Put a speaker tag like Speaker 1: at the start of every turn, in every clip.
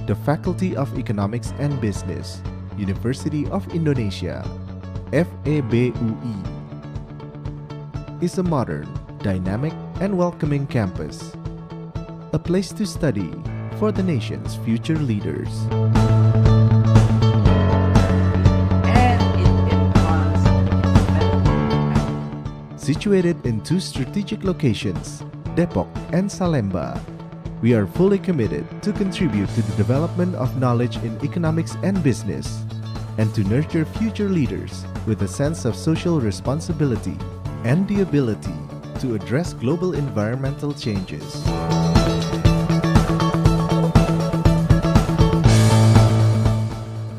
Speaker 1: The Faculty of Economics and Business, University of Indonesia, FEBUI, is a modern, dynamic, and welcoming campus, a place to study for the nation's future leaders. Situated in two strategic locations, Depok and Salemba, we are fully committed to contribute to the development of knowledge in economics and business, and to nurture future leaders with a sense of social responsibility and the ability to address global environmental changes.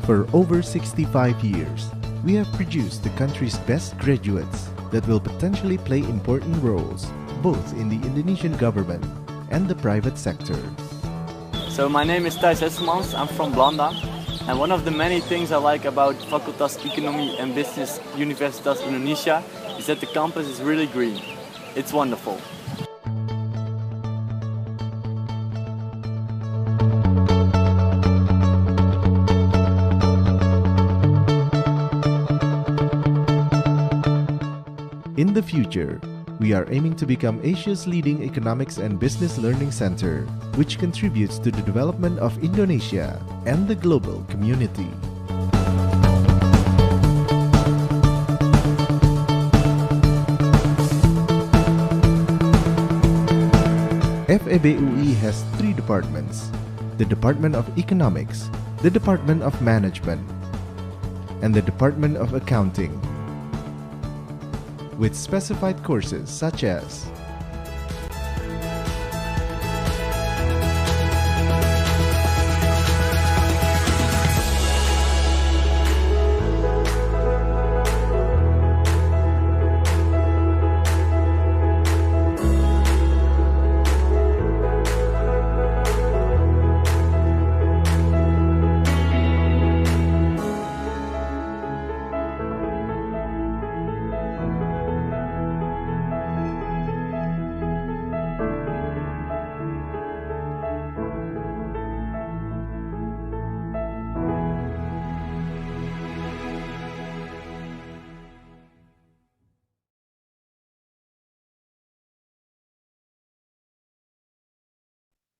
Speaker 1: For over 65 years, we have produced the country's best graduates that will potentially play important roles both in the Indonesian government and the private sector.
Speaker 2: So my name is Thijs Hesselmans, I'm from Blanda, and one of the many things I like about Fakultas Ekonomi and Business Universitas Indonesia is that the campus is really green. It's wonderful.
Speaker 1: In the future, we are aiming to become Asia's leading economics and business learning center, which contributes to the development of Indonesia and the global community. FEBUI has three departments: the Department of Economics, the Department of Management, and the Department of Accounting, with specified courses such as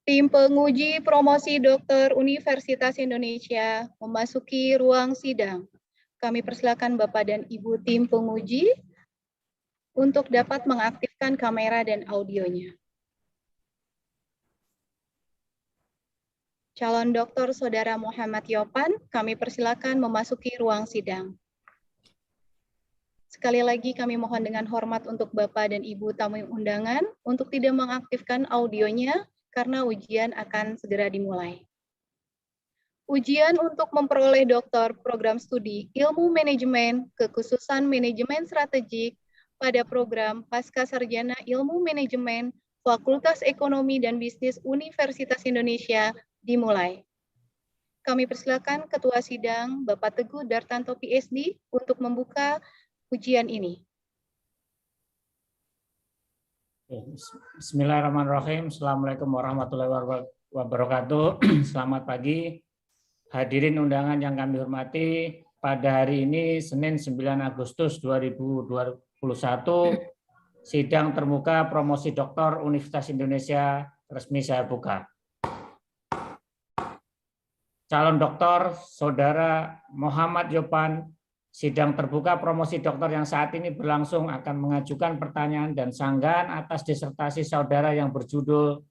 Speaker 3: Tim penguji promosi dokter Universitas Indonesia memasuki ruang sidang. Kami persilakan Bapak dan Ibu tim penguji untuk dapat mengaktifkan kamera dan audionya. Calon Doktor Saudara Muhammad Yopan, kami persilakan memasuki ruang sidang. Sekali lagi kami mohon dengan hormat untuk Bapak dan Ibu tamu undangan untuk tidak mengaktifkan audionya karena ujian akan segera dimulai. Ujian untuk memperoleh doktor program studi ilmu manajemen kekhususan manajemen strategik pada program Pasca Sarjana Ilmu Manajemen Fakultas Ekonomi dan Bisnis Universitas Indonesia dimulai. Kami persilakan Ketua Sidang Bapak Teguh Dartanto PSD untuk membuka ujian ini.
Speaker 4: Bismillahirrahmanirrahim. Assalamualaikum warahmatullahi wabarakatuh. Selamat pagi. Hadirin undangan yang kami hormati, pada hari ini Senin 9 Agustus 2021, sidang terbuka promosi doktor Universitas Indonesia resmi saya buka. Calon doktor Saudara Muhammad Yopan, sidang terbuka promosi doktor yang saat ini berlangsung akan mengajukan pertanyaan dan sanggahan atas disertasi saudara yang berjudul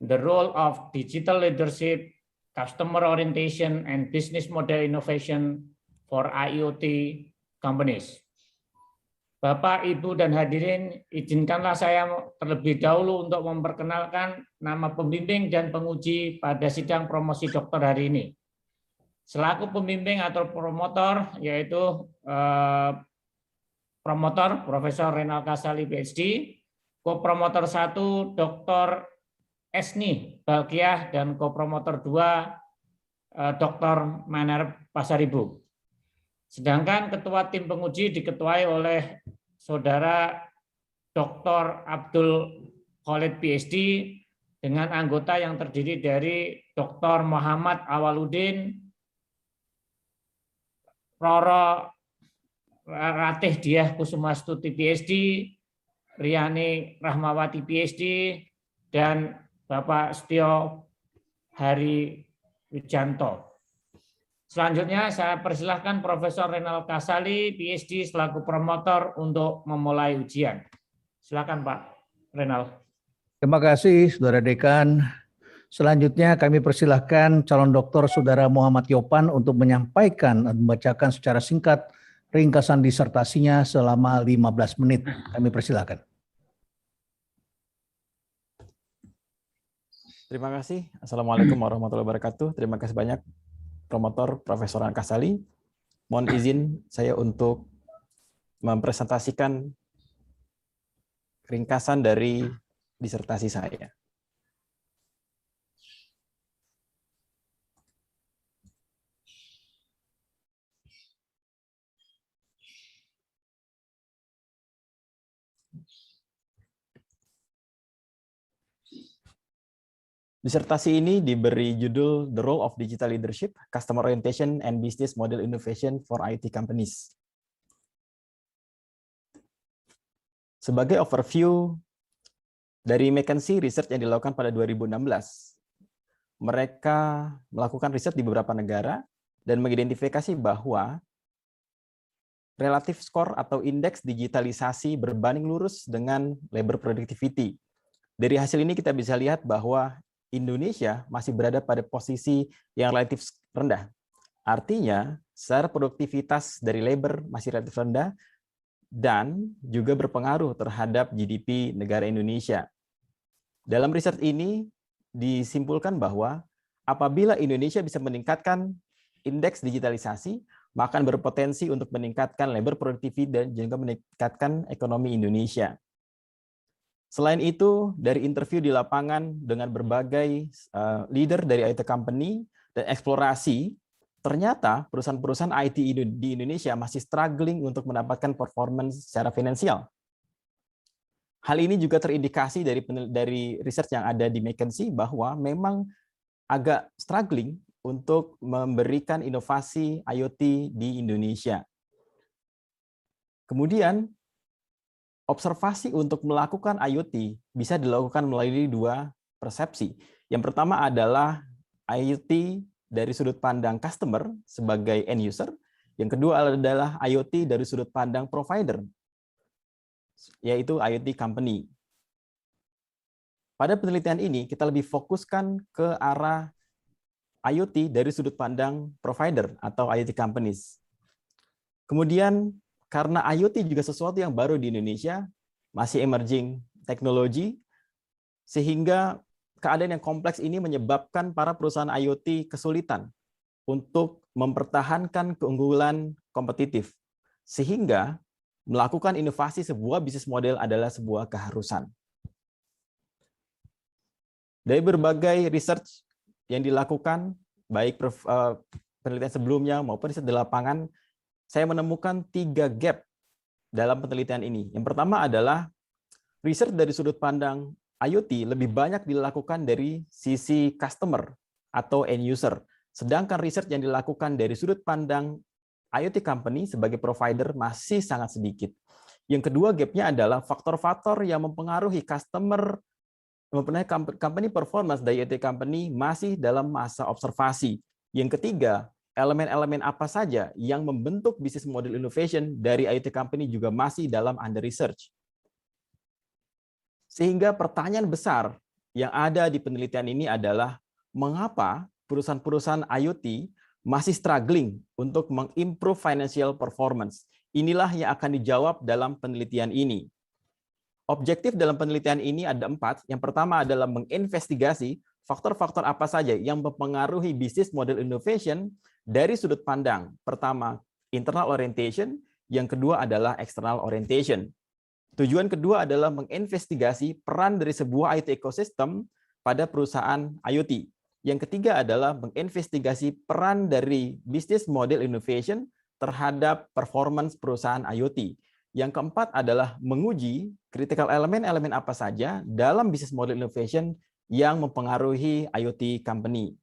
Speaker 4: The Role of Digital Leadership, Customer Orientation, and Business Model Innovation for IoT Companies. Bapak, Ibu, dan hadirin, izinkanlah saya terlebih dahulu untuk memperkenalkan nama pembimbing dan penguji pada sidang promosi doktor hari ini. Selaku pembimbing atau promotor, yaitu promotor Profesor Renal Kasali PhD, co-promotor 1 Dr. Esni Balkiah, dan co-promotor 2 Dr. Manar Pasaribu. Sedangkan ketua tim penguji diketuai oleh Saudara Dr. Abdul Khalid PhD, dengan anggota yang terdiri dari Dr. Muhammad Awaludin, Roro Ratih Diah Kusumastuti PhD, Riani Rahmawati PhD, dan Bapak Setio Hari Wijanto. Selanjutnya saya persilahkan Profesor Renal Kasali, PhD selaku promotor untuk memulai ujian. Silakan Pak Renal.
Speaker 5: Terima kasih Saudara Dekan. Selanjutnya kami persilahkan calon doktor Saudara Muhammad Yopan untuk menyampaikan dan membacakan secara singkat ringkasan disertasinya selama 15 menit. Kami persilahkan.
Speaker 6: Terima kasih. Assalamualaikum warahmatullahi wabarakatuh. Terima kasih banyak promotor Profesor Kasali. Mohon izin saya untuk mempresentasikan ringkasan dari disertasi saya. Disertasi ini diberi judul The Role of Digital Leadership, Customer Orientation and Business Model Innovation for IT Companies. Sebagai overview dari McKinsey research yang dilakukan pada 2016, mereka melakukan riset di beberapa negara dan mengidentifikasi bahwa relative score atau indeks digitalisasi berbanding lurus dengan labor productivity. Dari hasil ini kita bisa lihat bahwa Indonesia masih berada pada posisi yang relatif rendah. Artinya, secara produktivitas dari labor masih relatif rendah dan juga berpengaruh terhadap GDP negara Indonesia. Dalam riset ini disimpulkan bahwa apabila Indonesia bisa meningkatkan indeks digitalisasi, maka akan berpotensi untuk meningkatkan labor productivity dan juga meningkatkan ekonomi Indonesia. Selain itu, dari interview di lapangan dengan berbagai leader dari IT company dan eksplorasi, ternyata perusahaan-perusahaan IT di Indonesia masih struggling untuk mendapatkan performance secara finansial. Hal ini juga terindikasi dari research yang ada di McKinsey bahwa memang agak struggling untuk memberikan inovasi IoT di Indonesia. Kemudian, observasi untuk melakukan IoT bisa dilakukan melalui dua persepsi. Yang pertama adalah IoT dari sudut pandang customer sebagai end user. Yang kedua adalah IoT dari sudut pandang provider, yaitu IoT company. Pada penelitian ini, kita lebih fokuskan ke arah IoT dari sudut pandang provider atau IoT companies. Kemudian, karena IoT juga sesuatu yang baru di Indonesia, masih emerging teknologi, sehingga keadaan yang kompleks ini menyebabkan para perusahaan IoT kesulitan untuk mempertahankan keunggulan kompetitif, sehingga melakukan inovasi sebuah bisnis model adalah sebuah keharusan. Dari berbagai research yang dilakukan, baik penelitian sebelumnya maupun riset di lapangan, saya menemukan 3 gap dalam penelitian ini. Yang pertama adalah riset dari sudut pandang IoT lebih banyak dilakukan dari sisi customer atau end user, sedangkan riset yang dilakukan dari sudut pandang IoT company sebagai provider masih sangat sedikit. Yang kedua gapnya adalah faktor-faktor yang mempengaruhi company performance dari IoT company masih dalam masa observasi. Yang ketiga, elemen-elemen apa saja yang membentuk bisnis model innovation dari IoT company juga masih dalam under research. Sehingga pertanyaan besar yang ada di penelitian ini adalah mengapa perusahaan-perusahaan IoT masih struggling untuk mengimprove financial performance. Inilah yang akan dijawab dalam penelitian ini. Objektif dalam penelitian ini ada 4. Yang pertama adalah menginvestigasi faktor-faktor apa saja yang mempengaruhi bisnis model innovation dari sudut pandang. Pertama, internal orientation. Yang kedua adalah external orientation. Tujuan kedua adalah menginvestigasi peran dari sebuah IT ecosystem pada perusahaan IoT. Yang ketiga adalah menginvestigasi peran dari bisnis model innovation terhadap performance perusahaan IoT. Yang keempat adalah menguji critical elemen-elemen apa saja dalam bisnis model innovation yang mempengaruhi IoT company.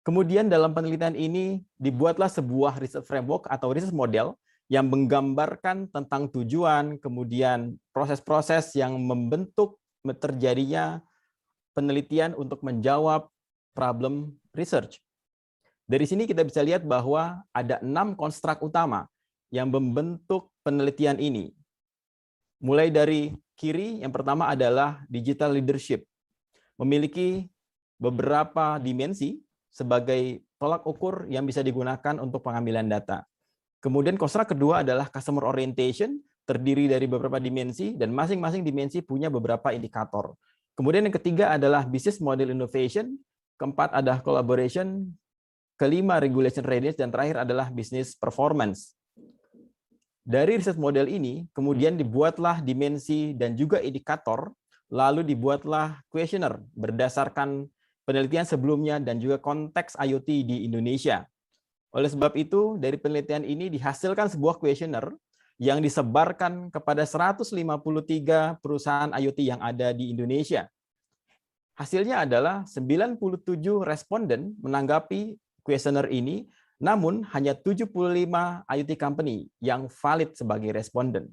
Speaker 6: Kemudian dalam penelitian ini dibuatlah sebuah research framework atau research model yang menggambarkan tentang tujuan, kemudian proses-proses yang membentuk terjadinya penelitian untuk menjawab problem research. Dari sini kita bisa lihat bahwa ada 6 konstruk utama yang membentuk penelitian ini. Mulai dari kiri, yang pertama adalah digital leadership. Memiliki beberapa dimensi sebagai tolak ukur yang bisa digunakan untuk pengambilan data. Kemudian konstruk kedua adalah customer orientation, terdiri dari beberapa dimensi, dan masing-masing dimensi punya beberapa indikator. Kemudian yang ketiga adalah business model innovation, keempat adalah collaboration, kelima regulation readiness, dan terakhir adalah business performance. Dari riset model ini, kemudian dibuatlah dimensi dan juga indikator, lalu dibuatlah questionnaire berdasarkan penelitian sebelumnya dan juga konteks IoT di Indonesia. Oleh sebab itu, dari penelitian ini dihasilkan sebuah questionnaire yang disebarkan kepada 153 perusahaan IoT yang ada di Indonesia. Hasilnya adalah 97 responden menanggapi questionnaire ini, namun hanya 75 IoT company yang valid sebagai responden.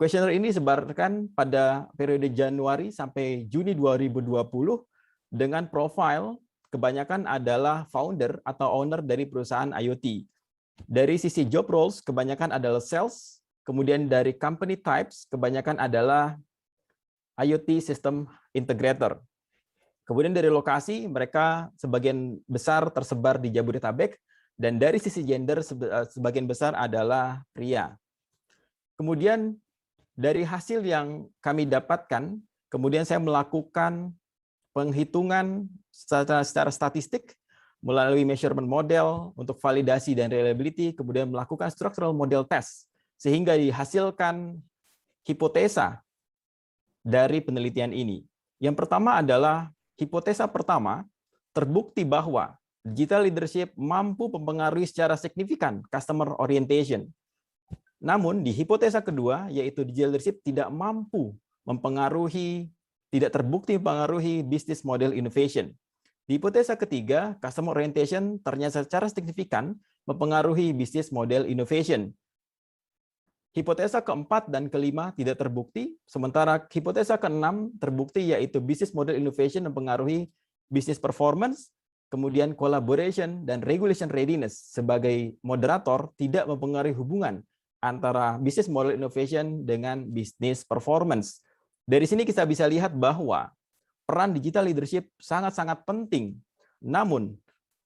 Speaker 6: Questionnaire ini disebarkan pada periode Januari sampai Juni 2020 dengan profil kebanyakan adalah founder atau owner dari perusahaan IoT. Dari sisi job roles, kebanyakan adalah sales, kemudian dari company types, kebanyakan adalah IoT system integrator. Kemudian dari lokasi, mereka sebagian besar tersebar di Jabodetabek, dan dari sisi gender, sebagian besar adalah pria. Kemudian dari hasil yang kami dapatkan, kemudian saya melakukan penghitungan secara statistik melalui measurement model untuk validasi dan reliability, kemudian melakukan structural model test, sehingga dihasilkan hipotesa dari penelitian ini. Yang pertama adalah hipotesa pertama, terbukti bahwa digital leadership mampu mempengaruhi secara signifikan customer orientation. Namun di hipotesa kedua, yaitu digital leadership tidak mampu mempengaruhi, tidak terbukti mempengaruhi business model innovation. Di hipotesa ketiga, customer orientation ternyata secara signifikan mempengaruhi business model innovation. Hipotesa keempat dan kelima tidak terbukti, sementara hipotesa keenam terbukti, yaitu business model innovation mempengaruhi business performance, kemudian collaboration dan regulation readiness sebagai moderator tidak mempengaruhi hubungan antara business model innovation dengan business performance. Dari sini kita bisa lihat bahwa peran digital leadership sangat-sangat penting. Namun,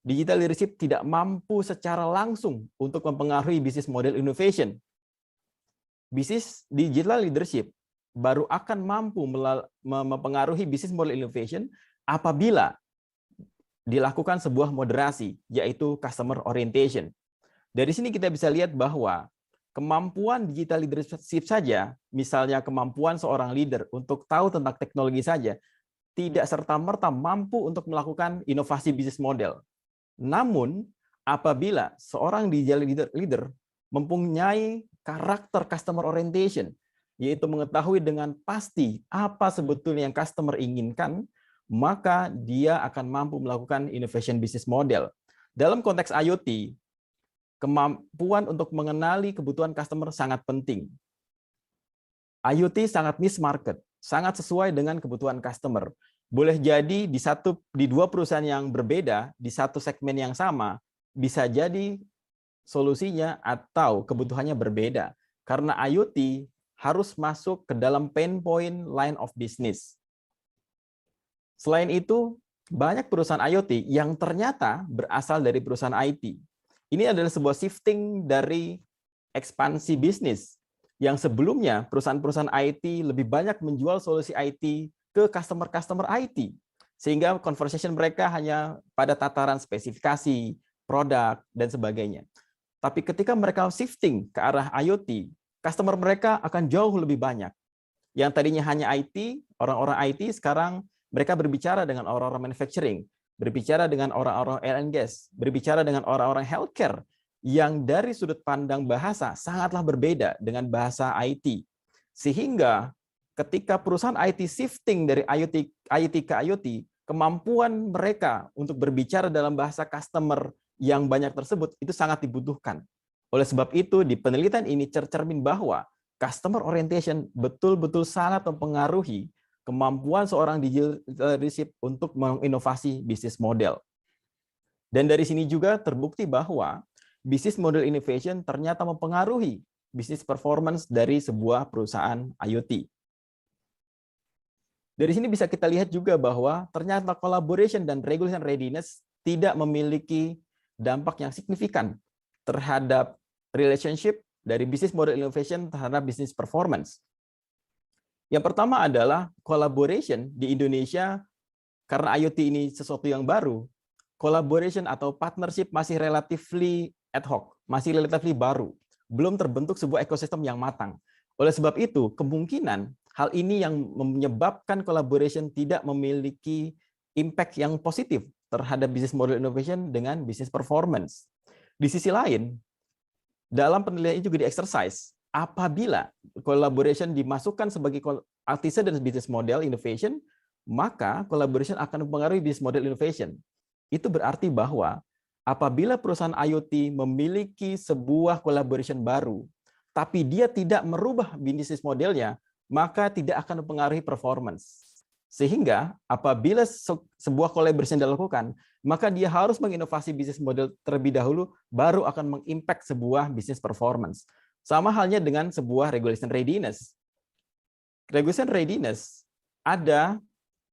Speaker 6: digital leadership tidak mampu secara langsung untuk mempengaruhi business model innovation. Bisnis digital leadership baru akan mampu mempengaruhi business model innovation apabila dilakukan sebuah moderasi, yaitu customer orientation. Dari sini kita bisa lihat bahwa kemampuan digital leadership saja, misalnya kemampuan seorang leader untuk tahu tentang teknologi saja, tidak serta-merta mampu untuk melakukan inovasi bisnis model. Namun, apabila seorang digital leader mempunyai karakter customer orientation, yaitu mengetahui dengan pasti apa sebetulnya yang customer inginkan, maka dia akan mampu melakukan innovation business model. Dalam konteks IoT, kemampuan untuk mengenali kebutuhan customer sangat penting. IoT sangat niche market, sangat sesuai dengan kebutuhan customer. Boleh jadi di dua perusahaan yang berbeda, di satu segmen yang sama, bisa jadi solusinya atau kebutuhannya berbeda. Karena IoT harus masuk ke dalam pain point line of business. Selain itu, banyak perusahaan IoT yang ternyata berasal dari perusahaan IT. Ini adalah sebuah shifting dari ekspansi bisnis yang sebelumnya perusahaan-perusahaan IT lebih banyak menjual solusi IT ke customer-customer IT. Sehingga conversation mereka hanya pada tataran spesifikasi, produk, dan sebagainya. Tapi ketika mereka shifting ke arah IoT, customer mereka akan jauh lebih banyak. Yang tadinya hanya IT, orang-orang IT sekarang mereka berbicara dengan orang-orang manufacturing, berbicara dengan orang-orang oil and gas, berbicara dengan orang-orang healthcare yang dari sudut pandang bahasa sangatlah berbeda dengan bahasa IT. Sehingga ketika perusahaan IT shifting dari IT ke IoT, kemampuan mereka untuk berbicara dalam bahasa customer yang banyak tersebut itu sangat dibutuhkan. Oleh sebab itu, di penelitian ini tercermin bahwa customer orientation betul-betul sangat mempengaruhi kemampuan seorang digital leadership untuk menginovasi bisnis model. Dan dari sini juga terbukti bahwa bisnis model innovation ternyata mempengaruhi bisnis performance dari sebuah perusahaan IoT. Dari sini bisa kita lihat juga bahwa ternyata collaboration dan regulation readiness tidak memiliki dampak yang signifikan terhadap relationship dari bisnis model innovation terhadap bisnis performance. Yang pertama adalah collaboration di Indonesia, karena IoT ini sesuatu yang baru, collaboration atau partnership masih relatively ad hoc, masih relatively baru, belum terbentuk sebuah ekosistem yang matang. Oleh sebab itu, kemungkinan hal ini yang menyebabkan collaboration tidak memiliki impact yang positif terhadap bisnis model innovation dengan bisnis performance. Di sisi lain, dalam penelitian ini juga di-exercise, apabila collaboration dimasukkan sebagai antecedent business model innovation, maka collaboration akan mempengaruhi business model innovation. Itu berarti bahwa apabila perusahaan IoT memiliki sebuah collaboration baru, tapi dia tidak merubah bisnis modelnya, maka tidak akan mempengaruhi performance. Sehingga apabila sebuah collaboration dilakukan, maka dia harus menginovasi bisnis model terlebih dahulu, baru akan mengimpact sebuah bisnis performance. Sama halnya dengan sebuah regulation readiness. Regulation readiness ada,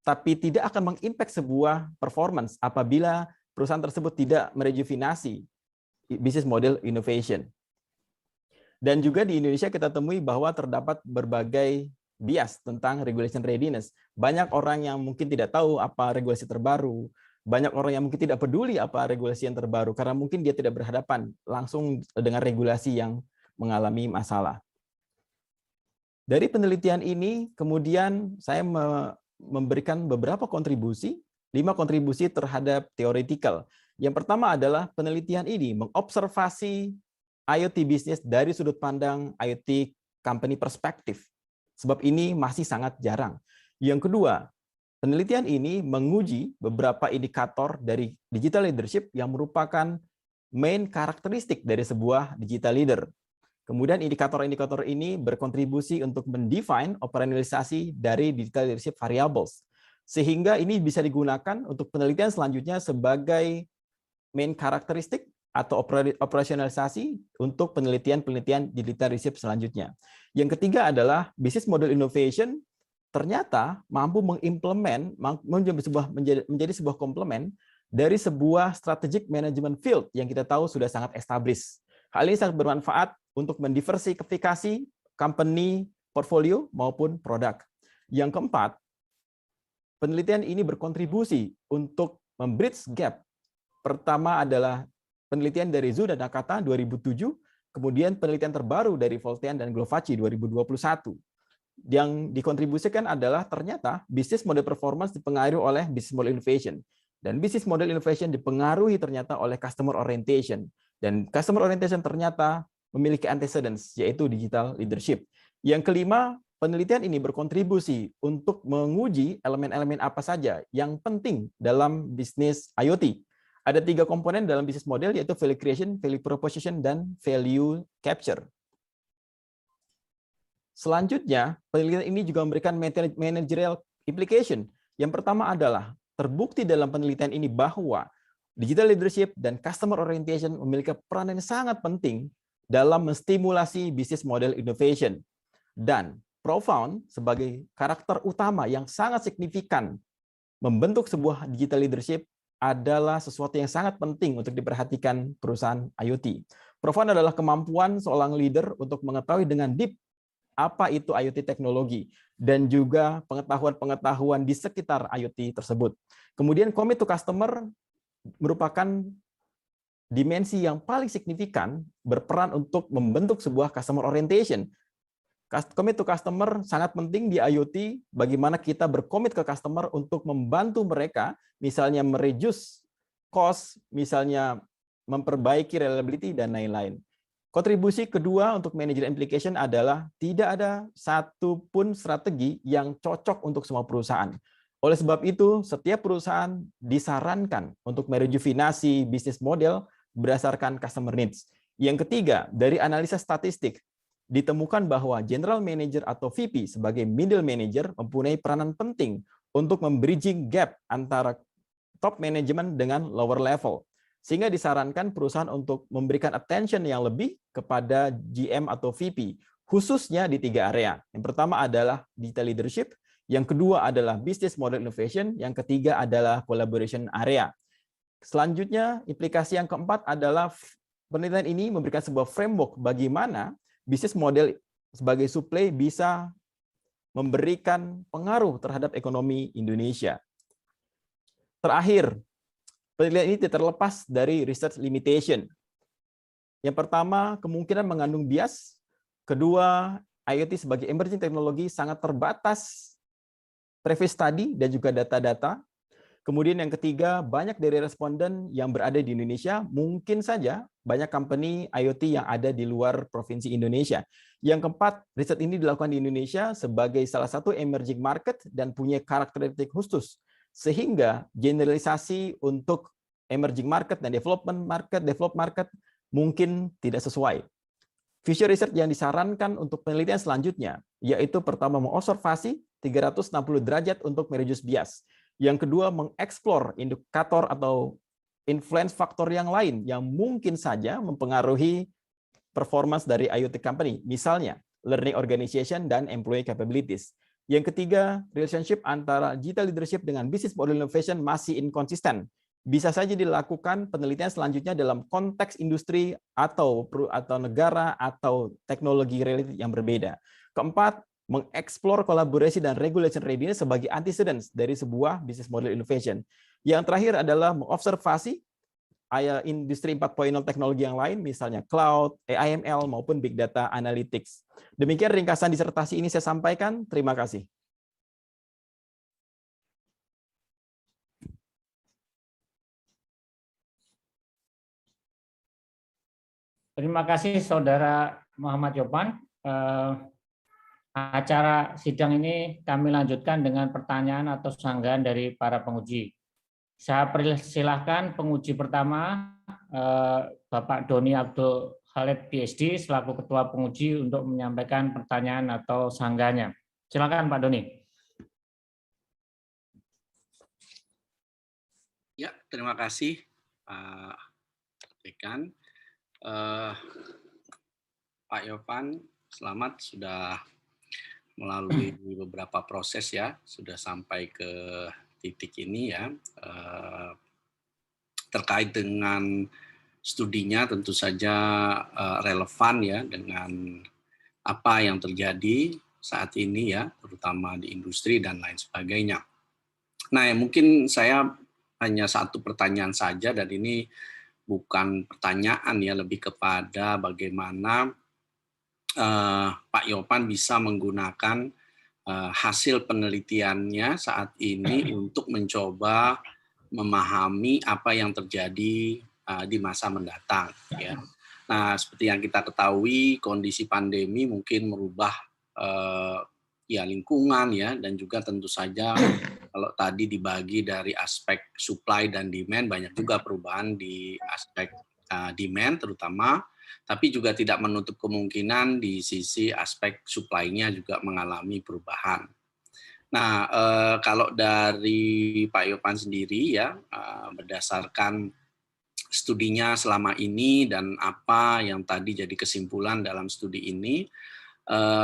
Speaker 6: tapi tidak akan mengimpact sebuah performance apabila perusahaan tersebut tidak merejuvenasi bisnis model innovation. Dan juga di Indonesia kita temui bahwa terdapat berbagai bias tentang regulation readiness. Banyak orang yang mungkin tidak tahu apa regulasi terbaru, banyak orang yang mungkin tidak peduli apa regulasi yang terbaru, karena mungkin dia tidak berhadapan langsung dengan regulasi yang mengalami masalah. Dari penelitian ini, kemudian saya memberikan beberapa kontribusi, 5 kontribusi terhadap theoretical. Yang pertama adalah penelitian ini mengobservasi IoT bisnis dari sudut pandang IoT company perspektif. Sebab ini masih sangat jarang. Yang kedua, penelitian ini menguji beberapa indikator dari digital leadership yang merupakan main karakteristik dari sebuah digital leader. Kemudian indikator-indikator ini berkontribusi untuk mendefine operasionalisasi dari digital leadership variables. Sehingga ini bisa digunakan untuk penelitian selanjutnya sebagai main karakteristik atau operasionalisasi untuk penelitian-penelitian digital leadership selanjutnya. Yang ketiga adalah business model innovation ternyata mampu mengimplement, menjadi sebuah komplement dari sebuah strategic management field yang kita tahu sudah sangat established. Hal ini sangat bermanfaat untuk mendiversifikasi company portfolio maupun produk. Yang keempat, penelitian ini berkontribusi untuk membridge gap. Pertama adalah penelitian dari Zhu dan Nakata 2007, kemudian penelitian terbaru dari Voltean dan Glovaci 2021. Yang dikontribusikan adalah ternyata bisnis model performance dipengaruhi oleh business model innovation. Dan business model innovation dipengaruhi ternyata oleh customer orientation. Dan customer orientation ternyata memiliki antecedents, yaitu digital leadership. Yang kelima, penelitian ini berkontribusi untuk menguji elemen-elemen apa saja yang penting dalam bisnis IoT. Ada 3 komponen dalam bisnis model, yaitu value creation, value proposition, dan value capture. Selanjutnya, penelitian ini juga memberikan managerial implication. Yang pertama adalah, terbukti dalam penelitian ini bahwa digital leadership dan customer orientation memiliki peran yang sangat penting dalam menstimulasi bisnis model innovation. Dan Profound sebagai karakter utama yang sangat signifikan membentuk sebuah digital leadership adalah sesuatu yang sangat penting untuk diperhatikan perusahaan IoT. Profound adalah kemampuan seorang leader untuk mengetahui dengan deep apa itu IoT teknologi dan juga pengetahuan-pengetahuan di sekitar IoT tersebut. Kemudian commit to customer merupakan dimensi yang paling signifikan berperan untuk membentuk sebuah customer orientation. Commit to customer sangat penting di IoT, bagaimana kita berkomit ke customer untuk membantu mereka, misalnya mereduce cost, misalnya memperbaiki reliability, dan lain-lain. Kontribusi kedua untuk manager implication adalah tidak ada satupun strategi yang cocok untuk semua perusahaan. Oleh sebab itu, setiap perusahaan disarankan untuk merejuvenasi bisnis model berdasarkan customer needs. Yang ketiga, dari analisa statistik, ditemukan bahwa general manager atau VP sebagai middle manager mempunyai peranan penting untuk membridging gap antara top management dengan lower level. Sehingga disarankan perusahaan untuk memberikan attention yang lebih kepada GM atau VP, khususnya di 3 area. Yang pertama adalah digital leadership, yang kedua adalah business model innovation, yang ketiga adalah collaboration area. Selanjutnya, implikasi yang keempat adalah penelitian ini memberikan sebuah framework bagaimana bisnis model sebagai supply bisa memberikan pengaruh terhadap ekonomi Indonesia. Terakhir, penelitian ini tidak terlepas dari research limitation. Yang pertama, kemungkinan mengandung bias. Kedua, IoT sebagai emerging teknologi sangat terbatas preface study dan juga data-data. Kemudian yang ketiga, banyak dari responden yang berada di Indonesia, mungkin saja banyak company IoT yang ada di luar provinsi Indonesia. Yang keempat, riset ini dilakukan di Indonesia sebagai salah satu emerging market dan punya karakteristik khusus. Sehingga generalisasi untuk emerging market dan developed market mungkin tidak sesuai. Future research yang disarankan untuk penelitian selanjutnya, yaitu pertama mengobservasi 360 derajat untuk mereduce bias. Yang kedua, mengeksplor indikator atau influence faktor yang lain yang mungkin saja mempengaruhi performance dari IoT company, misalnya learning organization dan employee capabilities. Yang ketiga, relationship antara digital leadership dengan business model innovation masih inkonsisten. Bisa saja dilakukan penelitian selanjutnya dalam konteks industri atau negara atau teknologi related yang berbeda. Keempat, mengeksplor kolaborasi dan regulation readiness sebagai antecedents dari sebuah business model innovation. Yang terakhir adalah mengobservasi industri 4.0 teknologi yang lain, misalnya cloud, AIML, maupun big data analytics. Demikian ringkasan disertasi ini saya sampaikan. Terima kasih.
Speaker 4: Terima kasih Saudara Muhammad Yopan. Acara sidang ini kami lanjutkan dengan pertanyaan atau sanggahan dari para penguji. Saya persilahkan penguji pertama, Bapak Doni Abdul Khalid PhD, selaku Ketua Penguji untuk menyampaikan pertanyaan atau sanggahannya. Silakan Pak Doni.
Speaker 7: Ya, terima kasih Pak Dekan. Pak Yopan, selamat sudah melalui beberapa proses ya, sudah sampai ke titik ini ya. Terkait dengan studinya tentu saja relevan ya dengan apa yang terjadi saat ini ya, terutama di industri dan lain sebagainya. Nah, mungkin saya hanya satu pertanyaan saja, dan ini bukan pertanyaan ya, lebih kepada bagaimana Pak Yopan bisa menggunakan hasil penelitiannya saat ini untuk mencoba memahami apa yang terjadi di masa mendatang. Ya. Nah, seperti yang kita ketahui, kondisi pandemi mungkin merubah ya lingkungan ya, dan juga tentu saja kalau tadi dibagi dari aspek supply dan demand, banyak juga perubahan di aspek demand terutama, tapi juga tidak menutup kemungkinan di sisi aspek supply-nya juga mengalami perubahan. Nah, kalau dari Pak Yopan sendiri ya, berdasarkan studinya selama ini dan apa yang tadi jadi kesimpulan dalam studi ini,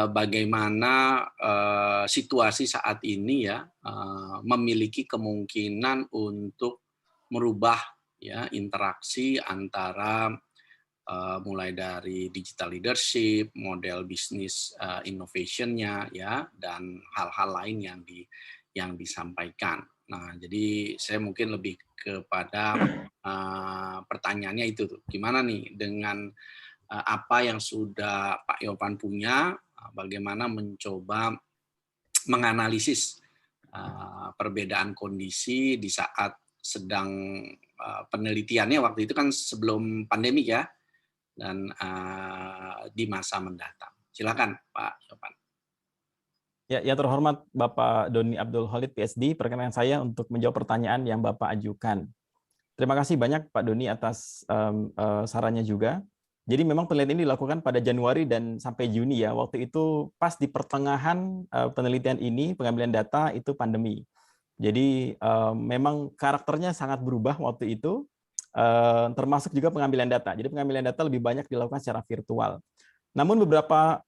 Speaker 7: bagaimana situasi saat ini ya memiliki kemungkinan untuk merubah ya interaksi antara mulai dari digital leadership, model bisnis innovation-nya ya, dan hal-hal lain yang disampaikan. Nah, jadi saya mungkin lebih kepada pertanyaannya itu tuh, gimana nih dengan apa yang sudah Pak Yopan punya, bagaimana mencoba menganalisis perbedaan kondisi di saat sedang penelitiannya waktu itu kan sebelum pandemi ya, dan di masa mendatang. Silakan Pak Yopan.
Speaker 6: Ya, yang terhormat Bapak Doni Abdul Khalid PhD, perkenalkan saya untuk menjawab pertanyaan yang Bapak ajukan. Terima kasih banyak Pak Doni atas sarannya juga. Jadi memang penelitian ini dilakukan pada Januari dan sampai Juni ya. Waktu itu pas di pertengahan penelitian ini, pengambilan data itu pandemi. Jadi memang karakternya sangat berubah waktu itu, termasuk juga pengambilan data. Jadi pengambilan data lebih banyak dilakukan secara virtual. Namun beberapa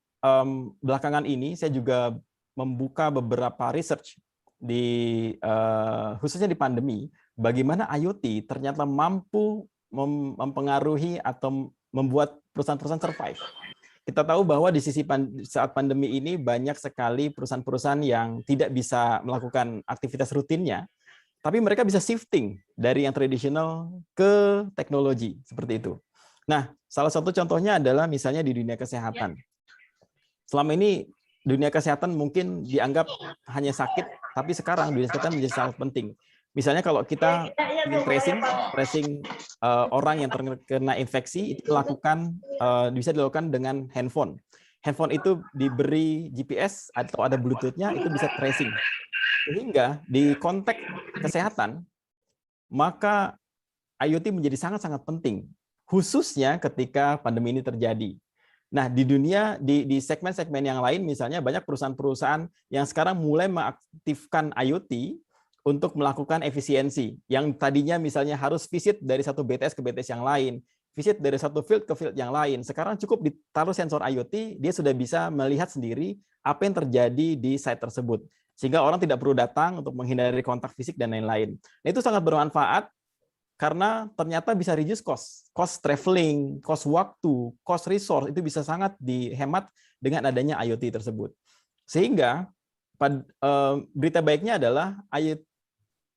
Speaker 6: belakangan ini saya juga membuka beberapa research di khususnya di pandemi, bagaimana IoT ternyata mampu mempengaruhi atau membuat perusahaan-perusahaan survive. Kita tahu bahwa di sisi saat pandemi ini banyak sekali perusahaan-perusahaan yang tidak bisa melakukan aktivitas rutinnya, tapi mereka bisa shifting dari yang tradisional ke teknologi seperti itu. Nah, salah satu contohnya adalah misalnya di dunia kesehatan. Selama ini dunia kesehatan mungkin dianggap hanya sakit, tapi sekarang dunia kesehatan menjadi sangat penting. Misalnya kalau kita ingin tracing orang yang terkena infeksi, itu bisa dilakukan dengan handphone. Handphone itu diberi GPS atau ada Bluetooth-nya, itu bisa tracing. Sehingga di konteks kesehatan, maka IoT menjadi sangat-sangat penting, khususnya ketika pandemi ini terjadi. Nah, di dunia, di segmen-segmen yang lain, misalnya banyak perusahaan-perusahaan yang sekarang mulai mengaktifkan IoT untuk melakukan efisiensi. Yang tadinya misalnya harus visit dari satu BTS ke BTS yang lain, visit dari satu field ke field yang lain. Sekarang cukup ditaruh sensor IoT, dia sudah bisa melihat sendiri apa yang terjadi di site tersebut. Sehingga orang tidak perlu datang untuk menghindari kontak fisik dan lain-lain. Nah, itu sangat bermanfaat, karena ternyata bisa reduce cost traveling, cost waktu, cost resource, itu bisa sangat dihemat dengan adanya IoT tersebut. Sehingga berita baiknya adalah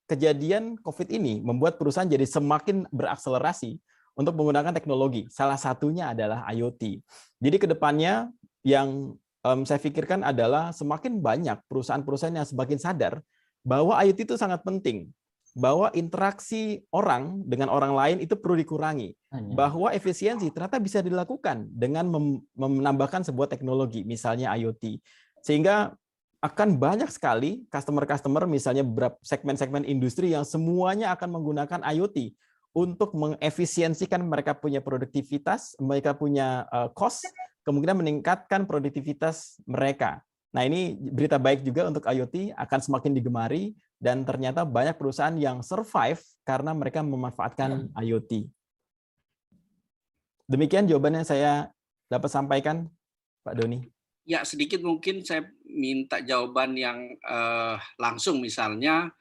Speaker 6: kejadian COVID ini membuat perusahaan jadi semakin berakselerasi untuk menggunakan teknologi. Salah satunya adalah IoT. Jadi ke depannya yang saya pikirkan adalah semakin banyak perusahaan-perusahaan yang semakin sadar bahwa IoT itu sangat penting. Bahwa interaksi orang dengan orang lain itu perlu dikurangi. Bahwa efisiensi ternyata bisa dilakukan dengan menambahkan sebuah teknologi, misalnya IoT. Sehingga akan banyak sekali customer-customer, misalnya beberapa segmen-segmen industri yang semuanya akan menggunakan IoT untuk mengefisiensikan mereka punya produktivitas, mereka punya cost, kemungkinan meningkatkan produktivitas mereka. Nah, ini berita baik juga untuk IoT, akan semakin digemari, dan ternyata banyak perusahaan yang survive karena mereka memanfaatkan IoT. Demikian jawaban yang saya dapat sampaikan, Pak Doni.
Speaker 7: Ya, sedikit mungkin saya minta jawaban yang langsung, misalnya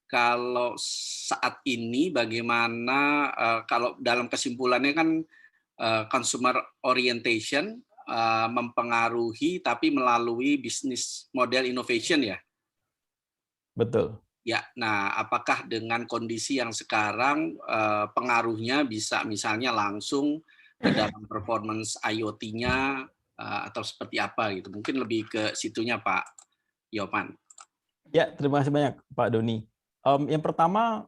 Speaker 7: kalau saat ini bagaimana, kalau dalam kesimpulannya kan consumer orientation mempengaruhi tapi melalui business model innovation ya?
Speaker 6: Betul.
Speaker 7: Ya, nah apakah dengan kondisi yang sekarang pengaruhnya bisa misalnya langsung ke dalam performance IoT-nya atau seperti apa gitu? Mungkin lebih ke situnya Pak Yopan.
Speaker 6: Ya, terima kasih banyak Pak Doni. Yang pertama,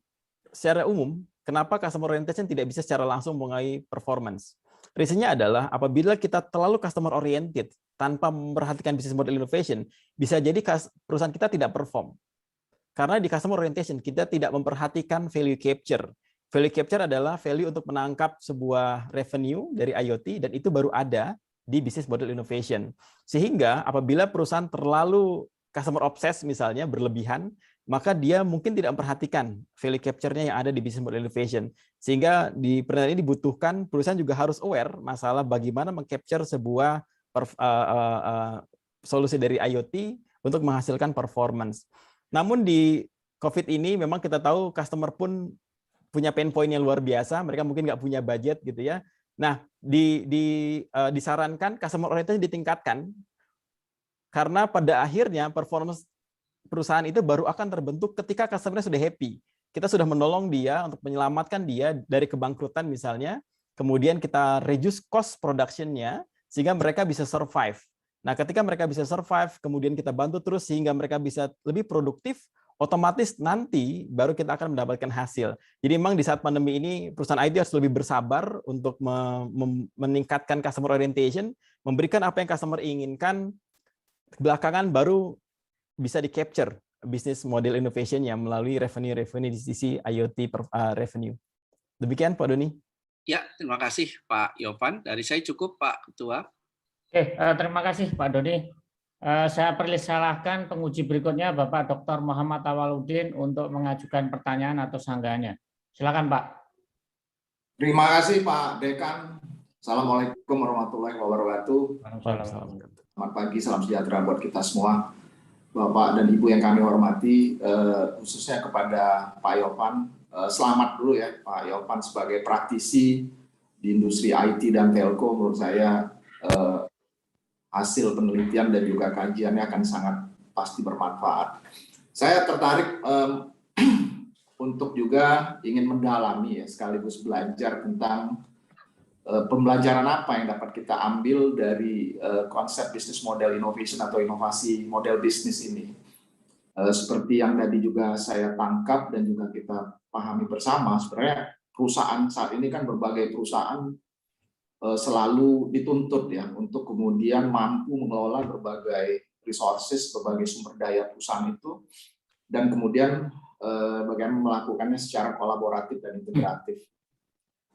Speaker 6: secara umum, kenapa customer orientation tidak bisa secara langsung mengenai performance? Reasonnya adalah apabila kita terlalu customer oriented tanpa memperhatikan business model innovation, bisa jadi perusahaan kita tidak perform. Karena di customer orientation kita tidak memperhatikan value capture. Value capture adalah value untuk menangkap sebuah revenue dari IoT, dan itu baru ada di business model innovation. Sehingga apabila perusahaan terlalu customer obsessed misalnya, berlebihan, maka dia mungkin tidak memperhatikan value capture-nya yang ada di business model innovation. Sehingga di penelitian ini dibutuhkan perusahaan juga harus aware masalah bagaimana mengcapture sebuah solusi dari IoT untuk menghasilkan performance. Namun di COVID ini memang kita tahu customer pun punya pain point yang luar biasa, mereka mungkin nggak punya budget gitu ya. Nah, disarankan customer orientation ditingkatkan, karena pada akhirnya performance perusahaan itu baru akan terbentuk ketika customer-nya sudah happy. Kita sudah menolong dia untuk menyelamatkan dia dari kebangkrutan misalnya, kemudian kita reduce cost production-nya sehingga mereka bisa survive. Nah, ketika mereka bisa survive, kemudian kita bantu terus sehingga mereka bisa lebih produktif, otomatis nanti baru kita akan mendapatkan hasil. Jadi memang di saat pandemi ini perusahaan IT harus lebih bersabar untuk meningkatkan customer orientation, memberikan apa yang customer inginkan, belakangan baru bisa di-capture bisnis model innovation-nya melalui revenue di sisi IoT revenue. Demikian Pak Doni.
Speaker 7: Ya, terima kasih Pak Yopan. Dari saya cukup Pak Ketua.
Speaker 4: Oke, terima kasih Pak Doni. Saya persilahkan penguji berikutnya Bapak Dr. Muhammad Awaludin untuk mengajukan pertanyaan atau sanggahannya. Silakan Pak.
Speaker 8: Terima kasih Pak Dekan. Assalamualaikum warahmatullahi wabarakatuh. Selamat pagi, salam sejahtera buat kita semua. Bapak dan Ibu yang kami hormati, khususnya kepada Pak Yopan. Selamat dulu ya Pak Yopan sebagai praktisi di industri IT dan telco. Menurut saya hasil penelitian dan juga kajiannya akan sangat pasti bermanfaat. Saya tertarik untuk juga ingin mendalami ya, sekaligus belajar tentang pembelajaran apa yang dapat kita ambil dari konsep bisnis model innovation atau inovasi model bisnis ini. Seperti yang tadi juga saya tangkap dan juga kita pahami bersama, sebenarnya perusahaan saat ini kan berbagai perusahaan selalu dituntut ya untuk kemudian mampu mengelola berbagai resources, berbagai sumber daya perusahaan itu, dan kemudian bagaimana melakukannya secara kolaboratif dan integratif.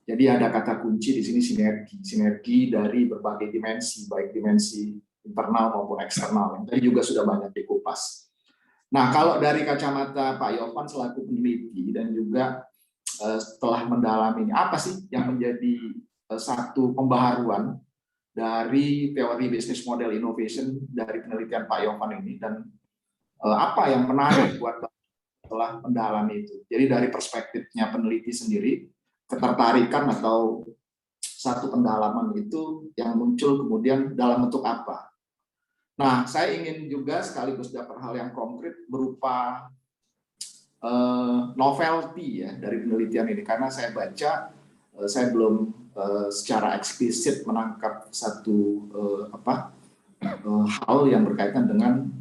Speaker 8: Jadi ada kata kunci di sini sinergi dari berbagai dimensi, baik dimensi internal maupun eksternal. Yang tadi juga sudah banyak dikupas. Nah, kalau dari kacamata Pak Yopan selaku peneliti dan juga setelah mendalami apa sih yang menjadi satu pembaharuan dari teori bisnis model innovation dari penelitian Pak Yopan ini, dan apa yang menarik buat setelah mendalami itu. Jadi dari perspektifnya peneliti sendiri, ketertarikan atau satu pendalaman itu yang muncul kemudian dalam bentuk apa. Nah, saya ingin juga sekaligus dapat hal yang konkret berupa novelty ya dari penelitian ini, karena saya baca, saya belum secara eksplisit menangkap satu hal yang berkaitan dengan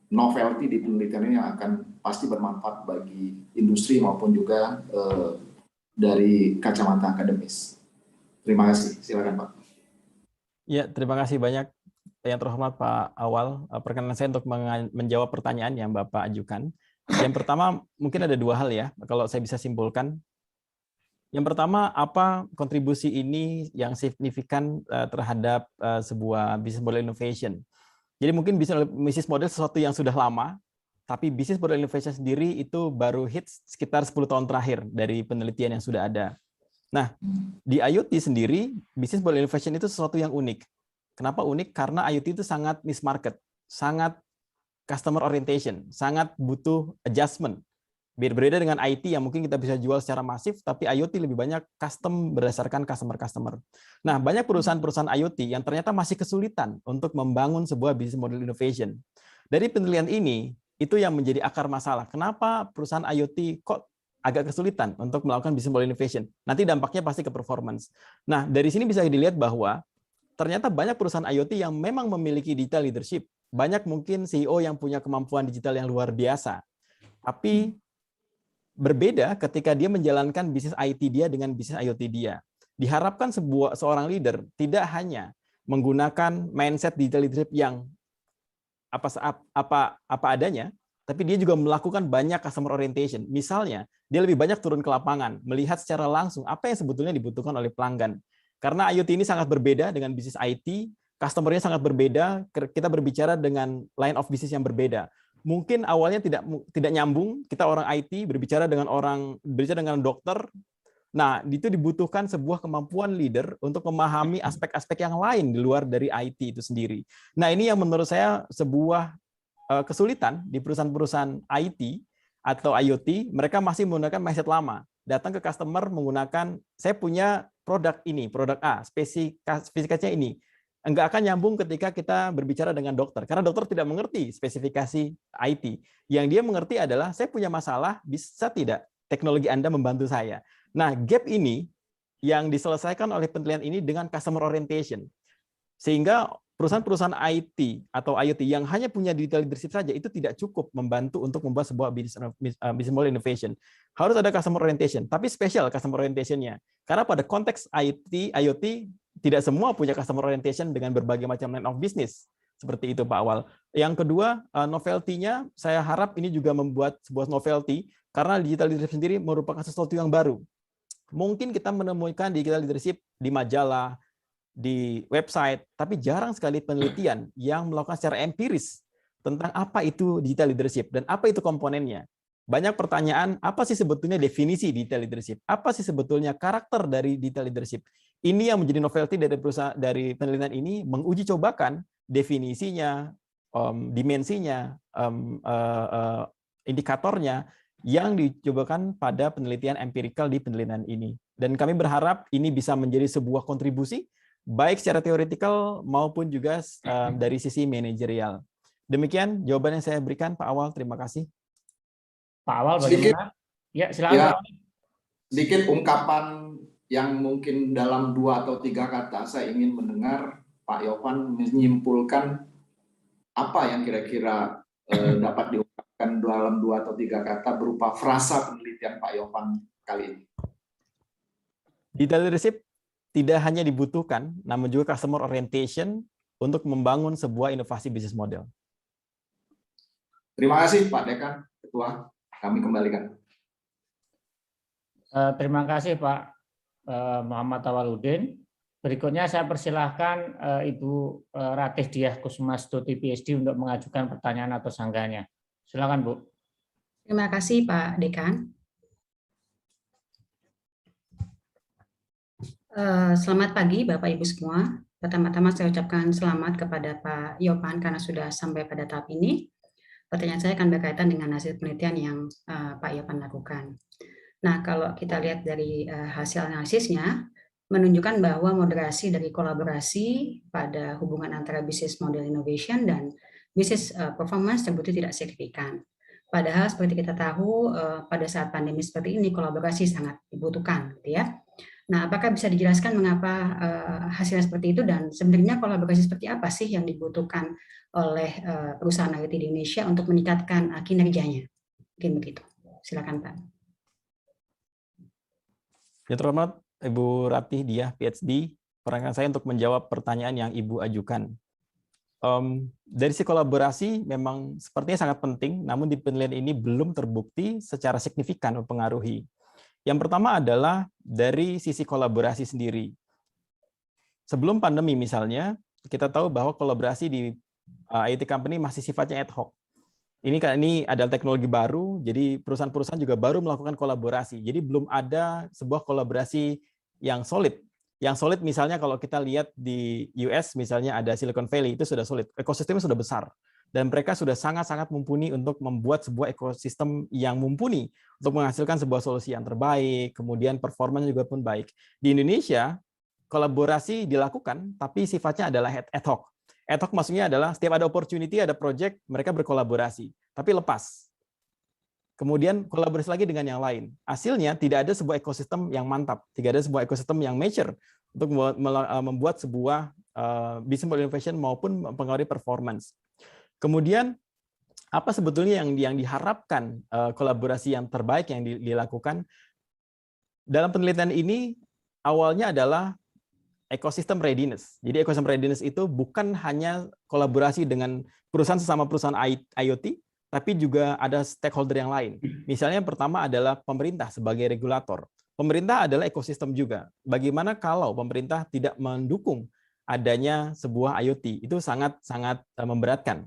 Speaker 8: novelty di penelitian ini yang akan pasti bermanfaat bagi industri maupun juga dari kacamata akademis. Terima kasih. Silakan Pak.
Speaker 6: Ya, terima kasih banyak yang terhormat Pak Awal. Perkenan saya untuk menjawab pertanyaan yang Bapak ajukan. Yang pertama mungkin ada dua hal ya, kalau saya bisa simpulkan. Yang pertama, apa kontribusi ini yang signifikan terhadap sebuah business model innovation. Jadi mungkin bisnis model sesuatu yang sudah lama, tapi bisnis model innovation sendiri itu baru hits sekitar 10 tahun terakhir dari penelitian yang sudah ada. Nah, di IoT sendiri, bisnis model innovation itu sesuatu yang unik. Kenapa unik? Karena IoT itu sangat niche market, sangat customer orientation, sangat butuh adjustment. Berbeda dengan IT yang mungkin kita bisa jual secara masif, tapi IoT lebih banyak custom berdasarkan customer. Nah, banyak perusahaan-perusahaan IoT yang ternyata masih kesulitan untuk membangun sebuah business model innovation. Dari penelitian ini, itu yang menjadi akar masalah. Kenapa perusahaan IoT kok agak kesulitan untuk melakukan business model innovation? Nanti dampaknya pasti ke performance. Nah, dari sini bisa dilihat bahwa ternyata banyak perusahaan IoT yang memang memiliki digital leadership. Banyak mungkin CEO yang punya kemampuan digital yang luar biasa. Tapi berbeda ketika dia menjalankan bisnis IT dia dengan bisnis IoT dia. Diharapkan seorang leader tidak hanya menggunakan mindset digital leadership yang apa adanya, tapi dia juga melakukan banyak customer orientation. Misalnya, dia lebih banyak turun ke lapangan, melihat secara langsung apa yang sebetulnya dibutuhkan oleh pelanggan. Karena IoT ini sangat berbeda dengan bisnis IT, customer-nya sangat berbeda, kita berbicara dengan line of business yang berbeda. Mungkin awalnya tidak nyambung, kita orang IT berbicara dengan dokter. Nah, itu dibutuhkan sebuah kemampuan leader untuk memahami aspek-aspek yang lain di luar dari IT itu sendiri. Nah, ini yang menurut saya sebuah kesulitan di perusahaan-perusahaan IT atau IoT, mereka masih menggunakan mindset lama. Datang ke customer menggunakan, saya punya produk ini, produk A, spesifikasinya ini. Enggak akan nyambung ketika kita berbicara dengan dokter, karena dokter tidak mengerti spesifikasi IT. Yang dia mengerti adalah, saya punya masalah, bisa tidak teknologi Anda membantu saya? Nah, gap ini yang diselesaikan oleh penelitian ini dengan customer orientation. Sehingga perusahaan-perusahaan IT atau IoT yang hanya punya digital leadership saja itu tidak cukup membantu untuk membuat sebuah business model innovation. Harus ada customer orientation, tapi spesial customer orientation-nya. Karena pada konteks IoT tidak semua punya customer orientation dengan berbagai macam line of business. Seperti itu Pak Awal. Yang kedua, novelty-nya saya harap ini juga membuat sebuah novelty karena digital leadership sendiri merupakan sesuatu yang baru. Mungkin kita menemukan digital leadership di majalah, di website, tapi jarang sekali penelitian yang melakukan secara empiris tentang apa itu digital leadership dan apa itu komponennya. Banyak pertanyaan, apa sih sebetulnya definisi digital leadership? Apa sih sebetulnya karakter dari digital leadership? Ini yang menjadi novelty dari penelitian ini, menguji cobakan definisinya, dimensinya, indikatornya yang dicobakan pada penelitian empirikal di penelitian ini. Dan kami berharap ini bisa menjadi sebuah kontribusi baik secara teoretikal maupun juga dari sisi manajerial. Demikian jawaban yang saya berikan, Pak Awal. Terima kasih.
Speaker 4: Pak Awal, bagaimana? Ya, silakan.
Speaker 8: Ya,
Speaker 4: Pak.
Speaker 8: sedikit ungkapan yang mungkin dalam 2 atau 3 kata saya ingin mendengar Pak Yopan menyimpulkan apa yang kira-kira dapat diungkapkan dalam 2 atau 3 kata berupa frasa penelitian Pak Yopan kali ini.
Speaker 6: Digital leadership tidak hanya dibutuhkan, namun juga customer orientation untuk membangun sebuah inovasi bisnis model.
Speaker 8: Terima kasih Pak Dekan, Ketua. Kami kembalikan.
Speaker 4: Terima kasih Pak Muhammad Awaludin. Berikutnya saya persilahkan Ibu Ratih Diah Kusmastuti PhD untuk mengajukan pertanyaan atau sanggahannya. Silakan Bu.
Speaker 9: Terima kasih Pak Dekan. Selamat pagi Bapak Ibu semua. Pertama-tama saya ucapkan selamat kepada Pak Yopan karena sudah sampai pada tahap ini. Pertanyaan saya akan berkaitan dengan hasil penelitian yang Pak Yopan lakukan. Nah, kalau kita lihat dari hasil analisisnya, menunjukkan bahwa moderasi dari kolaborasi pada hubungan antara business model innovation dan business performance terbukti tidak signifikan. Padahal seperti kita tahu, pada saat pandemi seperti ini, kolaborasi sangat dibutuhkan, gitu ya. Nah, apakah bisa dijelaskan mengapa hasilnya seperti itu dan sebenarnya kolaborasi seperti apa sih yang dibutuhkan oleh perusahaan IoT di Indonesia untuk meningkatkan kinerjanya? Mungkin begitu. Silakan Pak.
Speaker 6: Ya, terhormat Ibu Ratih Diah PhD, perankan saya untuk menjawab pertanyaan yang Ibu ajukan. Dari sisi kolaborasi memang sepertinya sangat penting, namun di penelitian ini belum terbukti secara signifikan mempengaruhi. Yang pertama adalah dari sisi kolaborasi sendiri. Sebelum pandemi misalnya, kita tahu bahwa kolaborasi di IoT company masih sifatnya ad hoc. Ini adalah teknologi baru, jadi perusahaan-perusahaan juga baru melakukan kolaborasi. Jadi belum ada sebuah kolaborasi yang solid. Yang solid misalnya kalau kita lihat di US misalnya ada Silicon Valley, itu sudah solid. Ekosistemnya sudah besar. Dan mereka sudah sangat-sangat mumpuni untuk membuat sebuah ekosistem yang mumpuni untuk menghasilkan sebuah solusi yang terbaik, kemudian performanya juga pun baik. Di Indonesia, kolaborasi dilakukan, tapi sifatnya adalah ad hoc. Ad hoc maksudnya adalah setiap ada opportunity, ada project, mereka berkolaborasi, tapi lepas. Kemudian kolaborasi lagi dengan yang lain. Hasilnya tidak ada sebuah ekosistem yang mantap, tidak ada sebuah ekosistem yang mature untuk membuat sebuah business model innovation maupun mempengaruhi performance. Kemudian apa sebetulnya yang diharapkan kolaborasi yang terbaik yang dilakukan? Dalam penelitian ini awalnya adalah ecosystem readiness. Jadi ecosystem readiness itu bukan hanya kolaborasi dengan perusahaan sesama perusahaan IoT, tapi juga ada stakeholder yang lain. Misalnya yang pertama adalah pemerintah sebagai regulator. Pemerintah adalah ekosistem juga. Bagaimana kalau pemerintah tidak mendukung adanya sebuah IoT? Itu sangat-sangat memberatkan.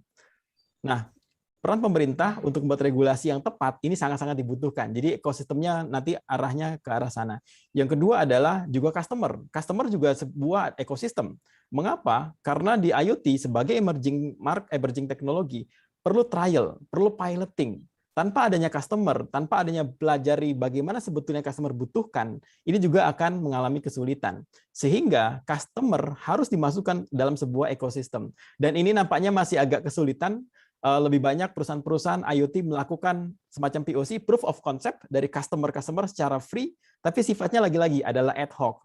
Speaker 6: Nah, peran pemerintah untuk membuat regulasi yang tepat ini sangat-sangat dibutuhkan. Jadi ekosistemnya nanti arahnya ke arah sana. Yang kedua adalah juga customer. Customer juga sebuah ekosistem. Mengapa? Karena di IoT sebagai emerging teknologi perlu trial, perlu piloting. Tanpa adanya customer, tanpa adanya pelajari bagaimana sebetulnya customer butuhkan, ini juga akan mengalami kesulitan. Sehingga customer harus dimasukkan dalam sebuah ekosistem. Dan ini nampaknya masih agak kesulitan. Lebih banyak perusahaan-perusahaan IoT melakukan semacam POC, proof of concept dari customer-customer secara free, tapi sifatnya lagi-lagi adalah ad hoc.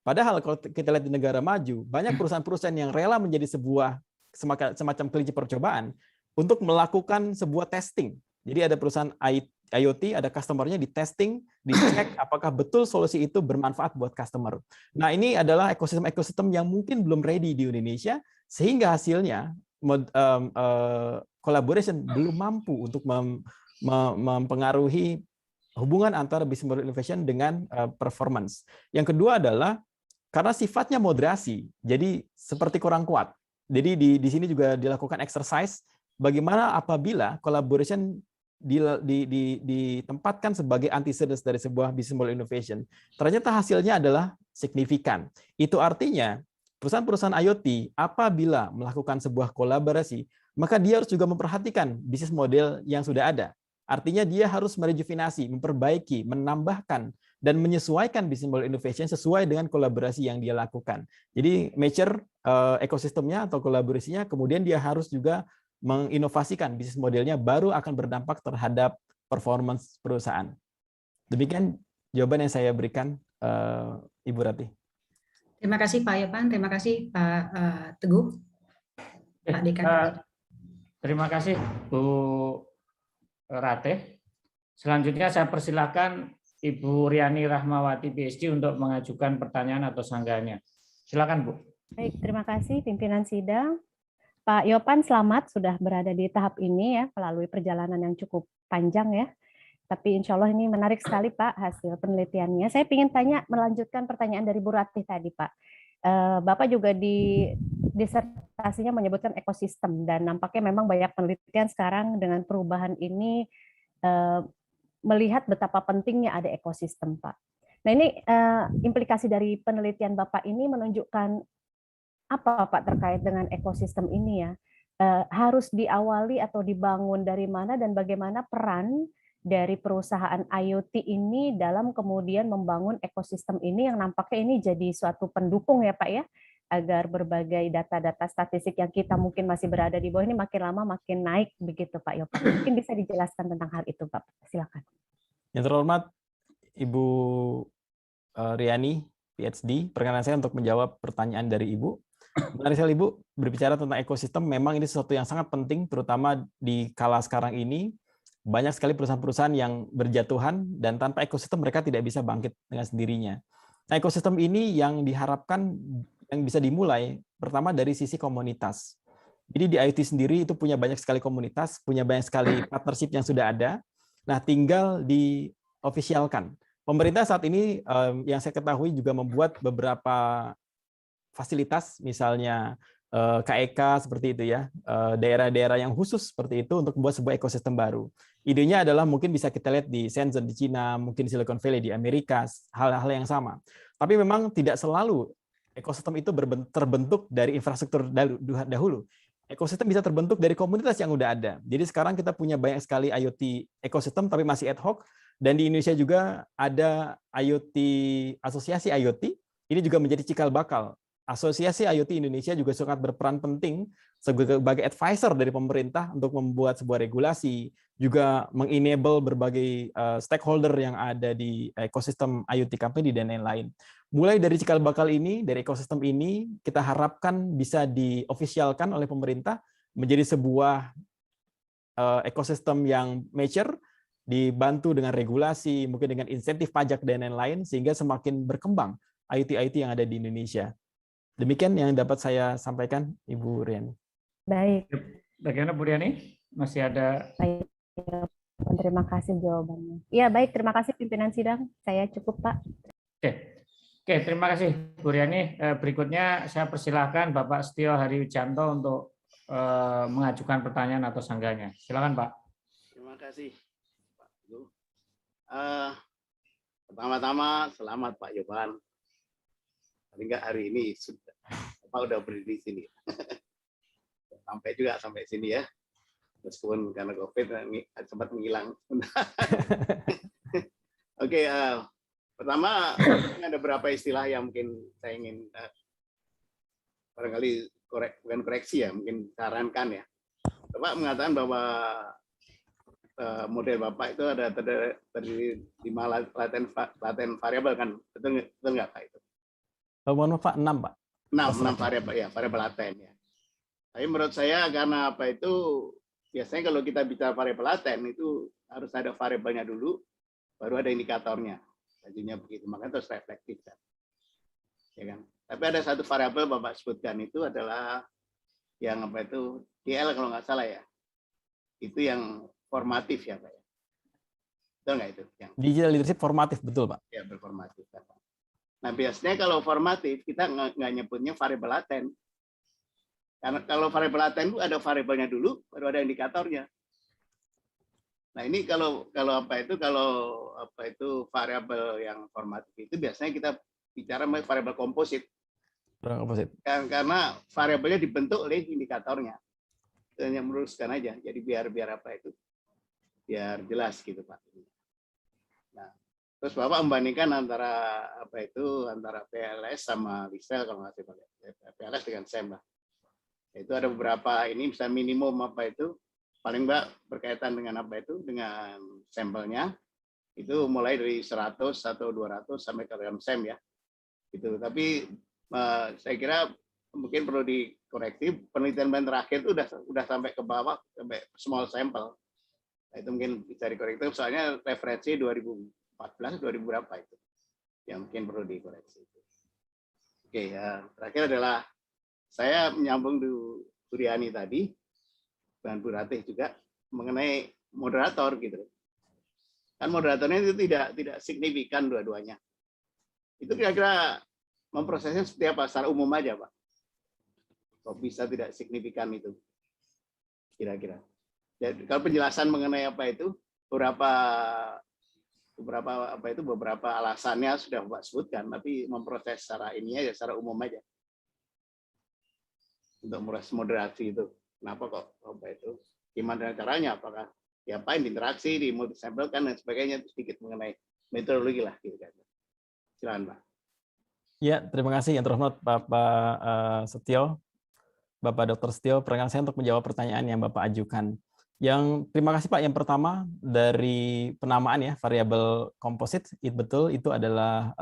Speaker 6: Padahal kalau kita lihat di negara maju, banyak perusahaan-perusahaan yang rela menjadi sebuah semacam kelinci percobaan untuk melakukan sebuah testing. Jadi ada perusahaan IoT, ada customer-nya di testing, dicek apakah betul solusi itu bermanfaat buat customer. Nah, ini adalah ekosistem yang mungkin belum ready di Indonesia, sehingga hasilnya collaboration belum mampu untuk mempengaruhi hubungan antara business model innovation dengan performance. Yang kedua adalah karena sifatnya moderasi, jadi seperti kurang kuat. Jadi di sini juga dilakukan exercise bagaimana apabila collaboration ditempatkan sebagai antecedent dari sebuah business model innovation. Ternyata hasilnya adalah signifikan. Itu artinya perusahaan-perusahaan IoT apabila melakukan sebuah kolaborasi, maka dia harus juga memperhatikan bisnis model yang sudah ada. Artinya dia harus merejuvenasi, memperbaiki, menambahkan, dan menyesuaikan business model innovation sesuai dengan kolaborasi yang dia lakukan. Jadi mature ekosistemnya atau kolaborasinya, kemudian dia harus juga menginovasikan bisnis modelnya, baru akan berdampak terhadap performance perusahaan. Demikian jawaban yang saya berikan, Ibu Ratih.
Speaker 9: Terima kasih Pak Yopan, terima kasih Pak Teguh, Pak Dekan.
Speaker 4: Terima kasih Bu Ratih. Selanjutnya saya persilakan Ibu Riani Rahmawati PhD untuk mengajukan pertanyaan atau sanggahannya. Silakan Bu.
Speaker 10: Baik, terima kasih pimpinan sidang. Pak Yopan, selamat sudah berada di tahap ini ya, melalui perjalanan yang cukup panjang ya. Tapi insya Allah ini menarik sekali Pak hasil penelitiannya. Saya ingin tanya, melanjutkan pertanyaan dari Bu Ratih tadi Pak. Bapak juga di disertasinya menyebutkan ekosistem, dan nampaknya memang banyak penelitian sekarang dengan perubahan ini melihat betapa pentingnya ada ekosistem Pak. Nah ini implikasi dari penelitian Bapak ini menunjukkan apa Pak terkait dengan ekosistem ini ya? Harus diawali atau dibangun dari mana dan bagaimana peran dari perusahaan IoT ini dalam kemudian membangun ekosistem ini yang nampaknya ini jadi suatu pendukung ya Pak ya, agar berbagai data-data statistik yang kita mungkin masih berada di bawah ini makin lama makin naik begitu Pak Yopan. Mungkin bisa dijelaskan tentang hal itu Pak, silakan.
Speaker 6: Yang terhormat Ibu Riani, PhD, perkenan saya untuk menjawab pertanyaan dari Ibu. Menarik sekali Ibu berbicara tentang ekosistem, memang ini sesuatu yang sangat penting, terutama di kala sekarang ini. Banyak sekali perusahaan-perusahaan yang berjatuhan, dan tanpa ekosistem mereka tidak bisa bangkit dengan sendirinya. Nah, ekosistem ini yang diharapkan yang bisa dimulai, pertama dari sisi komunitas. Jadi di IoT sendiri itu punya banyak sekali komunitas, punya banyak sekali partnership yang sudah ada. Nah, tinggal di-officialkan. Pemerintah saat ini yang saya ketahui juga membuat beberapa fasilitas, misalnya KEK seperti itu ya, daerah-daerah yang khusus seperti itu untuk membuat sebuah ekosistem baru. Idenya adalah mungkin bisa kita lihat di Shenzhen di Cina, mungkin Silicon Valley di Amerika, hal-hal yang sama. Tapi memang tidak selalu ekosistem itu terbentuk dari infrastruktur dahulu. Ekosistem bisa terbentuk dari komunitas yang udah ada. Jadi sekarang kita punya banyak sekali IoT ekosistem, tapi masih ad hoc. Dan di Indonesia juga ada IoT, asosiasi IoT, ini juga menjadi cikal bakal. Asosiasi IoT Indonesia juga sangat berperan penting sebagai advisor dari pemerintah untuk membuat sebuah regulasi, juga mengenable berbagai stakeholder yang ada di ekosistem IoT company dan lain-lain. Mulai dari cikal bakal ini, dari ekosistem ini, kita harapkan bisa diofisialkan oleh pemerintah menjadi sebuah ekosistem yang mature, dibantu dengan regulasi, mungkin dengan insentif pajak dan lain-lain, sehingga semakin berkembang IoT yang ada di Indonesia. Demikian yang dapat saya sampaikan, Ibu Riani.
Speaker 10: Baik.
Speaker 4: Bagaimana Bu Riani? Masih ada?
Speaker 10: Baik. Terima kasih jawabannya. Iya, baik. Terima kasih pimpinan sidang. Saya cukup, Pak.
Speaker 4: Oke, terima kasih Bu Riani. Berikutnya saya persilahkan Bapak Setio Hari Wijanto untuk mengajukan pertanyaan atau sanggahannya. Silakan Pak.
Speaker 11: Terima kasih Pak Teguh. Pertama-tama selamat Pak Yopan. Paling nggak hari ini udah berdiri di sini. Sampai sini ya. Meskipun karena COVID sempat menghilang. Oke, pertama ada beberapa istilah yang mungkin saya ingin barangkali bukan koreksi ya, mungkin sarankan ya. Bapak mengatakan bahwa model Bapak itu ada terdiri 5 latent variabel kan, betul nggak Pak itu?
Speaker 6: Mohon maaf Pak, 6 Pak.
Speaker 11: 6 variabel ya, variabel laten ya. Tapi menurut saya karena apa itu biasanya kalau kita bicara variabel laten itu harus ada variabelnya dulu, baru ada indikatornya. Jadinya begitu, makanya terus reflektif kan. Ya kan? Tapi ada satu variabel Bapak sebutkan itu adalah yang apa itu DL kalau nggak salah ya. Itu yang formatif ya Pak ya. Betul nggak itu? Yang
Speaker 6: Digital leadership formatif, betul Pak.
Speaker 11: ya berformatif. Nah biasanya kalau formatif kita nggak nyebutnya variabel laten. Karena kalau variabel laten itu ada variabelnya dulu, baru ada indikatornya. Nah ini kalau apa itu variabel yang formatif itu biasanya kita bicara variabel komposit. Karena variabelnya dibentuk oleh indikatornya. Hanya meluruskan aja. Jadi biar apa itu, biar jelas gitu Pak. Nah, terus Bapak membandingkan antara apa itu antara PLS sama Lisel kalau nggak salah PLS dengan SEM lah. Itu ada beberapa ini bisa minimum apa itu paling Mbak berkaitan dengan apa itu dengan sampelnya itu mulai dari 100 atau 200 sampai ke dalam SEM ya. Gitu. Tapi saya kira mungkin perlu dikoreksi penelitian terakhir itu udah sampai ke bawah sampai small sample. Nah, itu mungkin bisa dikoreksi soalnya referensi 2014 2000 berapa itu. Yang mungkin perlu dikoreksi. Oke, ya. Terakhir adalah saya menyambung Bu Riani tadi dan Bu Ratih juga mengenai moderator gitu. Kan moderatornya itu tidak signifikan dua-duanya. Itu kira-kira memprosesnya seperti apa secara umum aja, Pak? Kok bisa tidak signifikan itu? Kira-kira. Jadi kalau penjelasan mengenai apa itu beberapa alasannya sudah Bapak sebutkan, tapi memproses secara ini aja, secara umum aja. Untuk proses moderasi itu. Kenapa kok apa itu? Gimana caranya? Apakah diapain interaksi di multi sampel kan dan sebagainya, sedikit mengenai metodologi lah gitu kan. Silakan Pak.
Speaker 6: Ya, terima kasih yang terhormat Bapak Setio, Bapak Dr. Setio, perkenalkan saya untuk menjawab pertanyaan yang Bapak ajukan. Terima kasih Pak. Yang pertama dari penamaan ya variabel komposit, betul itu adalah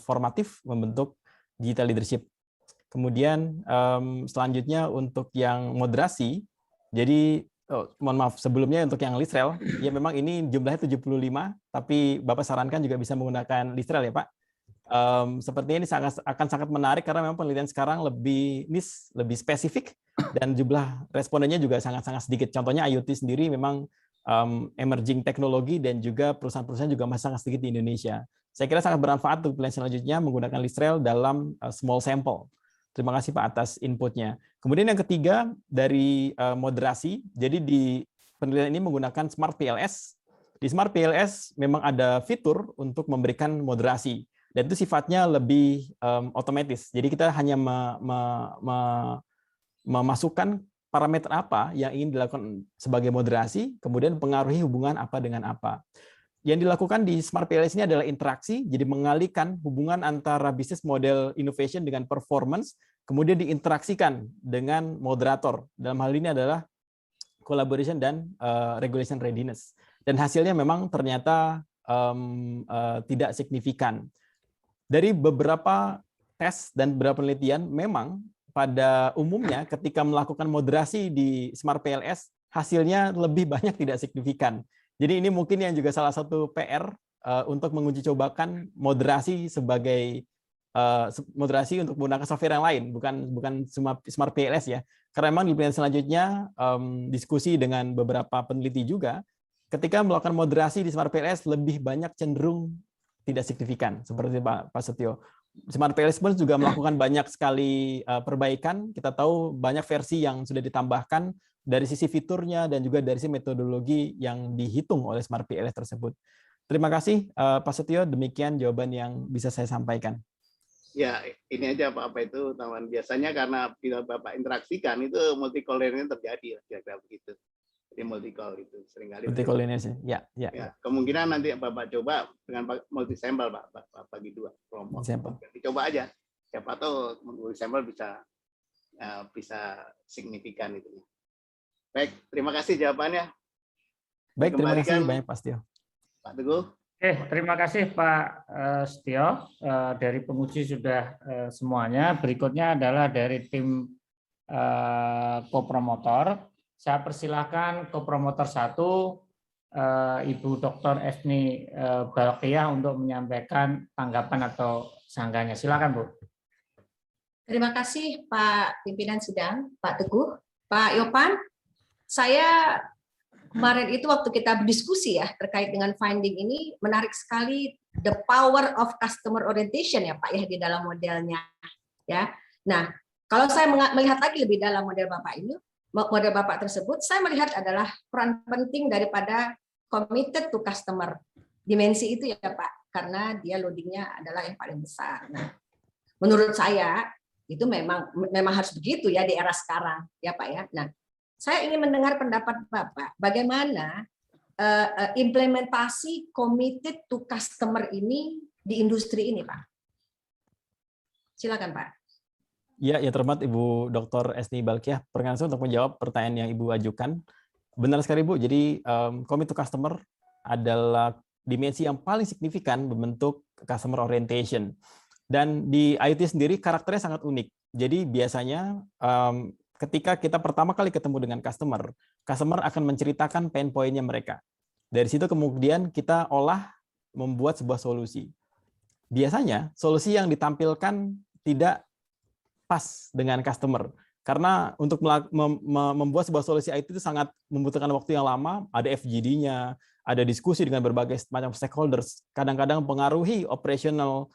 Speaker 6: formatif membentuk digital leadership. Kemudian selanjutnya untuk yang moderasi, jadi mohon maaf sebelumnya untuk yang Lisrel, ya memang ini jumlahnya 75, tapi Bapak sarankan juga bisa menggunakan Lisrel ya Pak. Sepertinya ini akan sangat menarik karena memang penelitian sekarang lebih niche, lebih spesifik, dan jumlah respondennya juga sangat-sangat sedikit. Contohnya IoT sendiri memang emerging teknologi dan juga perusahaan-perusahaan juga masih sangat sedikit di Indonesia. Saya kira sangat bermanfaat untuk penelitian selanjutnya menggunakan Lisrel dalam small sample. Terima kasih Pak atas inputnya. Kemudian yang ketiga dari moderasi, jadi di penelitian ini menggunakan Smart PLS. Di Smart PLS memang ada fitur untuk memberikan moderasi, dan itu sifatnya lebih otomatis. Jadi kita hanya memasukkan parameter apa yang ingin dilakukan sebagai moderasi, kemudian pengaruhi hubungan apa dengan apa. Yang dilakukan di Smart PLS ini adalah interaksi, jadi mengalihkan hubungan antara bisnis model innovation dengan performance, kemudian diinteraksikan dengan moderator. Dalam hal ini adalah collaboration dan regulation readiness. Dan hasilnya memang ternyata tidak signifikan. Dari beberapa tes dan beberapa penelitian, memang pada umumnya ketika melakukan moderasi di Smart PLS, hasilnya lebih banyak tidak signifikan. Jadi ini mungkin yang juga salah satu PR untuk menguji cobakan moderasi sebagai moderasi untuk menggunakan software yang lain, bukan cuma Smart PLS ya. Karena memang di penelitian selanjutnya diskusi dengan beberapa peneliti juga, ketika melakukan moderasi di Smart PLS lebih banyak cenderung tidak signifikan, seperti Pak Setio. Smart PLS pun juga melakukan banyak sekali perbaikan. Kita tahu banyak versi yang sudah ditambahkan dari sisi fiturnya dan juga dari sisi metodologi yang dihitung oleh Smart PLS tersebut. Terima kasih Pak Setio, demikian jawaban yang bisa saya sampaikan.
Speaker 11: Ya, ini aja Pak, apa itu teman biasanya karena bila Bapak interaksikan itu multi-call-nya terjadi, kira-kira begitu. Jadi multi-call itu seringkali.
Speaker 6: Multi-call ini sih, ya.
Speaker 11: Kemungkinan nanti Bapak coba dengan multi-sampel Pak, bagi dua kelompok. Dicoba aja, siapa tahu multi-sampel bisa signifikan itu. Baik, terima kasih jawabannya.
Speaker 6: Baik, terima kasih banyak Pak Setio.
Speaker 11: Pak Teguh.
Speaker 4: Terima kasih Pak Setio. Dari penguji sudah semuanya. Berikutnya adalah dari tim kopromotor. Saya persilahkan kopromotor 1, Ibu Dr. Esni Balkiyah untuk menyampaikan tanggapan atau sanggahnya. Silakan Bu.
Speaker 12: Terima kasih Pak Pimpinan Sidang, Pak Teguh, Pak Yopan. Saya kemarin itu waktu kita berdiskusi ya terkait dengan finding ini, menarik sekali the power of customer orientation ya Pak ya di dalam modelnya ya. Nah, kalau saya melihat lagi lebih dalam model Bapak tersebut, saya melihat adalah peran penting daripada committed to customer. Dimensi itu ya Pak, karena dia loadingnya adalah yang paling besar. Nah, menurut saya itu memang harus begitu ya di era sekarang ya Pak ya. Nah, saya ingin mendengar pendapat Bapak bagaimana implementasi committed to customer ini di industri ini Pak. Silakan Pak.
Speaker 6: Ya, yang terhormat Ibu Dr. Esni Balkiyah, perkenan untuk menjawab pertanyaan yang Ibu ajukan. Benar sekali Bu, jadi commit to customer adalah dimensi yang paling signifikan membentuk customer orientation. Dan di IoT sendiri karakternya sangat unik. Jadi biasanya ketika kita pertama kali ketemu dengan customer akan menceritakan pain point-nya mereka. Dari situ kemudian kita olah membuat sebuah solusi. Biasanya solusi yang ditampilkan tidak pas dengan customer. Karena untuk membuat sebuah solusi IT itu sangat membutuhkan waktu yang lama, ada FGD-nya, ada diskusi dengan berbagai macam stakeholders, kadang-kadang mempengaruhi operational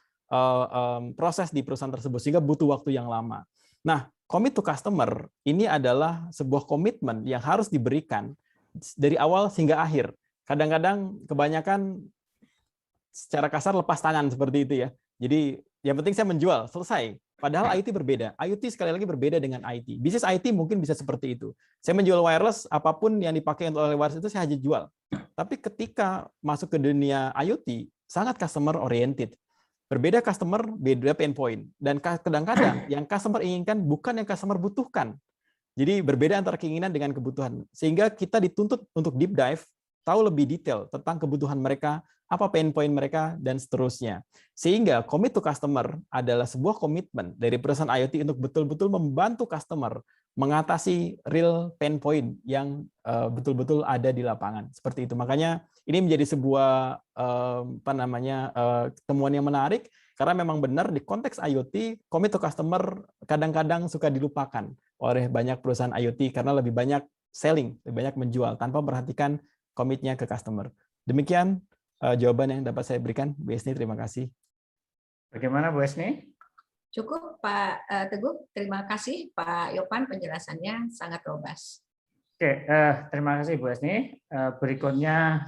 Speaker 6: proses di perusahaan tersebut sehingga butuh waktu yang lama. Nah, commit to customer ini adalah sebuah komitmen yang harus diberikan dari awal hingga akhir. Kadang-kadang kebanyakan secara kasar lepas tangan seperti itu ya. Jadi yang penting saya menjual, selesai. Padahal IoT berbeda. IoT sekali lagi berbeda dengan IT. Bisnis IT mungkin bisa seperti itu. Saya menjual wireless, apapun yang dipakai oleh wireless itu saya hanya jual. Tapi ketika masuk ke dunia IoT, sangat customer oriented. Berbeda customer, beda pain point. Dan kadang-kadang yang customer inginkan bukan yang customer butuhkan. Jadi berbeda antara keinginan dengan kebutuhan. Sehingga kita dituntut untuk deep dive, tahu lebih detail tentang kebutuhan mereka, apa pain point mereka, dan seterusnya. Sehingga commit to customer adalah sebuah komitmen dari perusahaan IoT untuk betul-betul membantu customer mengatasi real pain point yang betul-betul ada di lapangan. Seperti itu. Makanya ini menjadi sebuah temuan yang menarik karena memang benar di konteks IoT commit to customer kadang-kadang suka dilupakan oleh banyak perusahaan IoT karena lebih banyak selling, lebih banyak menjual tanpa memperhatikan komitnya ke customer. Demikian jawaban yang dapat saya berikan, Bu Esni. Terima kasih.
Speaker 4: Bagaimana Bu Esni?
Speaker 12: Cukup Pak Teguh, terima kasih Pak Yopan, penjelasannya sangat robust.
Speaker 4: Oke, terima kasih Bu Esni. Berikutnya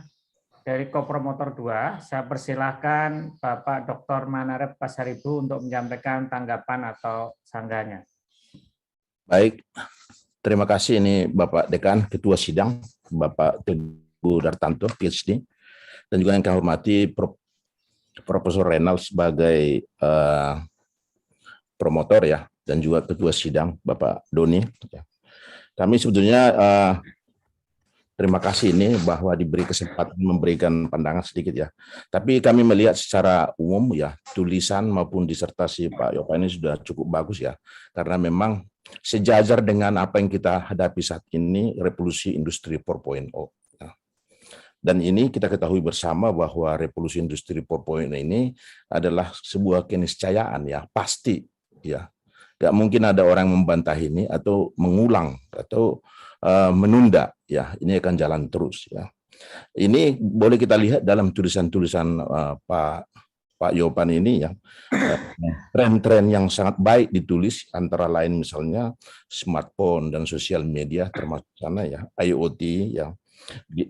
Speaker 4: dari kopromotor 2, saya persilahkan Bapak Dr. Manarep Pasaribu untuk menyampaikan tanggapan atau sanggahnya.
Speaker 13: Baik, terima kasih ini Bapak Dekan, Ketua Sidang, Bapak Teguh Dartanto, PhD, dan juga yang kami hormati Profesor Renal sebagai promotor ya, dan juga Ketua Sidang Bapak Doni. Kami sebetulnya terima kasih ini bahwa diberi kesempatan memberikan pandangan sedikit ya. Tapi kami melihat secara umum ya, tulisan maupun disertasi Pak Yopan ini sudah cukup bagus ya. Karena memang sejajar dengan apa yang kita hadapi saat ini, revolusi industri 4.0. Dan ini kita ketahui bersama bahwa revolusi industri 4.0 ini adalah sebuah keniscayaan ya, pasti ya. Gak mungkin ada orang membantah ini atau mengulang atau menunda ya, ini akan jalan terus ya. Ini boleh kita lihat dalam tulisan-tulisan Pak Yopan ini ya, tren-tren yang sangat baik ditulis antara lain misalnya smartphone dan sosial media termasuk sana ya, IoT ya,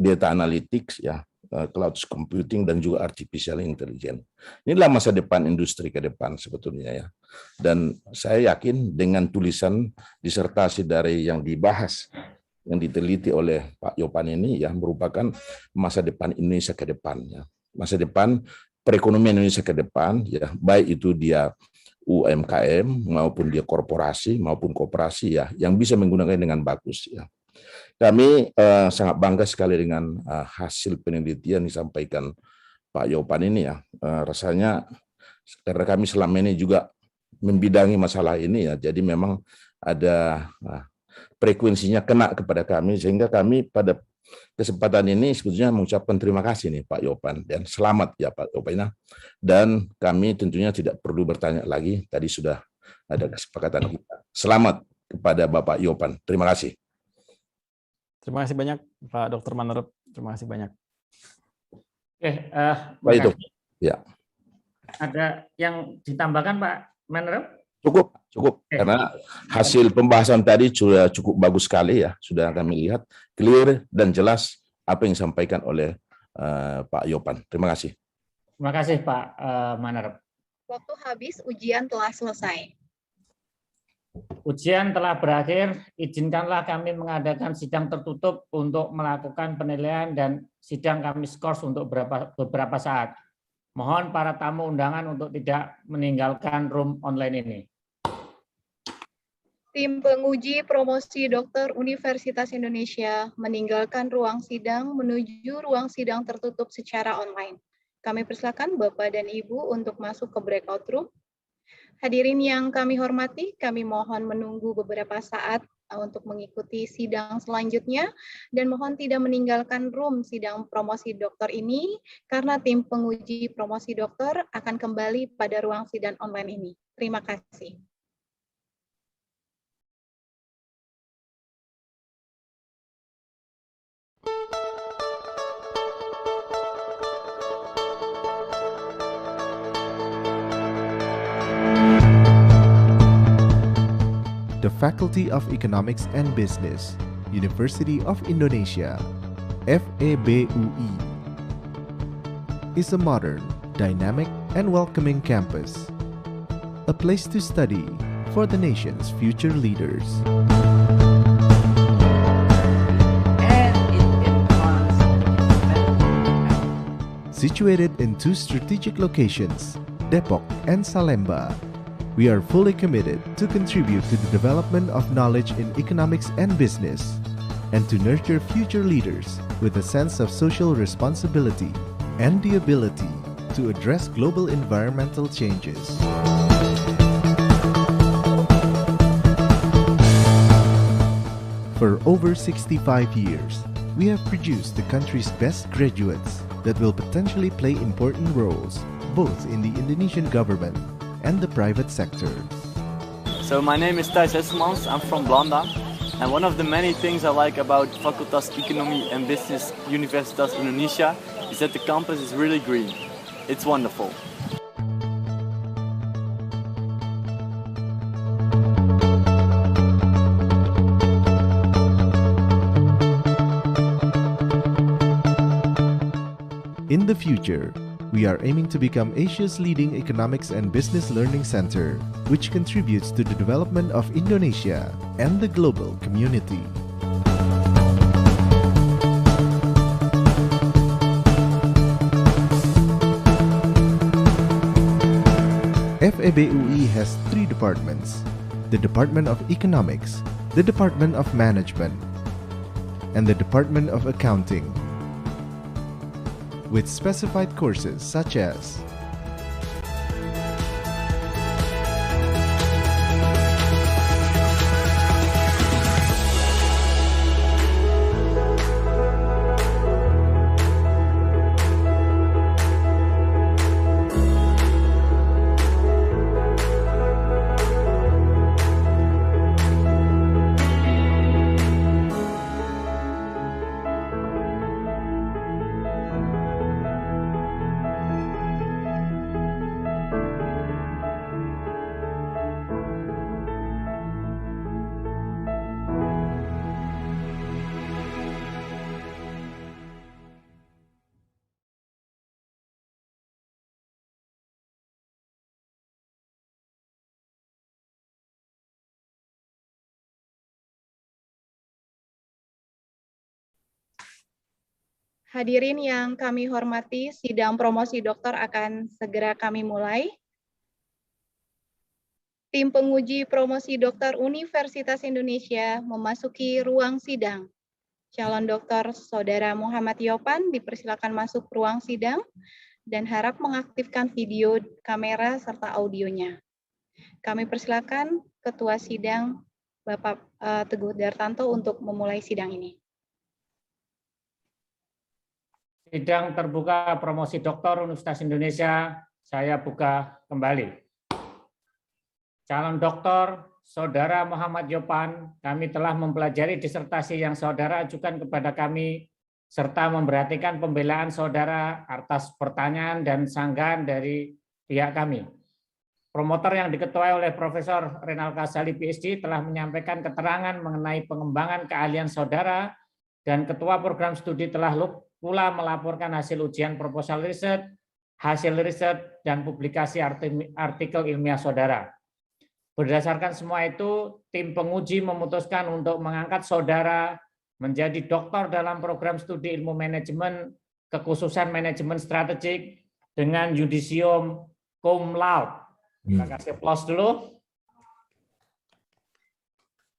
Speaker 13: data analytics ya, cloud computing dan juga artificial intelligence. Inilah masa depan industri ke depan sebetulnya ya. Dan saya yakin dengan tulisan disertasi dari yang dibahas, yang diteliti oleh Pak Yopan ini ya, merupakan masa depan Indonesia ke depan ya. Masa depan perekonomian Indonesia ke depan ya, baik itu dia UMKM maupun dia korporasi maupun koperasi ya, yang bisa menggunakan dengan bagus ya. Kami sangat bangga sekali dengan hasil penelitian disampaikan Pak Yopan ini ya, rasanya karena kami selama ini juga membidangi masalah ini ya, jadi memang ada frekuensinya kena kepada kami, sehingga kami pada kesempatan ini sebetulnya mengucapkan terima kasih nih Pak Yopan, dan selamat ya Pak Yopan. Dan kami tentunya tidak perlu bertanya lagi, tadi sudah ada kesepakatan kita. Selamat kepada Bapak Yopan. Terima kasih.
Speaker 6: Terima kasih banyak Pak Dr. Manerep. Terima kasih banyak.
Speaker 13: Baik itu. Ya.
Speaker 4: Ada yang ditambahkan Pak Manerep?
Speaker 13: Cukup. Karena hasil pembahasan tadi sudah cukup bagus sekali ya. Sudah kami lihat clear dan jelas apa yang disampaikan oleh Pak Yopan. Terima kasih.
Speaker 4: Terima kasih Pak Manerep.
Speaker 3: Waktu habis, ujian telah selesai.
Speaker 4: Ujian telah berakhir, izinkanlah kami mengadakan sidang tertutup untuk melakukan penilaian dan sidang kami skors untuk beberapa saat. Mohon para tamu undangan untuk tidak meninggalkan room online ini.
Speaker 3: Tim penguji promosi dokter Universitas Indonesia meninggalkan ruang sidang menuju ruang sidang tertutup secara online. Kami persilakan Bapak dan Ibu untuk masuk ke breakout room. Hadirin yang kami hormati, kami mohon menunggu beberapa saat untuk mengikuti sidang selanjutnya dan mohon tidak meninggalkan room sidang promosi dokter ini karena tim penguji promosi dokter akan kembali pada ruang sidang online ini. Terima kasih.
Speaker 1: The Faculty of Economics and Business, University of Indonesia, FEBUI, is a modern, dynamic, and welcoming campus, a place to study for the nation's future leaders. Situated in two strategic locations, Depok and Salemba, we are fully committed to contribute to the development of knowledge in economics and business, and to nurture future leaders with a sense of social responsibility and the ability to address global environmental changes. For over 65 years, we have produced the country's best graduates that will potentially play important roles both in the Indonesian government and the private sector.
Speaker 2: So my name is Thijs Hesselmans, I'm from Blanda, and one of the many things I like about Fakultas Ekonomi and Business Universitas Indonesia is that the campus is really green. It's wonderful.
Speaker 1: In the future, we are aiming to become Asia's leading economics and business learning center, which contributes to the development of Indonesia and the global community. FEBUI has three departments: the Department of Economics, the Department of Management, and the Department of Accounting, with specified courses such as
Speaker 3: Hadirin yang kami hormati, sidang promosi dokter akan segera kami mulai. Tim penguji promosi dokter Universitas Indonesia memasuki ruang sidang. Calon dokter Saudara Muhammad Yopan dipersilakan masuk ruang sidang dan harap mengaktifkan video, kamera, serta audionya. Kami persilakan Ketua Sidang Bapak Teguh Dartanto untuk memulai sidang ini.
Speaker 4: Sidang terbuka promosi doktor Universitas Indonesia, saya buka kembali. Calon doktor Saudara Muhammad Yopan, kami telah mempelajari disertasi yang saudara ajukan kepada kami, serta memperhatikan pembelaan saudara atas pertanyaan dan sanggahan dari pihak kami. Promotor yang diketuai oleh Profesor Renal Kasali, PhD, telah menyampaikan keterangan mengenai pengembangan keahlian saudara, dan Ketua Program Studi telah pula melaporkan hasil ujian proposal riset, hasil riset, dan publikasi artikel ilmiah saudara. Berdasarkan semua itu, tim penguji memutuskan untuk mengangkat saudara menjadi doktor dalam program studi ilmu manajemen, kekhususan manajemen strategik dengan yudisium cum laude. Kita kasih aplaus dulu.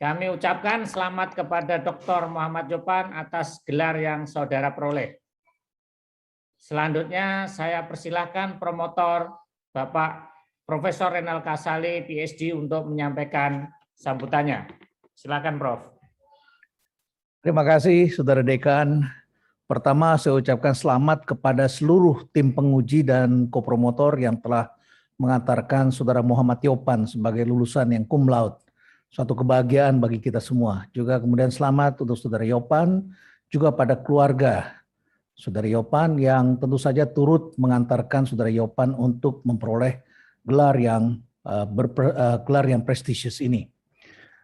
Speaker 4: Kami ucapkan selamat kepada Dr. Muhammad Yopan atas gelar yang saudara peroleh. Selanjutnya saya persilahkan promotor Bapak Profesor Renal Kasali, PhD, untuk menyampaikan sambutannya. Silakan, Prof.
Speaker 5: Terima kasih, Saudara Dekan. Pertama, saya ucapkan selamat kepada seluruh tim penguji dan kopromotor yang telah mengantarkan Saudara Muhammad Yopan sebagai lulusan yang cum laude. Suatu kebahagiaan bagi kita semua. Juga kemudian selamat untuk Saudara Yopan, juga pada keluarga Saudara Yopan yang tentu saja turut mengantarkan Saudara Yopan untuk memperoleh gelar yang prestisius ini.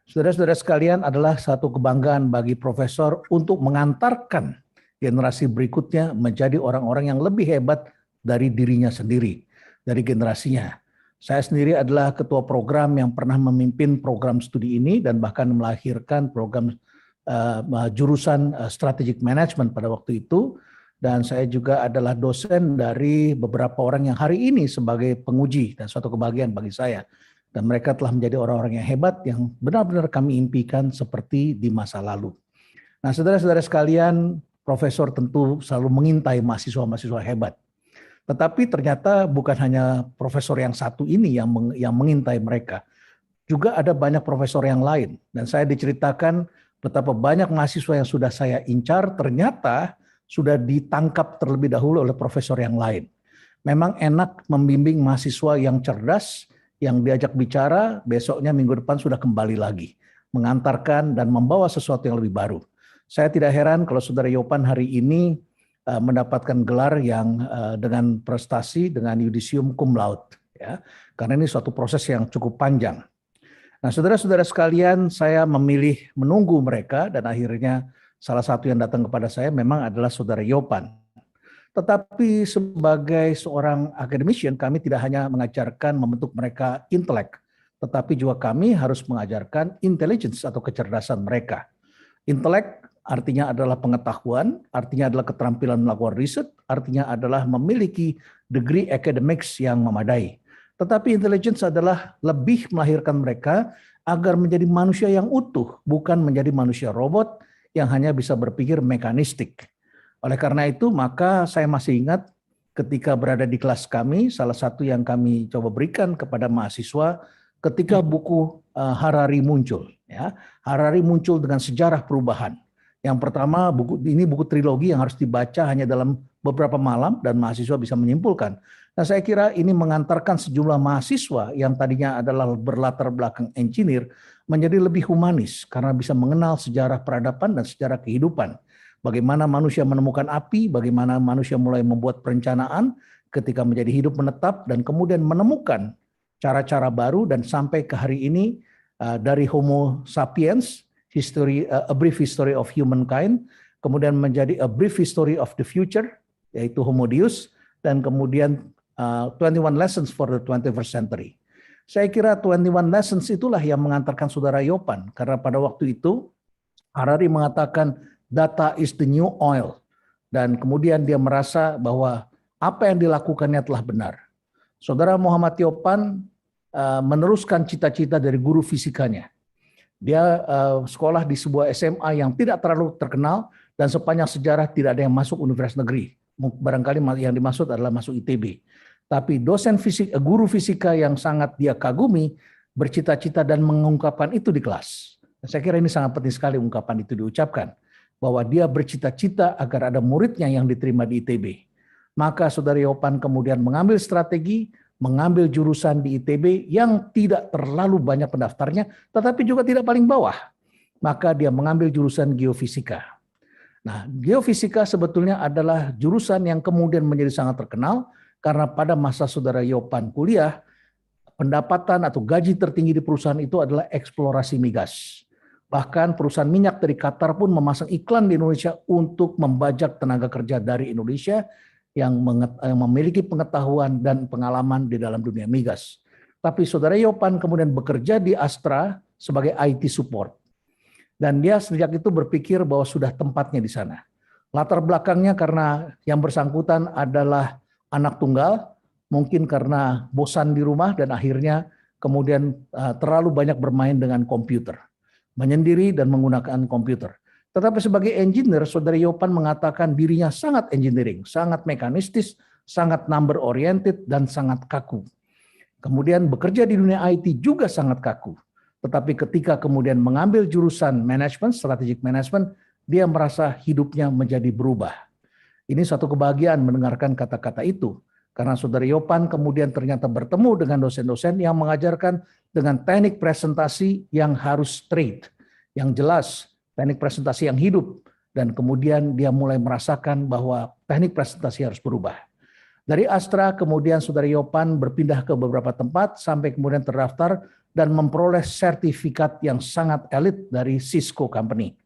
Speaker 5: Saudara-saudara sekalian, adalah satu kebanggaan bagi profesor untuk mengantarkan generasi berikutnya menjadi orang-orang yang lebih hebat dari dirinya sendiri, dari generasinya. Saya sendiri adalah ketua program yang pernah memimpin program studi ini dan bahkan melahirkan program jurusan strategic management pada waktu itu. Dan saya juga adalah dosen dari beberapa orang yang hari ini sebagai penguji, dan suatu kebahagiaan bagi saya. Dan mereka telah menjadi orang-orang yang hebat yang benar-benar kami impikan seperti di masa lalu. Nah, saudara-saudara sekalian, profesor tentu selalu mengintai mahasiswa-mahasiswa hebat. Tetapi ternyata bukan hanya profesor yang satu ini yang mengintai mereka. Juga ada banyak profesor yang lain. Dan saya diceritakan betapa banyak mahasiswa yang sudah saya incar ternyata sudah ditangkap terlebih dahulu oleh profesor yang lain. Memang enak membimbing mahasiswa yang cerdas, yang diajak bicara, besoknya minggu depan sudah kembali lagi, mengantarkan dan membawa sesuatu yang lebih baru. Saya tidak heran kalau Saudara Yopan hari ini mendapatkan gelar yang dengan prestasi, dengan yudisium cum laude, ya, karena ini suatu proses yang cukup panjang. Nah, saudara-saudara sekalian, saya memilih menunggu mereka, dan akhirnya salah satu yang datang kepada saya memang adalah Saudara Yopan. Tetapi sebagai seorang academician, kami tidak hanya mengajarkan membentuk mereka intelek, tetapi juga kami harus mengajarkan intelligence atau kecerdasan mereka. Intelek artinya adalah pengetahuan, artinya adalah keterampilan melakukan riset, artinya adalah memiliki degree academics yang memadai. Tetapi intelligence adalah lebih melahirkan mereka agar menjadi manusia yang utuh, bukan menjadi manusia robot yang hanya bisa berpikir mekanistik. Oleh karena itu, maka saya masih ingat ketika berada di kelas kami, salah satu yang kami coba berikan kepada mahasiswa ketika buku Harari muncul. Ya, Harari muncul dengan sejarah perubahan. Yang pertama, buku trilogi yang harus dibaca hanya dalam beberapa malam dan mahasiswa bisa menyimpulkan. Nah, saya kira ini mengantarkan sejumlah mahasiswa yang tadinya adalah berlatar belakang engineer menjadi lebih humanis karena bisa mengenal sejarah peradaban dan sejarah kehidupan. Bagaimana manusia menemukan api, bagaimana manusia mulai membuat perencanaan ketika menjadi hidup menetap dan kemudian menemukan cara-cara baru dan sampai ke hari ini dari Homo sapiens, a brief history of humankind, kemudian menjadi a brief history of the future, yaitu Homo Deus, dan kemudian 21 lessons for the 21st century. Saya kira 21 lessons itulah yang mengantarkan Saudara Yopan, karena pada waktu itu Harari mengatakan data is the new oil, dan kemudian dia merasa bahwa apa yang dilakukannya telah benar. Saudara Muhammad Yopan meneruskan cita-cita dari guru fisikanya. Dia sekolah di sebuah SMA yang tidak terlalu terkenal dan sepanjang sejarah tidak ada yang masuk universitas negeri. barangkali yang dimaksud adalah masuk ITB. Tapi guru fisika yang sangat dia kagumi, bercita-cita dan mengungkapkan itu di kelas. Saya kira ini sangat penting sekali ungkapan itu diucapkan, bahwa dia bercita-cita agar ada muridnya yang diterima di ITB. Maka Saudara Yopan kemudian mengambil strategi, mengambil jurusan di ITB yang tidak terlalu banyak pendaftarnya, tetapi juga tidak paling bawah. Maka dia mengambil jurusan geofisika. Nah, geofisika sebetulnya adalah jurusan yang kemudian menjadi sangat terkenal, karena pada masa Saudara Yopan kuliah, pendapatan atau gaji tertinggi di perusahaan itu adalah eksplorasi migas. Bahkan perusahaan minyak dari Qatar pun memasang iklan di Indonesia untuk membajak tenaga kerja dari Indonesia yang memiliki pengetahuan dan pengalaman di dalam dunia migas. Tapi Saudara Yopan kemudian bekerja di Astra sebagai IT support. Dan dia sejak itu berpikir bahwa sudah tempatnya di sana. Latar belakangnya karena yang bersangkutan adalah anak tunggal, mungkin karena bosan di rumah dan akhirnya kemudian terlalu banyak bermain dengan komputer, menyendiri dan menggunakan komputer. Tetapi sebagai engineer, Saudara Yopan mengatakan dirinya sangat engineering, sangat mekanistis, sangat number oriented, dan sangat kaku. Kemudian bekerja di dunia IT juga sangat kaku. Tetapi ketika kemudian mengambil jurusan manajemen, strategic management, dia merasa hidupnya menjadi berubah. Ini suatu kebahagiaan mendengarkan kata-kata itu. Karena Saudara Yopan kemudian ternyata bertemu dengan dosen-dosen yang mengajarkan dengan teknik presentasi yang harus straight, yang jelas, teknik presentasi yang hidup. Dan kemudian dia mulai merasakan bahwa teknik presentasi harus berubah. Dari Astra kemudian Saudara Yopan berpindah ke beberapa tempat sampai kemudian terdaftar dan memperoleh sertifikat yang sangat elit dari Cisco Company.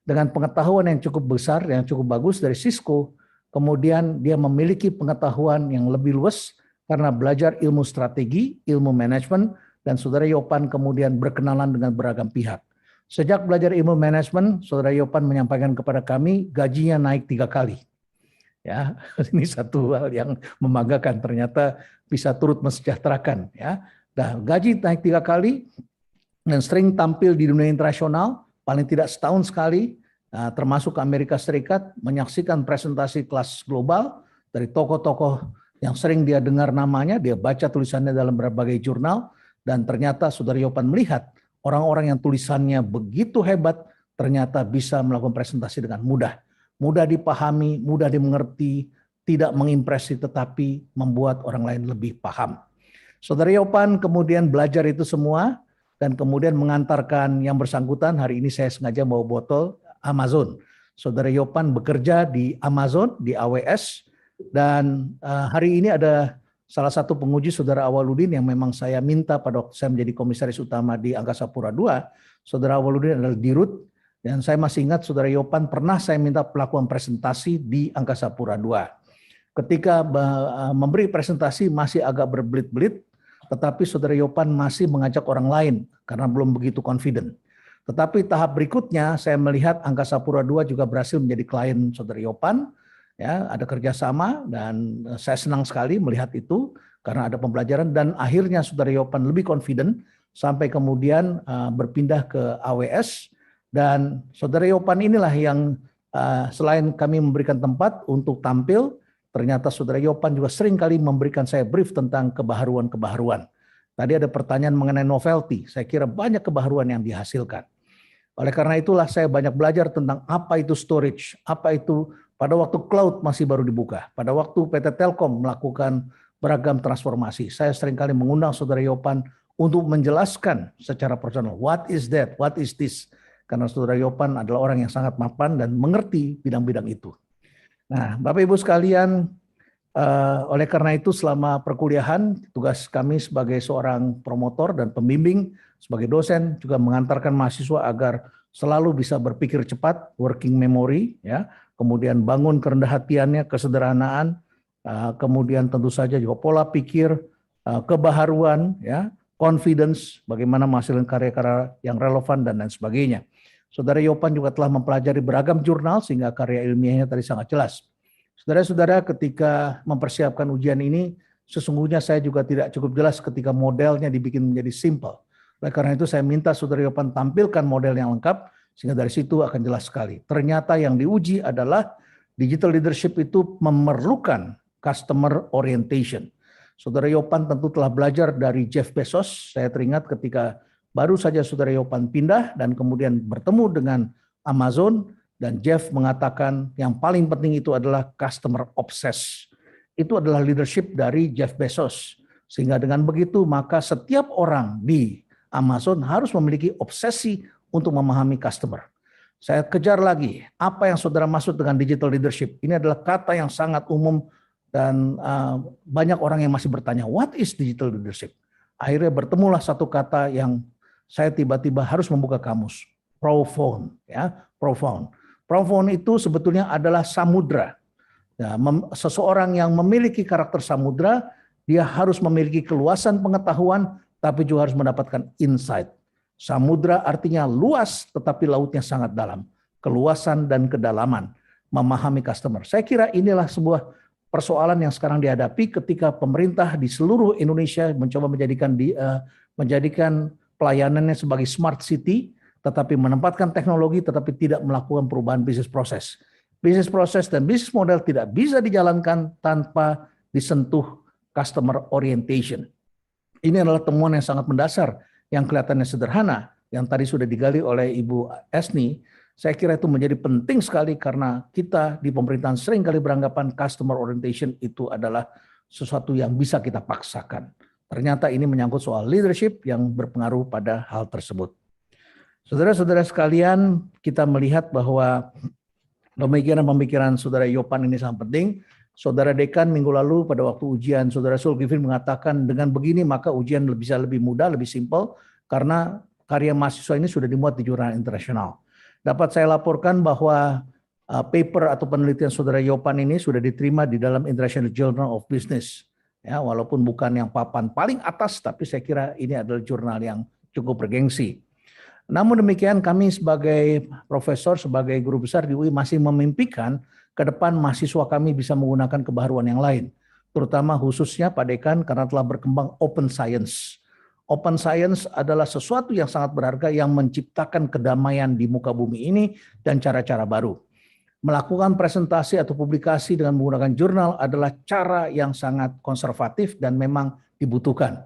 Speaker 5: Dengan pengetahuan yang cukup besar, yang cukup bagus dari Cisco, kemudian dia memiliki pengetahuan yang lebih luas karena belajar ilmu strategi, ilmu manajemen, dan Saudara Yopan kemudian berkenalan dengan beragam pihak. Sejak belajar ilmu manajemen, Saudara Yopan menyampaikan kepada kami gajinya naik 3 kali. Ya, ini satu hal yang membanggakan, ternyata bisa turut mensejahterakan. Ya, nah, gaji naik 3 kali dan sering tampil di dunia internasional, paling tidak setahun sekali, termasuk ke Amerika Serikat, menyaksikan presentasi kelas global dari tokoh-tokoh yang sering dia dengar namanya, dia baca tulisannya dalam berbagai jurnal, dan ternyata Saudara Yopan melihat orang-orang yang tulisannya begitu hebat ternyata bisa melakukan presentasi dengan mudah. Mudah dipahami, mudah dimengerti, tidak mengimpresi tetapi membuat orang lain lebih paham. Saudara Yopan kemudian belajar itu semua dan kemudian mengantarkan yang bersangkutan. Hari ini saya sengaja bawa botol Amazon. Saudara Yopan bekerja di Amazon, di AWS, dan hari ini ada salah satu penguji Saudara Awaludin yang memang saya minta pada waktu saya menjadi komisaris utama di Angkasa Pura II. Saudara Awaludin adalah dirut, dan saya masih ingat Saudara Yopan pernah saya minta melakukan presentasi di Angkasa Pura II. Ketika memberi presentasi masih agak berbelit-belit, tetapi Saudara Yopan masih mengajak orang lain karena belum begitu confident. Tetapi tahap berikutnya saya melihat Angkasa Pura II juga berhasil menjadi klien Saudara Yopan. Ya, ada kerjasama dan saya senang sekali melihat itu karena ada pembelajaran dan akhirnya Saudara Yopan lebih confident sampai kemudian berpindah ke AWS dan Saudara Yopan inilah yang selain kami memberikan tempat untuk tampil, ternyata Saudara Yopan juga sering kali memberikan saya brief tentang kebaharuan-kebaharuan. Tadi ada pertanyaan mengenai novelty, saya kira banyak kebaharuan yang dihasilkan. Oleh karena itulah saya banyak belajar tentang apa itu storage, apa itu pada waktu cloud masih baru dibuka, pada waktu PT Telkom melakukan beragam transformasi. Saya seringkali mengundang Saudara Yopan untuk menjelaskan secara personal, what is that, what is this? Karena Saudara Yopan adalah orang yang sangat mapan dan mengerti bidang-bidang itu. Nah, Bapak Ibu sekalian, oleh karena itu selama perkuliahan, tugas kami sebagai seorang promotor dan pembimbing, sebagai dosen juga mengantarkan mahasiswa agar selalu bisa berpikir cepat, working memory, ya, kemudian bangun kerendah hatiannya, kesederhanaan, kemudian tentu saja juga pola pikir, kebaharuan, ya, confidence, bagaimana menghasilkan karya-karya yang relevan dan lain sebagainya. Saudara Yopan juga telah mempelajari beragam jurnal sehingga karya ilmiahnya tadi sangat jelas. Saudara-saudara, ketika mempersiapkan ujian ini, sesungguhnya saya juga tidak cukup jelas ketika modelnya dibikin menjadi simple. Oleh karena itu saya minta Saudara Yopan tampilkan model yang lengkap, sehingga dari situ akan jelas sekali. Ternyata yang diuji adalah digital leadership itu memerlukan customer orientation. Saudara Yopan tentu telah belajar dari Jeff Bezos. Saya teringat ketika baru saja Saudara Yopan pindah dan kemudian bertemu dengan Amazon, dan Jeff mengatakan yang paling penting itu adalah customer obsessed. Itu adalah leadership dari Jeff Bezos. Sehingga dengan begitu maka setiap orang di Amazon harus memiliki obsesi untuk memahami customer. Saya kejar lagi, apa yang saudara maksud dengan digital leadership? Ini adalah kata yang sangat umum dan banyak orang yang masih bertanya, what is digital leadership? Akhirnya bertemulah satu kata yang saya tiba-tiba harus membuka kamus, profound. Ya, profound. Profound itu sebetulnya adalah samudra. Ya, seseorang yang memiliki karakter samudra, dia harus memiliki keluasan pengetahuan, tapi juga harus mendapatkan insight. Samudra artinya luas, tetapi lautnya sangat dalam. Keluasan dan kedalaman, memahami customer. Saya kira inilah sebuah persoalan yang sekarang dihadapi ketika pemerintah di seluruh Indonesia mencoba menjadikan pelayanannya sebagai smart city, tetapi menempatkan teknologi, tetapi tidak melakukan perubahan bisnis proses. Bisnis proses dan bisnis model tidak bisa dijalankan tanpa disentuh customer orientation. Ini adalah temuan yang sangat mendasar, yang kelihatannya sederhana, yang tadi sudah digali oleh Ibu Esni. Saya kira itu menjadi penting sekali karena kita di pemerintahan sering kali beranggapan customer orientation itu adalah sesuatu yang bisa kita paksakan. Ternyata ini menyangkut soal leadership yang berpengaruh pada hal tersebut. Saudara-saudara sekalian, kita melihat bahwa pemikiran-pemikiran Saudara Yopan ini sangat penting. Saudara Dekan minggu lalu pada waktu ujian, Saudara Zulkifli mengatakan dengan begini maka ujian bisa lebih mudah, lebih simpel karena karya mahasiswa ini sudah dimuat di jurnal internasional. Dapat saya laporkan bahwa paper atau penelitian Saudara Yopan ini sudah diterima di dalam International Journal of Business. Ya, walaupun bukan yang papan paling atas, tapi saya kira ini adalah jurnal yang cukup bergengsi. Namun demikian kami sebagai profesor, sebagai guru besar di UI masih memimpikan ke depan mahasiswa kami bisa menggunakan kebaruan yang lain. Terutama khususnya Pak Dekan karena telah berkembang open science. Open science adalah sesuatu yang sangat berharga yang menciptakan kedamaian di muka bumi ini dan cara-cara baru. Melakukan presentasi atau publikasi dengan menggunakan jurnal adalah cara yang sangat konservatif dan memang dibutuhkan.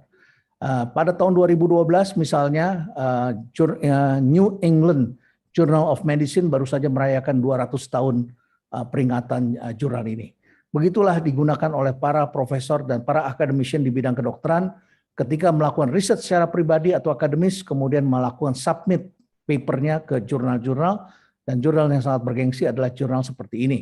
Speaker 5: Pada tahun 2012 misalnya New England Journal of Medicine baru saja merayakan 200 tahun peringatan jurnal ini. Begitulah digunakan oleh para profesor dan para akademisian di bidang kedokteran ketika melakukan riset secara pribadi atau akademis, kemudian melakukan submit papernya ke jurnal-jurnal, dan jurnal yang sangat bergengsi adalah jurnal seperti ini.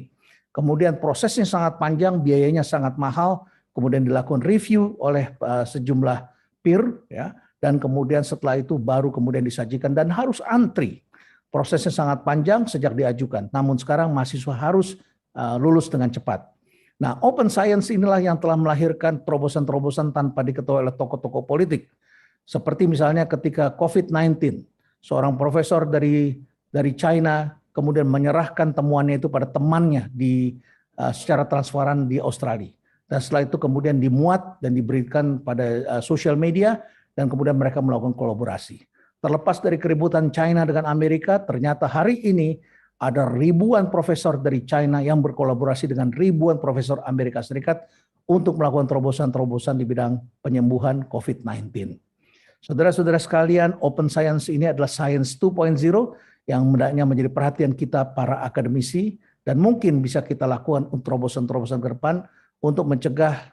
Speaker 5: Kemudian prosesnya sangat panjang, biayanya sangat mahal, kemudian dilakukan review oleh sejumlah peer, ya, dan kemudian setelah itu baru kemudian disajikan dan harus antri. Prosesnya sangat panjang sejak diajukan, namun sekarang mahasiswa harus lulus dengan cepat. Nah, open science inilah yang telah melahirkan terobosan-terobosan tanpa diketahui oleh tokoh-tokoh politik. Seperti misalnya ketika COVID-19, seorang profesor dari China kemudian menyerahkan temuannya itu pada temannya secara transparan di Australia. Dan setelah itu kemudian dimuat dan diberikan pada sosial media dan kemudian mereka melakukan kolaborasi. Terlepas dari keributan China dengan Amerika, ternyata hari ini ada ribuan profesor dari China yang berkolaborasi dengan ribuan profesor Amerika Serikat untuk melakukan terobosan-terobosan di bidang penyembuhan COVID-19. Saudara-saudara sekalian, open science ini adalah science 2.0 yang hendaknya menjadi perhatian kita para akademisi dan mungkin bisa kita lakukan untuk terobosan-terobosan ke depan untuk mencegah,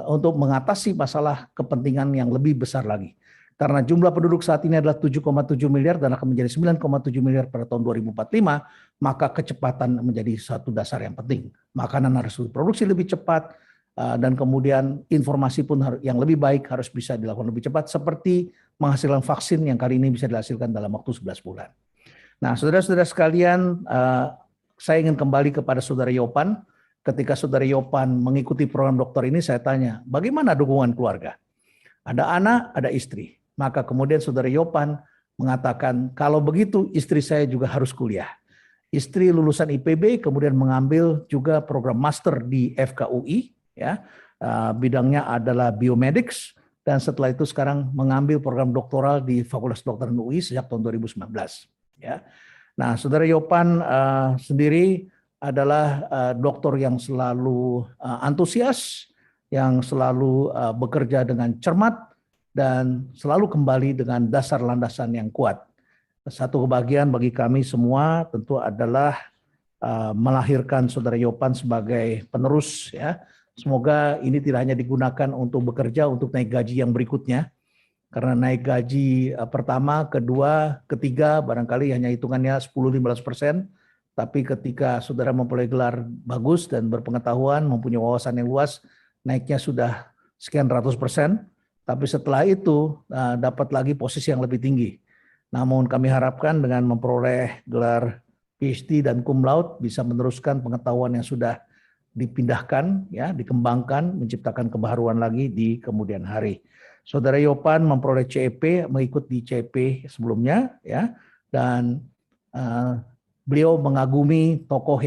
Speaker 5: untuk mengatasi masalah kepentingan yang lebih besar lagi. Karena jumlah penduduk saat ini adalah 7,7 miliar dan akan menjadi 9,7 miliar pada tahun 2045, maka kecepatan menjadi satu dasar yang penting. Makanan harus diproduksi lebih cepat, dan kemudian informasi pun yang lebih baik harus bisa dilakukan lebih cepat, seperti menghasilkan vaksin yang kali ini bisa dihasilkan dalam waktu 11 bulan. Nah, saudara-saudara sekalian, saya ingin kembali kepada Saudara Yopan. Ketika Saudara Yopan mengikuti program dokter ini, saya tanya, bagaimana dukungan keluarga? Ada anak, ada istri. Maka kemudian Saudara Yopan mengatakan, kalau begitu istri saya juga harus kuliah. Istri lulusan IPB, kemudian mengambil juga program master di FKUI, ya, bidangnya adalah biomedics, dan setelah itu sekarang mengambil program doktoral di Fakultas Kedokteran UI sejak tahun 2019. Ya. Nah, Saudara Yopan sendiri adalah dokter yang selalu antusias, yang selalu bekerja dengan cermat, dan selalu kembali dengan dasar landasan yang kuat. Satu kebahagiaan bagi kami semua tentu adalah melahirkan Saudara Yopan sebagai penerus, ya. Semoga ini tidak hanya digunakan untuk bekerja untuk naik gaji yang berikutnya, karena naik gaji pertama, kedua, ketiga barangkali hanya hitungannya 10-15%, tapi ketika saudara memperoleh gelar bagus dan berpengetahuan, mempunyai wawasan yang luas, naiknya sudah sekian ratus %, tapi setelah itu dapat lagi posisi yang lebih tinggi. Namun kami harapkan dengan memperoleh gelar PhD dan cum laude bisa meneruskan pengetahuan yang sudah dipindahkan, ya, dikembangkan, menciptakan kebaharuan lagi di kemudian hari. Saudara Yopan memperoleh CEP, mengikut di CEP sebelumnya, ya, dan beliau mengagumi tokoh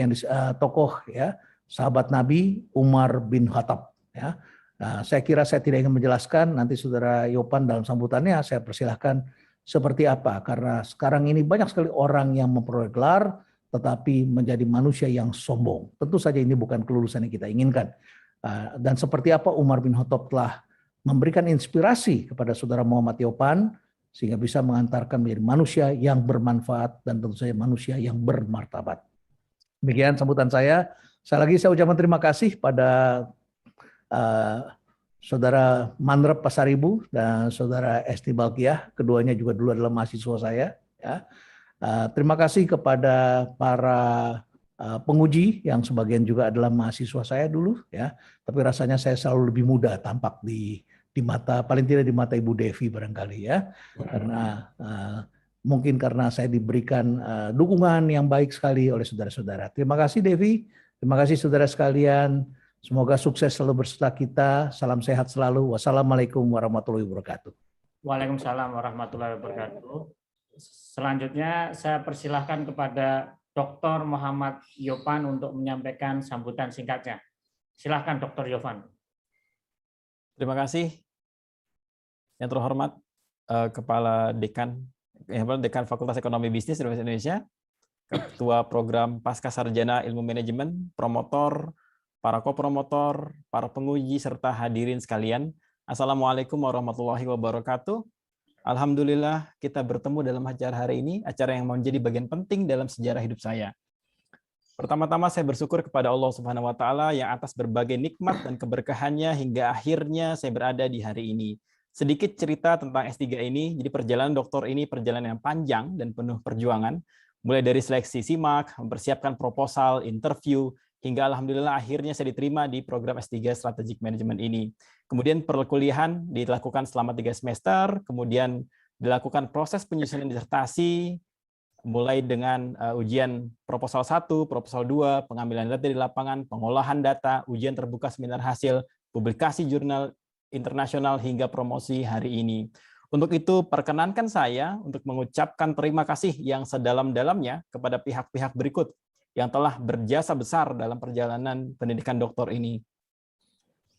Speaker 5: ya, sahabat Nabi Umar bin Khattab, ya. Nah, saya kira saya tidak ingin menjelaskan, nanti Saudara Yopan dalam sambutannya saya persilahkan seperti apa, karena sekarang ini banyak sekali orang yang memperoleh gelar tetapi menjadi manusia yang sombong. Tentu saja ini bukan kelulusan yang kita inginkan. Dan seperti apa Umar bin Khattab telah memberikan inspirasi kepada Saudara Muhammad Yopan sehingga bisa mengantarkan menjadi manusia yang bermanfaat dan tentu saja manusia yang bermartabat. Demikian sambutan saya. Saya ucapkan terima kasih pada Saudara Manrep Pasaribu dan Saudara Esti Balkiah, keduanya juga dulu adalah mahasiswa saya, ya. Terima kasih kepada para penguji yang sebagian juga adalah mahasiswa saya dulu, ya. Tapi rasanya saya selalu lebih muda tampak di mata, paling tidak di mata Ibu Devi barangkali, ya. Karena mungkin karena saya diberikan dukungan yang baik sekali oleh saudara-saudara. Terima kasih Devi, terima kasih saudara sekalian. Semoga sukses selalu berserta kita. Salam sehat selalu. Wassalamualaikum warahmatullahi wabarakatuh.
Speaker 4: Waalaikumsalam warahmatullahi wabarakatuh. Selanjutnya saya persilahkan kepada Dr. Muhammad Yopan untuk menyampaikan sambutan singkatnya. Silahkan Dr. Yopan.
Speaker 6: Terima kasih. Yang terhormat Kepala Dekan Fakultas Ekonomi Bisnis Universitas Indonesia, Ketua Program Pasca Sarjana Ilmu Manajemen, promotor, para kopromotor, para penguji, serta hadirin sekalian. Assalamualaikum warahmatullahi wabarakatuh. Alhamdulillah kita bertemu dalam acara hari ini, acara yang menjadi bagian penting dalam sejarah hidup saya. Pertama-tama saya bersyukur kepada Allah Subhanahu wa taala yang atas berbagai nikmat dan keberkahannya hingga akhirnya saya berada di hari ini. Sedikit cerita tentang S3 ini, jadi perjalanan doktor ini perjalanan yang panjang dan penuh perjuangan, mulai dari seleksi SIMAK, mempersiapkan proposal, interview, hingga alhamdulillah akhirnya saya diterima di program S3 Strategic Management ini. Kemudian perkuliahan dilakukan selama 3 semester, kemudian dilakukan proses penyusunan disertasi, mulai dengan ujian proposal 1, proposal 2, pengambilan data di lapangan, pengolahan data, ujian terbuka seminar hasil, publikasi jurnal internasional, hingga promosi hari ini. Untuk itu, perkenankan saya untuk mengucapkan terima kasih yang sedalam-dalamnya kepada pihak-pihak berikut yang telah berjasa besar dalam perjalanan pendidikan doktor ini.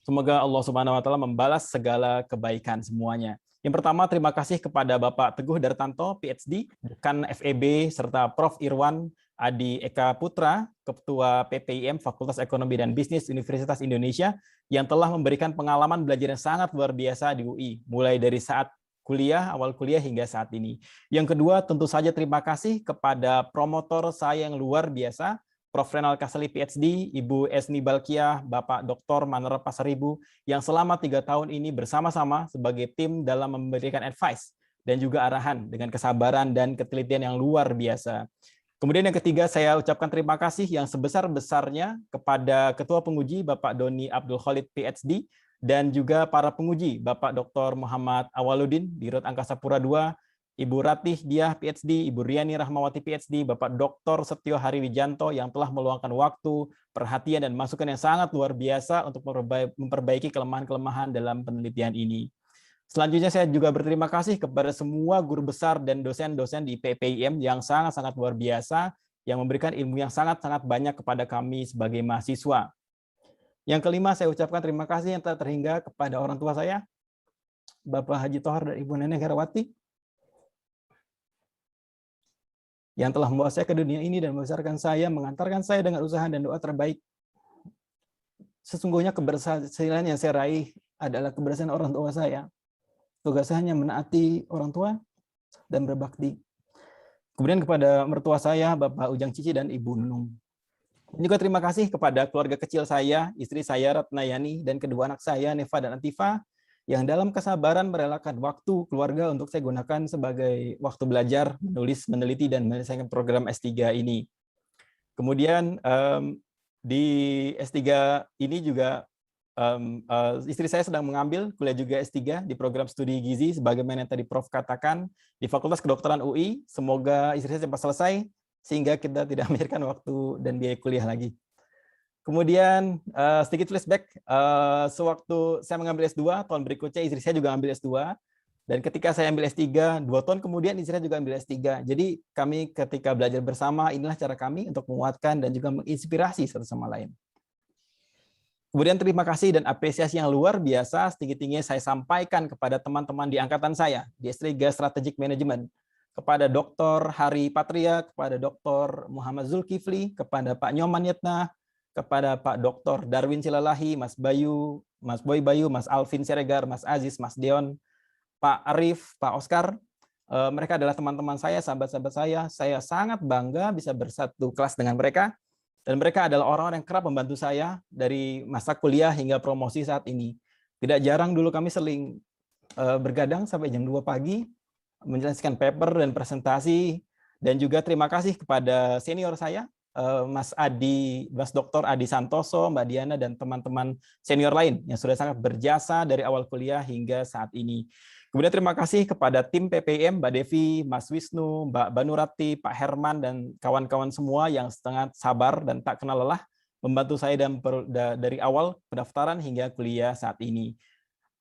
Speaker 6: Semoga Allah Subhanahu wa taala membalas segala kebaikan semuanya. Yang pertama, terima kasih kepada Bapak Teguh Dartanto, PhD, Dekan FEB, serta Prof. Irwan Adi Eka Putra, Ketua PPIM Fakultas Ekonomi dan Bisnis Universitas Indonesia, yang telah memberikan pengalaman belajar yang sangat luar biasa di UI, mulai dari saat kuliah, awal kuliah hingga saat ini. Yang kedua, tentu saja terima kasih kepada promotor saya yang luar biasa, Prof. Renal Kasali PhD, Ibu Esni Balkiah, Bapak Dr. Manrep Pasaribu, yang selama 3 tahun ini bersama-sama sebagai tim dalam memberikan advice dan juga arahan dengan kesabaran dan ketelitian yang luar biasa. Kemudian yang ketiga, saya ucapkan terima kasih yang sebesar-besarnya kepada Ketua Penguji, Bapak Doni Abdul Khalid PhD, dan juga para penguji, Bapak Dr. Muhammad Awaludin, Dirut Angkasa Pura II, Ibu Ratih Diah PhD, Ibu Riani Rahmawati PhD, Bapak Dr. Setio Hari Wijanto yang telah meluangkan waktu, perhatian, dan masukan yang sangat luar biasa untuk memperbaiki kelemahan-kelemahan dalam penelitian ini. Selanjutnya saya juga berterima kasih kepada semua guru besar dan dosen-dosen di PPIM yang sangat-sangat luar biasa, yang memberikan ilmu yang sangat-sangat banyak kepada kami sebagai mahasiswa. Yang kelima, saya ucapkan terima kasih yang terhingga kepada orang tua saya, Bapak Haji Tohar dan Ibu Nenek Herawati, yang telah membawa saya ke dunia ini dan membesarkan saya, mengantarkan saya dengan usaha dan doa terbaik. Sesungguhnya keberhasilan yang saya raih adalah keberhasilan orang tua saya. Tugas saya hanya menaati orang tua dan berbakti. Kemudian kepada mertua saya, Bapak Ujang Cici dan Ibu Nunung. Juga terima kasih kepada keluarga kecil saya, istri saya Ratnayani, dan kedua anak saya, Neva dan Antifa, yang dalam kesabaran merelakan waktu keluarga untuk saya gunakan sebagai waktu belajar, menulis, meneliti, dan menyelesaikan program S3 ini. Kemudian di S3 ini juga istri saya sedang mengambil kuliah juga S3 di program studi gizi sebagaimana yang tadi Prof katakan di Fakultas Kedokteran UI. Semoga istri saya cepat selesai sehingga kita tidak memikirkan waktu dan biaya kuliah lagi. Kemudian sedikit flashback, sewaktu saya mengambil S2, tahun berikutnya istri saya juga ambil S2. Dan ketika saya ambil S3, 2 tahun kemudian istri saya juga ambil S3. Jadi kami ketika belajar bersama, inilah cara kami untuk menguatkan dan juga menginspirasi satu sama lain. Kemudian terima kasih dan apresiasi yang luar biasa setinggi-tingginya saya sampaikan kepada teman-teman di angkatan saya di S3 Strategic Management, kepada Dr. Hari Patria, kepada Dr. Muhammad Zulkifli, kepada Pak Nyoman Yetna, kepada Pak Dr. Darwin Silalahi, Mas Bayu, Mas Boy Bayu, Mas Alvin Siregar, Mas Aziz, Mas Deon, Pak Arif, Pak Oscar. Mereka adalah teman-teman saya, sahabat-sahabat saya. Saya sangat bangga bisa bersatu kelas dengan mereka. Dan mereka adalah orang-orang yang kerap membantu saya dari masa kuliah hingga promosi saat ini. Tidak jarang dulu kami sering bergadang sampai jam 2 pagi, menjelaskan paper dan presentasi. Dan juga terima kasih kepada senior saya, Mas Adi, Mas Dr. Adi Santoso, Mbak Diana, dan teman-teman senior lain yang sudah sangat berjasa dari awal kuliah hingga saat ini. Kemudian terima kasih kepada tim PPM, Mbak Devi, Mas Wisnu, Mbak Banurati, Pak Herman, dan kawan-kawan semua yang sangat sabar dan tak kenal lelah membantu saya dari awal pendaftaran hingga kuliah saat ini.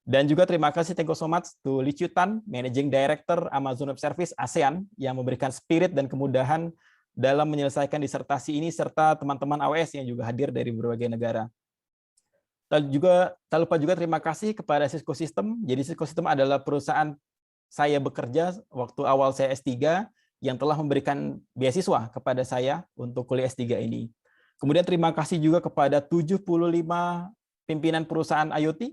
Speaker 6: Dan juga terima kasih thank you so much to Lee Chiu Tan, Managing Director Amazon Web Service ASEAN, yang memberikan spirit dan kemudahan dalam menyelesaikan disertasi ini, serta teman-teman AWS yang juga hadir dari berbagai negara. Tak lupa juga terima kasih kepada Cisco System. Jadi Cisco System adalah perusahaan saya bekerja waktu awal saya S3 yang telah memberikan beasiswa kepada saya untuk kuliah S3 ini. Kemudian terima kasih juga kepada 75 pimpinan perusahaan IoT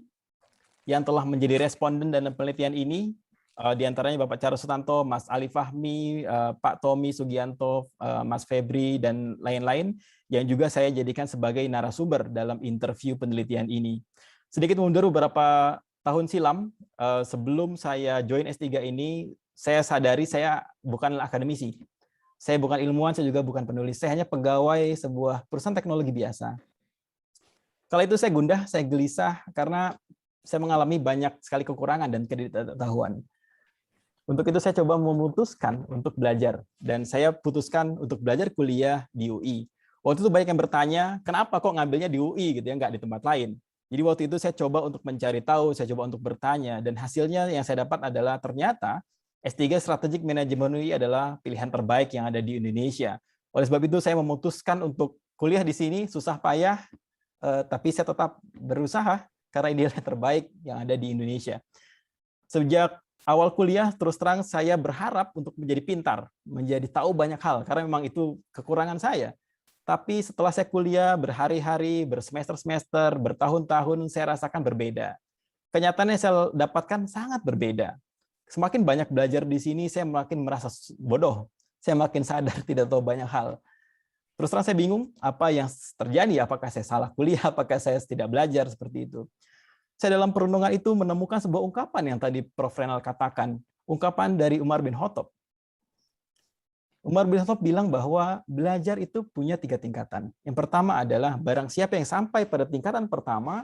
Speaker 6: yang telah menjadi responden dalam penelitian ini. Di antaranya Bapak Charles Sutanto, Mas Ali Fahmi, Pak Tommy Sugianto, Mas Febri, dan lain-lain yang juga saya jadikan sebagai narasumber dalam interview penelitian ini. Sedikit mundur beberapa tahun silam, sebelum saya join S3 ini, saya sadari saya bukanlah akademisi. Saya bukan ilmuwan, saya juga bukan penulis. Saya hanya pegawai sebuah perusahaan teknologi biasa. Kala itu saya gundah, saya gelisah karena saya mengalami banyak sekali kekurangan dan ketidaktahuan. Untuk itu saya coba memutuskan untuk belajar, dan saya putuskan untuk belajar kuliah di UI. Waktu itu banyak yang bertanya, kenapa kok ngambilnya di UI gitu ya, nggak di tempat lain. Jadi waktu itu saya coba untuk mencari tahu, saya coba untuk bertanya, dan hasilnya yang saya dapat adalah ternyata S3 Strategic Management UI adalah pilihan terbaik yang ada di Indonesia. Oleh sebab itu saya memutuskan untuk kuliah di sini, susah payah, tapi saya tetap berusaha karena ini adalah terbaik yang ada di Indonesia. Sejak awal kuliah, terus terang saya berharap untuk menjadi pintar, menjadi tahu banyak hal, karena memang itu kekurangan saya. Tapi setelah saya kuliah berhari-hari, bersemester-semester, bertahun-tahun, saya rasakan berbeda. Kenyataannya saya dapatkan sangat berbeda. Semakin banyak belajar di sini, saya makin merasa bodoh. Saya makin sadar tidak tahu banyak hal. Terus terang saya bingung apa yang terjadi, apakah saya salah kuliah, apakah saya tidak belajar, seperti itu. Saya dalam perenungan itu menemukan sebuah ungkapan yang tadi Prof. Renal katakan, ungkapan dari Umar bin Khattab. Umar bin Khattab bilang bahwa belajar itu punya 3 tingkatan. Yang pertama adalah barang siapa yang sampai pada tingkatan pertama,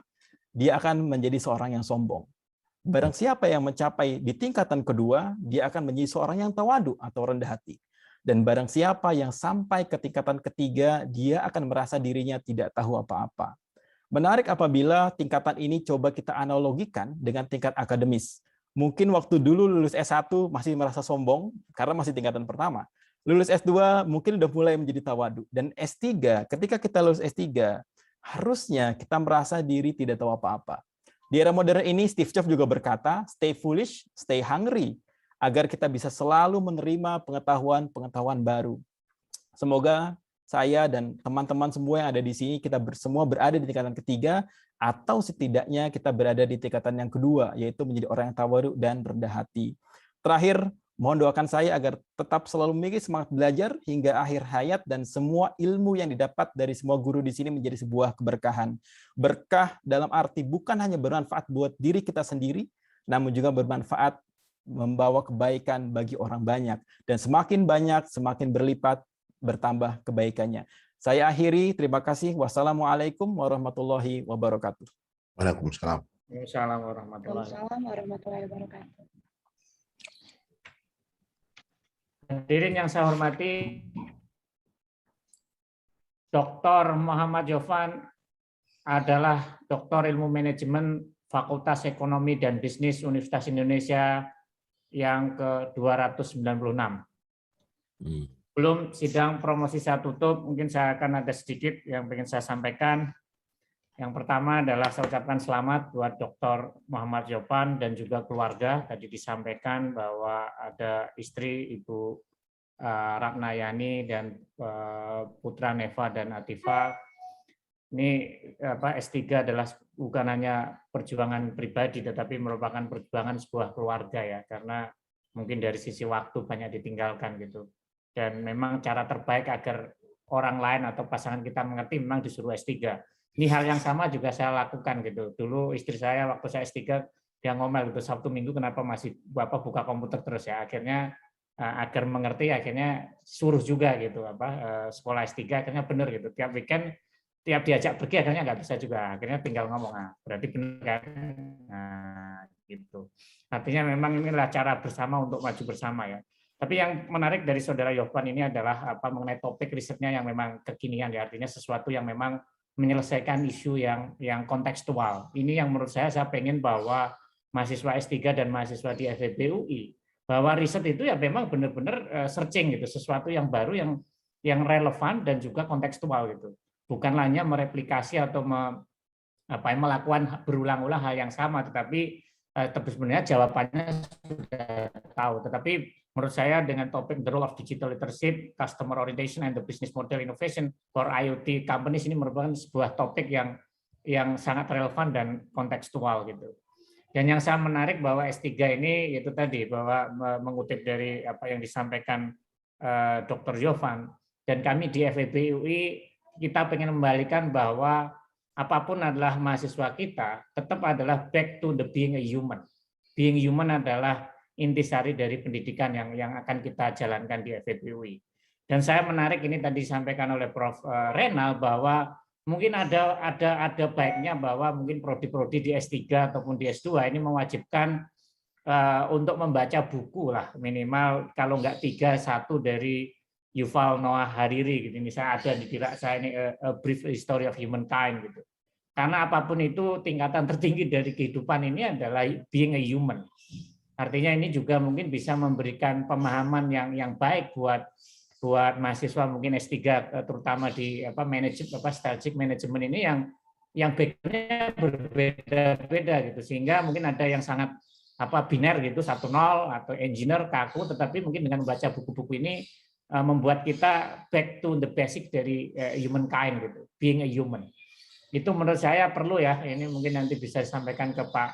Speaker 6: dia akan menjadi seorang yang sombong. Barang siapa yang mencapai di tingkatan kedua, dia akan menjadi seorang yang tawadu atau rendah hati. Dan barang siapa yang sampai ke tingkatan ketiga, dia akan merasa dirinya tidak tahu apa-apa. Menarik apabila tingkatan ini coba kita analogikan dengan tingkat akademis. Mungkin waktu dulu lulus S1 masih merasa sombong karena masih tingkatan pertama. Lulus S2 mungkin udah mulai menjadi tawadu. Dan S3, ketika kita lulus S3, harusnya kita merasa diri tidak tahu apa-apa. Di era modern ini, Steve Jobs juga berkata, stay foolish, stay hungry. agar kita bisa selalu menerima pengetahuan-pengetahuan baru. Semoga saya dan teman-teman semua yang ada di sini, kita semua berada di tingkatan ketiga, atau setidaknya kita berada di tingkatan yang kedua, yaitu menjadi orang yang tawadhu dan rendah hati. Terakhir, mohon doakan saya agar tetap selalu memiliki semangat belajar hingga akhir hayat, dan semua ilmu yang didapat dari semua guru di sini menjadi sebuah keberkahan. Berkah dalam arti bukan hanya bermanfaat buat diri kita sendiri, namun juga bermanfaat membawa kebaikan bagi orang banyak. Dan semakin banyak, semakin berlipat, bertambah kebaikannya. Saya akhiri, terima kasih. Wassalamualaikum warahmatullahi wabarakatuh.
Speaker 13: Waalaikumsalam.
Speaker 4: Waalaikumsalam warahmatullahi
Speaker 3: wabarakatuh.
Speaker 4: Hadirin yang saya hormati, Dr. Muhammad Yofan adalah Doktor Ilmu Manajemen Fakultas Ekonomi dan Bisnis Universitas Indonesia yang ke-296. Belum sidang promosi saya tutup, mungkin saya akan ada sedikit yang ingin saya sampaikan. Yang pertama adalah saya ucapkan selamat buat Dr. Muhammad Yofan dan juga keluarga. Tadi disampaikan bahwa ada istri Ibu Ratnayani dan putra Neva dan Atifa. Ini S3 adalah bukan hanya perjuangan pribadi, tetapi merupakan perjuangan sebuah keluarga ya, karena mungkin dari sisi waktu banyak ditinggalkan gitu. Dan memang cara terbaik agar orang lain atau pasangan kita mengerti memang disuruh S3. Ini hal yang sama juga saya lakukan gitu. Dulu istri saya waktu saya S3 dia ngomel gitu, Sabtu Minggu kenapa masih Bapak buka komputer terus ya. Akhirnya agar mengerti akhirnya suruh juga gitu sekolah S3, akhirnya benar gitu. Tiap weekend tiap diajak pergi akhirnya nggak bisa juga, akhirnya tinggal ngomong, berarti benar kan, gitu. Artinya memang inilah cara bersama untuk maju bersama ya. Tapi yang menarik dari saudara Yofan ini adalah mengenai topik risetnya yang memang kekinian ya, artinya sesuatu yang memang menyelesaikan isu yang kontekstual. Ini yang menurut saya pengen bahwa mahasiswa S3 dan mahasiswa di FEB UI, bahwa riset itu ya memang benar-benar searching gitu, sesuatu yang baru yang relevan dan juga kontekstual gitu. Bukan hanya mereplikasi atau melakukan berulang-ulang hal yang sama, tetapi sebenarnya jawabannya sudah tahu. Tetapi menurut saya dengan topik The Role of Digital Leadership, Customer Orientation and the Business Model Innovation for IoT Companies ini merupakan sebuah topik yang sangat relevan dan kontekstual gitu. Dan yang saya menarik bahwa S3 ini itu tadi, bahwa mengutip dari apa yang disampaikan Dr. Yofan, dan kami di FEB UI kita ingin membalikan bahwa apapun adalah mahasiswa kita, tetap adalah back to the being a human. Being human adalah intisari dari pendidikan yang akan kita jalankan di FEB UI. Dan saya menarik ini tadi disampaikan oleh Prof. Renal bahwa mungkin ada baiknya bahwa mungkin prodi-prodi di S3 ataupun di S2 ini mewajibkan untuk membaca buku lah, minimal kalau nggak 3, 1 dari Yuval Noah Harari gitu. Misalnya ada di tirak saya ini A Brief History of Humankind gitu. Karena apapun itu tingkatan tertinggi dari kehidupan ini adalah being a human. Artinya ini juga mungkin bisa memberikan pemahaman yang baik buat mahasiswa mungkin S3 terutama di strategic management ini yang background-nya berbeda-beda gitu, sehingga mungkin ada yang sangat biner gitu 1-0 atau engineer kaku, tetapi mungkin dengan membaca buku-buku ini membuat kita back to the basic dari humankind gitu, being a human. Itu menurut saya perlu ya, ini mungkin nanti bisa disampaikan ke Pak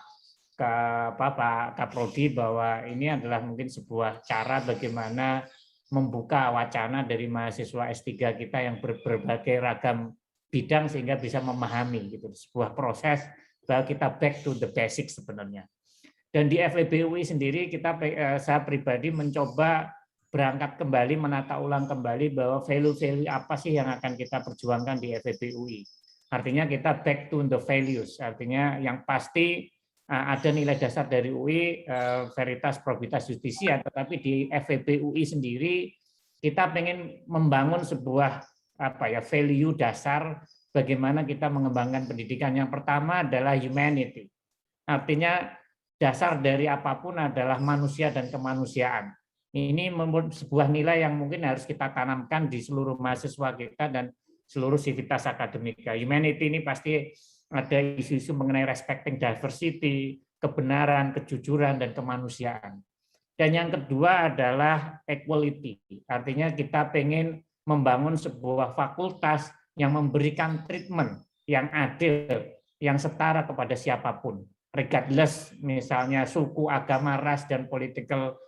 Speaker 4: Kaprodi bahwa ini adalah mungkin sebuah cara bagaimana membuka wacana dari mahasiswa S3 kita yang berbagai ragam bidang sehingga bisa memahami gitu, sebuah proses bahwa kita back to the basic sebenarnya. Dan di FEB UI sendiri saya pribadi mencoba berangkat kembali, menata ulang kembali bahwa value-value apa sih yang akan kita perjuangkan di FEB UI. Artinya kita back to the values, artinya yang pasti ada nilai dasar dari UI, Veritas, Probitas, Justisia, tetapi di FEB UI sendiri kita pengen membangun sebuah value dasar bagaimana kita mengembangkan pendidikan. Yang pertama adalah humanity, artinya dasar dari apapun adalah manusia dan kemanusiaan. Ini sebuah nilai yang mungkin harus kita tanamkan di seluruh mahasiswa kita dan seluruh sivitas akademika. Humanity ini pasti ada isu-isu mengenai respecting diversity, kebenaran, kejujuran, dan kemanusiaan. Dan yang kedua adalah equality, artinya kita pengen membangun sebuah fakultas yang memberikan treatment yang adil, yang setara kepada siapapun, regardless misalnya suku, agama, ras, dan political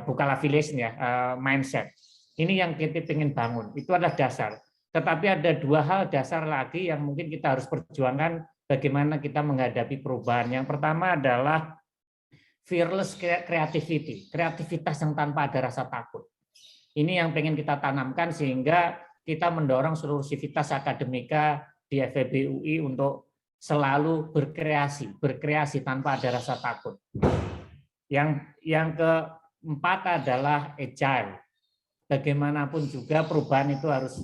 Speaker 4: bukan affiliation ya, mindset. Ini yang kita ingin bangun, itu adalah dasar. Tetapi ada dua hal dasar lagi yang mungkin kita harus perjuangkan bagaimana kita menghadapi perubahan. Yang pertama adalah fearless creativity, kreativitas yang tanpa ada rasa takut. Ini yang pengen kita tanamkan sehingga kita mendorong seluruh sivitas akademika di FEB UI untuk selalu berkreasi tanpa ada rasa takut. Yang keempat adalah agile. Bagaimanapun juga perubahan itu harus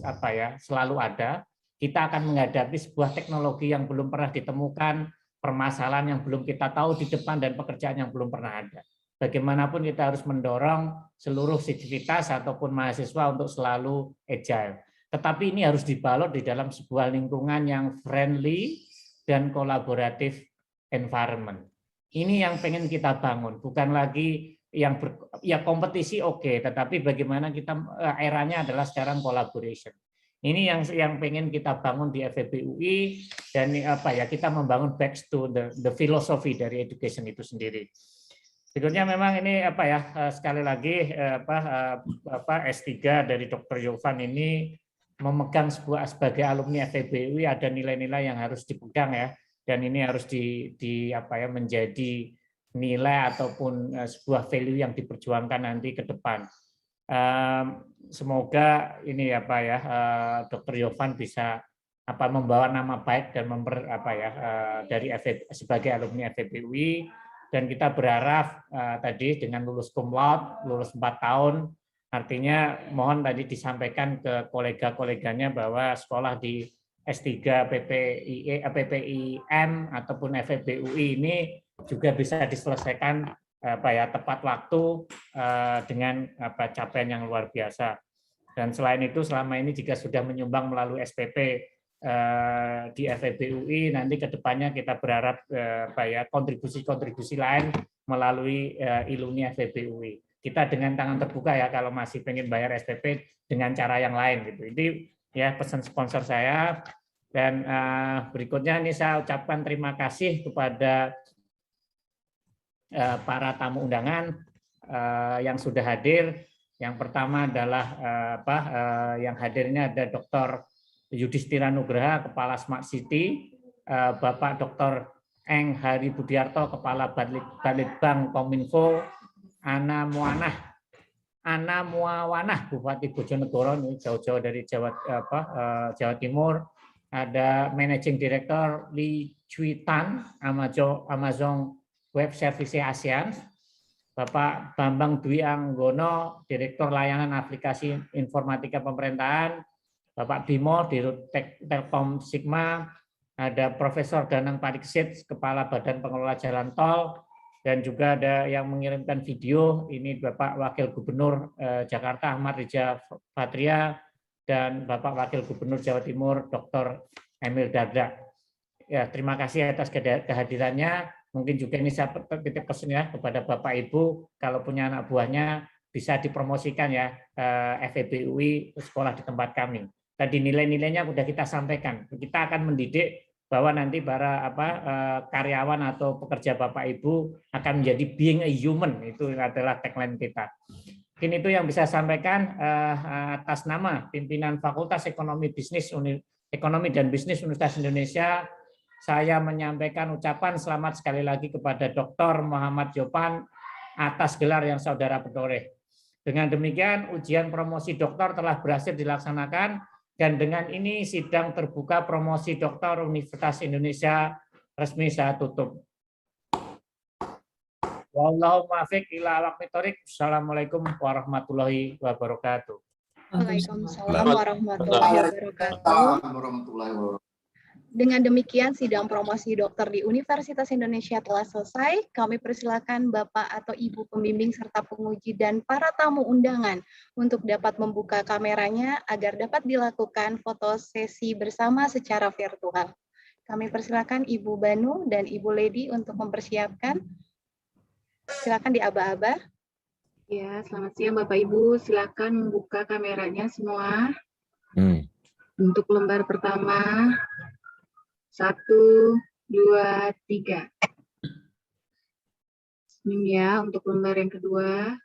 Speaker 4: selalu ada. Kita akan menghadapi sebuah teknologi yang belum pernah ditemukan, permasalahan yang belum kita tahu di depan, dan pekerjaan yang belum pernah ada. Bagaimanapun kita harus mendorong seluruh sivitas ataupun mahasiswa untuk selalu agile. Tetapi ini harus dibalut di dalam sebuah lingkungan yang friendly dan kolaboratif environment. Ini yang pengen kita bangun, bukan lagi yang kompetisi oke, tetapi bagaimana kita eranya adalah sekarang collaboration. Ini yang pengen kita bangun di FEB UI, dan kita membangun back to the philosophy dari education itu sendiri. Berikutnya memang ini sekali lagi S3 dari Dr. Yovan ini memegang sebagai alumni FEB UI ada nilai-nilai yang harus dipegang ya, dan ini harus menjadi nilai ataupun sebuah value yang diperjuangkan nanti ke depan. Semoga ini Dr. Yovan bisa membawa nama baik dan dari sebagai alumni FEB UI, dan kita berharap tadi dengan lulus cum laude, lulus 4 tahun, artinya mohon tadi disampaikan ke kolega-koleganya bahwa sekolah di S3 PPIM ataupun FEB UI ini juga bisa diselesaikan tepat waktu dengan capaian yang luar biasa. Dan selain itu selama ini jika sudah menyumbang melalui SPP di FEB UI, nanti ke depannya kita berharap kontribusi-kontribusi lain melalui iluni FEB UI. Kita dengan tangan terbuka ya kalau masih pengen bayar SPP dengan cara yang lain gitu. Ini ya pesan sponsor saya. Dan berikutnya ini saya ucapkan terima kasih kepada para tamu undangan yang sudah hadir. Yang pertama adalah yang hadirnya ada Dr. Yudhistira Nugraha, Kepala Smart City, Bapak Dr. Eng Hari Budiarto, Kepala Balitbank Kominfo, Ana Muawanah, Bupati Bojonegoro, ini jauh-jauh dari Jawa Timur. Ada Managing Director Lee Cui Tan, Amazon Web Service ASEAN, Bapak Bambang Dwi Anggono, Direktur Layanan Aplikasi Informatika Pemerintahan, Bapak Bimo, Dirut Telkom Sigma, ada Profesor Danang Pariksit, Kepala Badan Pengelola Jalan Tol, dan juga ada yang mengirimkan video, ini Bapak Wakil Gubernur Jakarta Ahmad Riza Patria, dan Bapak Wakil Gubernur Jawa Timur Dr. Emil Dardak. Ya, terima kasih atas kehadirannya. Mungkin juga ini saya titip pesan ya kepada Bapak Ibu, kalau punya anak buahnya bisa dipromosikan ya FEB UI sekolah di tempat kami. Tadi nilai-nilainya sudah kita sampaikan. Kita akan mendidik bahwa nanti para karyawan atau pekerja Bapak Ibu akan menjadi being a human, itu adalah tagline kita. Mungkin itu yang bisa saya sampaikan atas nama pimpinan Fakultas Ekonomi dan Bisnis Universitas Indonesia. Saya menyampaikan ucapan selamat sekali lagi kepada Dr. Muhammad Yopan atas gelar yang saudara peroleh. Dengan demikian ujian promosi doktor telah berhasil dilaksanakan, dan dengan ini sidang terbuka promosi doktor Universitas Indonesia resmi saya tutup. Wallahu muwaffiq ila aqwamit thoriq. Assalamualaikum warahmatullahi wabarakatuh.
Speaker 3: Waalaikumsalam warahmatullahi wabarakatuh. Dengan demikian sidang promosi dokter di Universitas Indonesia telah selesai. Kami persilakan Bapak atau Ibu pembimbing serta penguji dan para tamu undangan untuk dapat membuka kameranya agar dapat dilakukan foto sesi bersama secara virtual. Kami persilakan Ibu Banu dan Ibu Lady untuk mempersiapkan. Silakan di aba-aba. Ya, selamat siang Bapak Ibu. Silakan membuka kameranya semua. Untuk lembar pertama, 1, 2, 3. Senyum ya. Untuk lembar yang kedua,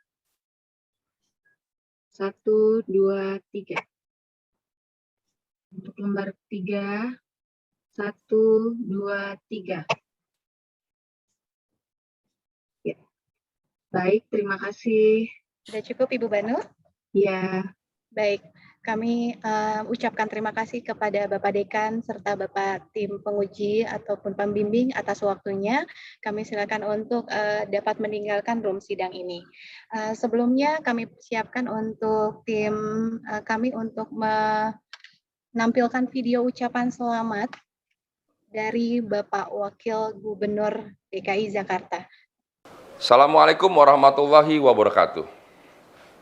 Speaker 3: 1, 2, 3. Untuk lembar ketiga, 1, 2, 3. Ya. Baik, terima kasih. Sudah cukup Ibu Banu? Ya, baik. Kami ucapkan terima kasih kepada Bapak Dekan serta Bapak tim penguji ataupun pembimbing atas waktunya. Kami silakan untuk dapat meninggalkan room sidang ini. Sebelumnya kami siapkan untuk tim kami untuk menampilkan video ucapan selamat dari Bapak Wakil Gubernur DKI Jakarta.
Speaker 14: Assalamualaikum warahmatullahi wabarakatuh.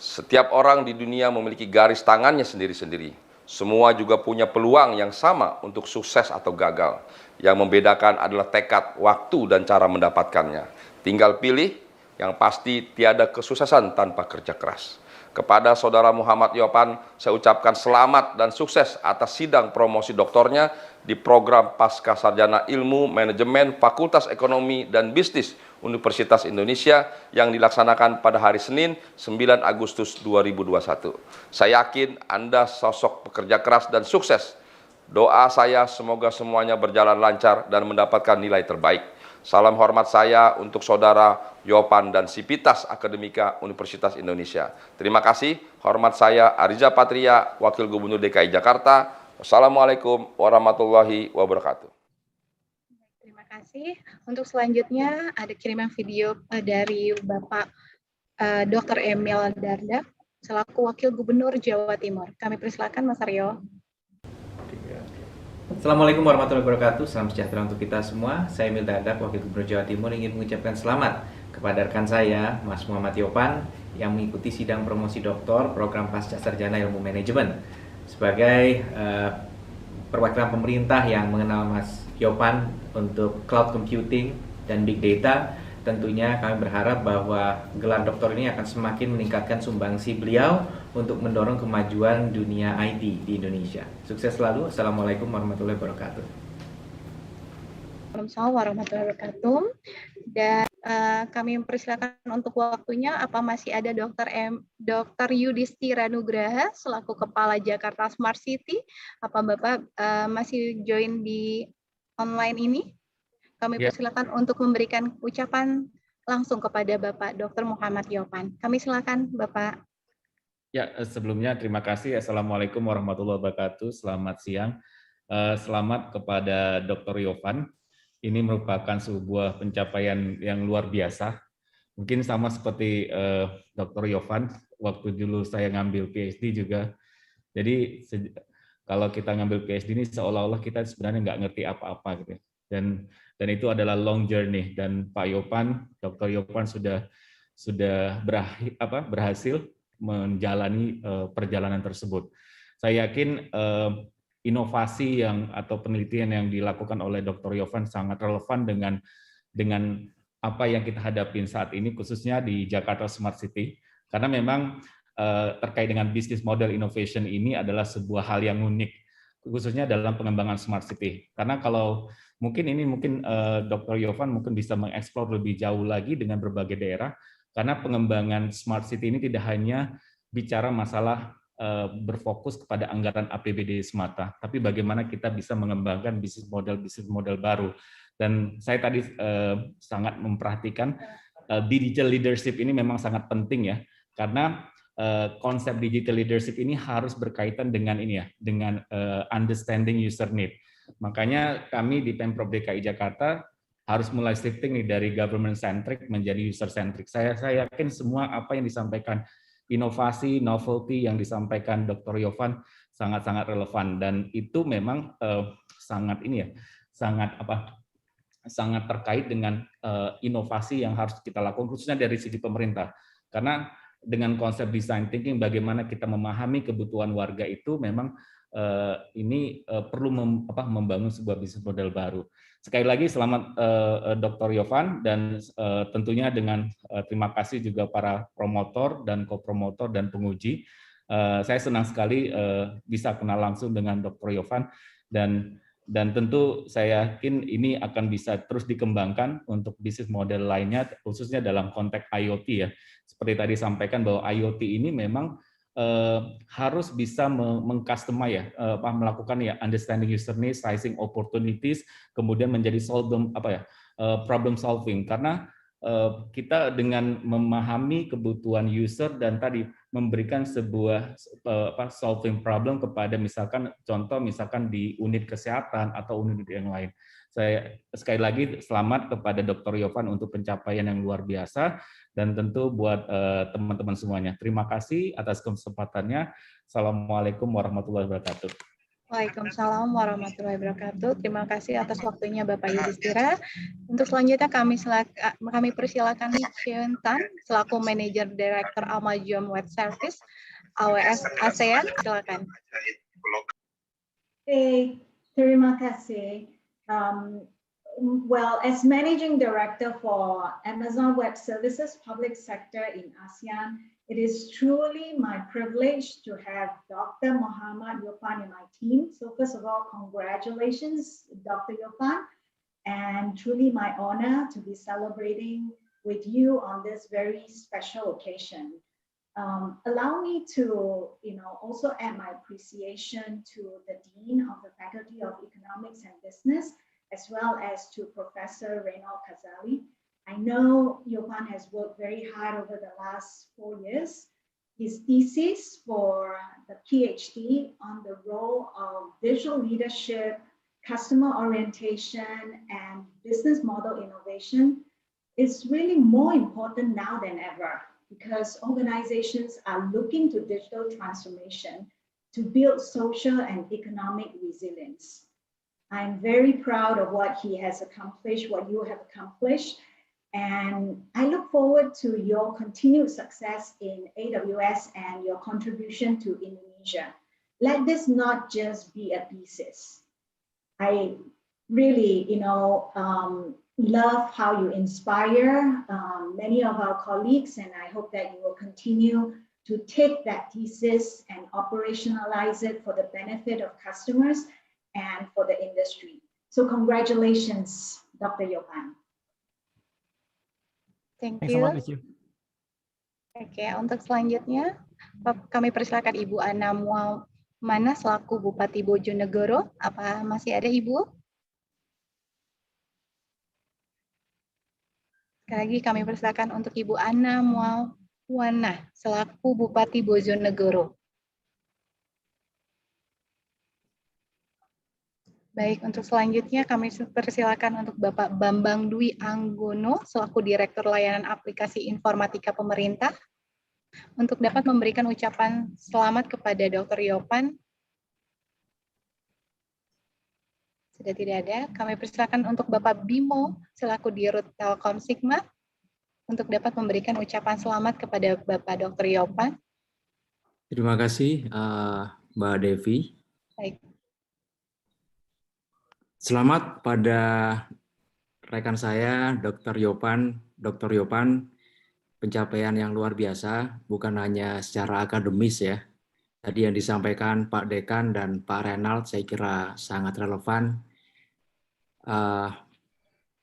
Speaker 14: Setiap orang di dunia memiliki garis tangannya sendiri-sendiri. Semua juga punya peluang yang sama untuk sukses atau gagal. Yang membedakan adalah tekad, waktu, dan cara mendapatkannya. Tinggal pilih, yang pasti tiada kesuksesan tanpa kerja keras. Kepada Saudara Muhammad Yopan, saya ucapkan selamat dan sukses atas sidang promosi doktornya di program Pasca Sarjana Ilmu Manajemen Fakultas Ekonomi dan Bisnis Universitas Indonesia yang dilaksanakan pada hari Senin 9 Agustus 2021. Saya yakin Anda sosok pekerja keras dan sukses. Doa saya semoga semuanya berjalan lancar dan mendapatkan nilai terbaik. Salam hormat saya untuk Saudara Yopan dan Sivitas Akademika Universitas Indonesia. Terima kasih. Hormat saya Ariza Patria, Wakil Gubernur DKI Jakarta. Wassalamualaikum warahmatullahi wabarakatuh.
Speaker 3: Terima kasih. Untuk selanjutnya ada kiriman video dari Bapak Dr. Emil Dardak selaku Wakil Gubernur Jawa Timur. Kami persilakan Mas Aryo.
Speaker 15: Assalamualaikum warahmatullahi wabarakatuh. Salam sejahtera untuk kita semua. Saya Emil Dardak, Wakil Gubernur Jawa Timur, ingin mengucapkan selamat kepada rekan saya, Mas Muhammad Yopan, yang mengikuti sidang promosi doktor program Pasca Sarjana Ilmu Manajemen. Sebagai perwakilan pemerintah yang mengenal Mas Yopan untuk cloud computing dan big data, tentunya kami berharap bahwa gelar doktor ini akan semakin meningkatkan sumbangsi beliau untuk mendorong kemajuan dunia IT di Indonesia. Sukses selalu. Assalamualaikum warahmatullahi wabarakatuh.
Speaker 3: Waalaikumsalam warahmatullahi wabarakatuh. Dan kami mempersilakan untuk waktunya, apa masih ada Dr. Yudhistira Nugraha selaku Kepala Jakarta Smart City. Apa Bapak masih join di online ini? Kami persilakan untuk memberikan ucapan langsung kepada Bapak Dr. Muhammad Yopan. Kami silakan Bapak.
Speaker 16: Ya, sebelumnya terima kasih. Assalamualaikum warahmatullahi wabarakatuh. Selamat siang. Selamat kepada Dr. Yopan. Ini merupakan sebuah pencapaian yang luar biasa. Mungkin sama seperti Dr. Yopan, waktu dulu saya ngambil PhD juga. Jadi kalau kita ngambil PhD ini seolah-olah kita sebenarnya nggak ngerti apa-apa gitu. Dan itu adalah long journey, dan Pak Yopan, Dr. Yopan sudah berhasil menjalani perjalanan tersebut. Saya yakin inovasi atau penelitian yang dilakukan oleh Dr. Yopan sangat relevan dengan apa yang kita hadapin saat ini, khususnya di Jakarta Smart City, karena memang terkait dengan bisnis model innovation ini adalah sebuah hal yang unik, khususnya dalam pengembangan Smart City. Karena kalau mungkin Dr. Yopan mungkin bisa mengeksplor lebih jauh lagi dengan berbagai daerah, karena pengembangan Smart City ini tidak hanya bicara masalah berfokus kepada anggaran APBD semata, tapi bagaimana kita bisa mengembangkan bisnis model baru. Dan saya tadi sangat memperhatikan digital leadership ini memang sangat penting ya, karena konsep digital leadership ini harus berkaitan dengan dengan understanding user need. Makanya kami di Pemprov DKI Jakarta harus mulai shifting dari government centric menjadi user centric. Saya yakin semua apa yang disampaikan, inovasi, novelty yang disampaikan Dr. Yopan sangat-sangat relevan, dan itu memang sangat terkait dengan inovasi yang harus kita lakukan khususnya dari sisi pemerintah. Karena dengan konsep design thinking, bagaimana kita memahami kebutuhan warga itu memang ini perlu membangun sebuah bisnis model baru. Sekali lagi selamat Dr. Yovan, dan tentunya dengan terima kasih juga para promotor dan kopromotor dan penguji. Saya senang sekali bisa kenal langsung dengan Dr. Yovan, dan tentu saya yakin ini akan bisa terus dikembangkan untuk bisnis model lainnya, khususnya dalam konteks IoT ya. Seperti tadi sampaikan bahwa IoT ini memang harus bisa mengcustomize ya, melakukan ya understanding user needs, sizing opportunities, kemudian menjadi problem solving, karena kita dengan memahami kebutuhan user dan tadi memberikan sebuah solving problem kepada misalkan di unit kesehatan atau unit yang lain. Saya sekali lagi selamat kepada Dr. Yovan untuk pencapaian yang luar biasa, dan tentu buat teman-teman semuanya. Terima kasih atas kesempatannya. Assalamualaikum warahmatullahi wabarakatuh.
Speaker 3: Waalaikumsalam warahmatullahi wabarakatuh. Terima kasih atas waktunya Bapak Yudhistira. Untuk selanjutnya kami persilakan Hyun Tan selaku Manager Director Amazon Web Service AWS ASEAN. Silakan.
Speaker 17: Terima kasih. Well, as Managing Director for Amazon Web Services Public Sector in ASEAN, it is truly my privilege to have Dr. Mohammad Yopan in my team. So first of all, congratulations, Dr. Yopan, and truly my honor to be celebrating with you on this very special occasion. Allow me to, also add my appreciation to the Dean of the Faculty of Economics and Business, as well as to Professor Reynald Kazali. I know Yopan has worked very hard over the last 4 years. His thesis for the PhD on the role of digital leadership, customer orientation, and business model innovation is really more important now than ever, because organizations are looking to digital transformation to build social and economic resilience. I'm very proud of what he has accomplished, what you have accomplished, and I look forward to your continued success in AWS and your contribution to Indonesia. Let this not just be a thesis. I really, love how you inspire many of our colleagues, and I hope that you will continue to take that thesis and operationalize it for the benefit of customers and for the industry. So congratulations, Dr. Yopan.
Speaker 3: Thank you. Oke, untuk selanjutnya kami persilakan Ibu Ana Muamana selaku Bupati Bojonegoro. Apa masih ada Ibu? Sekali lagi kami persilakan untuk Ibu Ana Muamana selaku Bupati Bojonegoro. Baik, untuk selanjutnya kami persilakan untuk Bapak Bambang Dwi Anggono selaku Direktur Layanan Aplikasi Informatika Pemerintah untuk dapat memberikan ucapan selamat kepada Dr. Yopan. Sudah tidak ada, kami persilakan untuk Bapak Bimo selaku Dirut Telkom Sigma untuk dapat memberikan ucapan selamat kepada Bapak Dr. Yopan.
Speaker 18: Terima kasih Mbak Devi.
Speaker 3: Baik.
Speaker 18: Selamat pada rekan saya, Dr. Yopan. Dr. Yopan, pencapaian yang luar biasa, bukan hanya secara akademis ya. Tadi yang disampaikan Pak Dekan dan Pak Reynald, saya kira sangat relevan.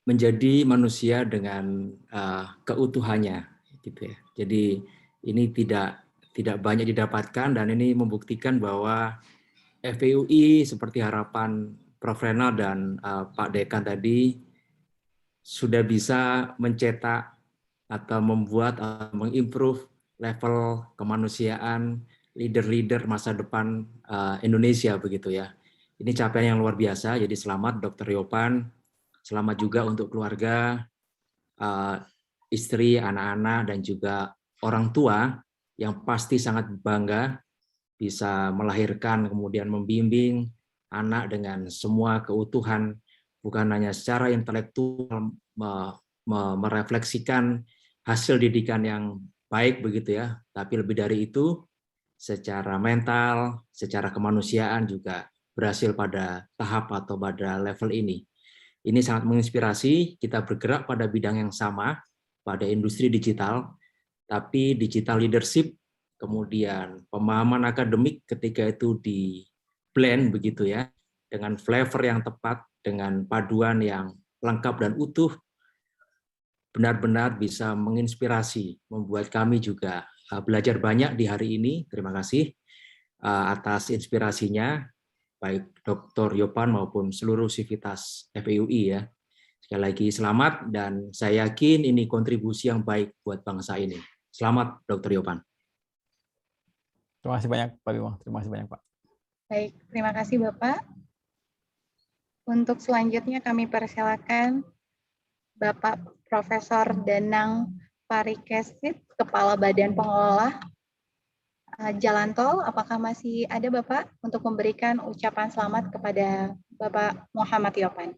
Speaker 18: Menjadi manusia dengan keutuhannya, gitu ya. Jadi ini tidak banyak didapatkan, dan ini membuktikan bahwa FEUI seperti harapan Prof. Reynald dan Pak Dekan tadi sudah bisa mencetak atau membuat, mengimprove level kemanusiaan leader-leader masa depan Indonesia begitu ya. Ini capaian yang luar biasa. Jadi selamat Dr. Yopan, selamat juga untuk keluarga, istri, anak-anak, dan juga orang tua yang pasti sangat bangga bisa melahirkan kemudian membimbing anak dengan semua keutuhan, bukan hanya secara intelektual merefleksikan hasil didikan yang baik begitu ya, tapi lebih dari itu secara mental, secara kemanusiaan juga berhasil pada tahap atau pada level ini. Ini sangat menginspirasi, kita bergerak pada bidang yang sama, pada industri digital, tapi digital leadership, kemudian pemahaman akademik ketika itu di blend begitu ya, dengan flavor yang tepat, dengan paduan yang lengkap dan utuh, benar-benar bisa menginspirasi, membuat kami juga belajar banyak di hari ini. Terima kasih atas inspirasinya, baik Dr. Yopan maupun seluruh sivitas FEUI ya. Sekali lagi selamat, dan saya yakin ini kontribusi yang baik buat bangsa ini. Selamat Dr. Yopan.
Speaker 6: Terima kasih banyak Pak Bimo, terima kasih banyak Pak.
Speaker 3: Baik, terima kasih Bapak. Untuk selanjutnya kami persilakan Bapak Profesor Danang Parikesit, Kepala Badan Pengelola Jalan Tol. Apakah masih ada Bapak untuk memberikan ucapan selamat kepada Bapak Muhammad Yopan?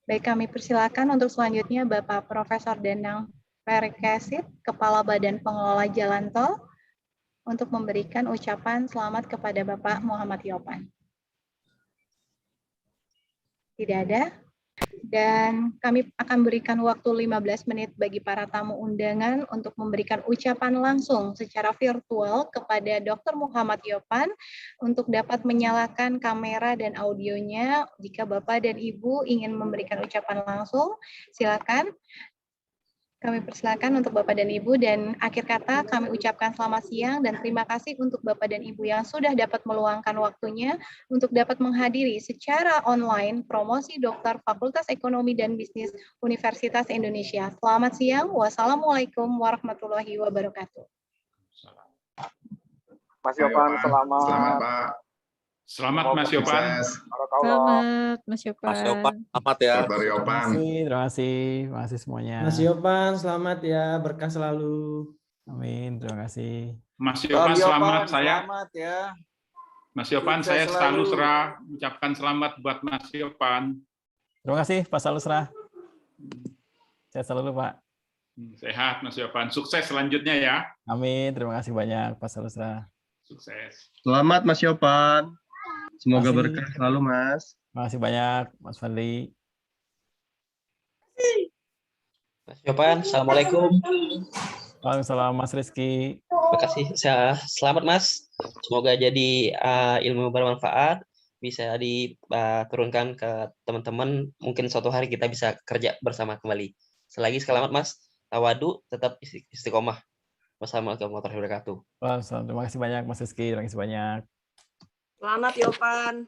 Speaker 3: Baik, kami persilakan untuk selanjutnya Bapak Profesor Danang Parikesit, Kepala Badan Pengelola Jalan Tol, untuk memberikan ucapan selamat kepada Bapak Muhammad Yopan. Tidak ada. Dan kami akan berikan waktu 15 menit bagi para tamu undangan untuk memberikan ucapan langsung secara virtual kepada Dr. Muhammad Yopan untuk dapat menyalakan kamera dan audionya. Jika Bapak dan Ibu ingin memberikan ucapan langsung, silakan. Kami persilakan untuk Bapak dan Ibu, dan akhir kata kami ucapkan selamat siang dan terima kasih untuk Bapak dan Ibu yang sudah dapat meluangkan waktunya untuk dapat menghadiri secara online promosi doktor Fakultas Ekonomi dan Bisnis Universitas Indonesia. Selamat siang. Wassalamualaikum warahmatullahi wabarakatuh.
Speaker 19: Mas Yopan, selamat.
Speaker 20: Selamat Pak. Selamat Mas Yopan.
Speaker 21: Selamat Mas Yopan.
Speaker 19: Mas Yopan, selamat ya.
Speaker 20: Kabar Yopan.
Speaker 6: Terima kasih semuanya.
Speaker 22: Mas Yopan, selamat ya, berkah selalu.
Speaker 6: Amin, terima kasih.
Speaker 20: Mas Yopan, selamat saya.
Speaker 19: Selamat ya.
Speaker 20: Mas Yopan, saya Salusra ucapkan selamat buat Mas Yopan.
Speaker 6: Terima kasih Pak Salusra. Sehat selalu Pak.
Speaker 20: Sehat Mas Yopan, sukses selanjutnya ya.
Speaker 6: Amin, terima kasih banyak Pak Salusra.
Speaker 20: Sukses.
Speaker 23: Selamat Mas Yopan. Semoga berkah selalu, Mas.
Speaker 6: Terima kasih banyak, Mas Fadli.
Speaker 24: Mas Yopan, Assalamualaikum.
Speaker 6: Waalaikumsalam, Mas Rizky.
Speaker 24: Terima kasih. Selamat, Mas. Semoga jadi ilmu bermanfaat, bisa diturunkan ke teman-teman. Mungkin suatu hari kita bisa kerja bersama kembali. Selagi selamat, Mas. Tawadu, tetap istiqomah. Wassalamualaikum warahmatullahi wabarakatuh.
Speaker 6: Waalaikumsalam. Terima kasih banyak, Mas Rizky. Terima kasih banyak.
Speaker 25: Selamat Yopan.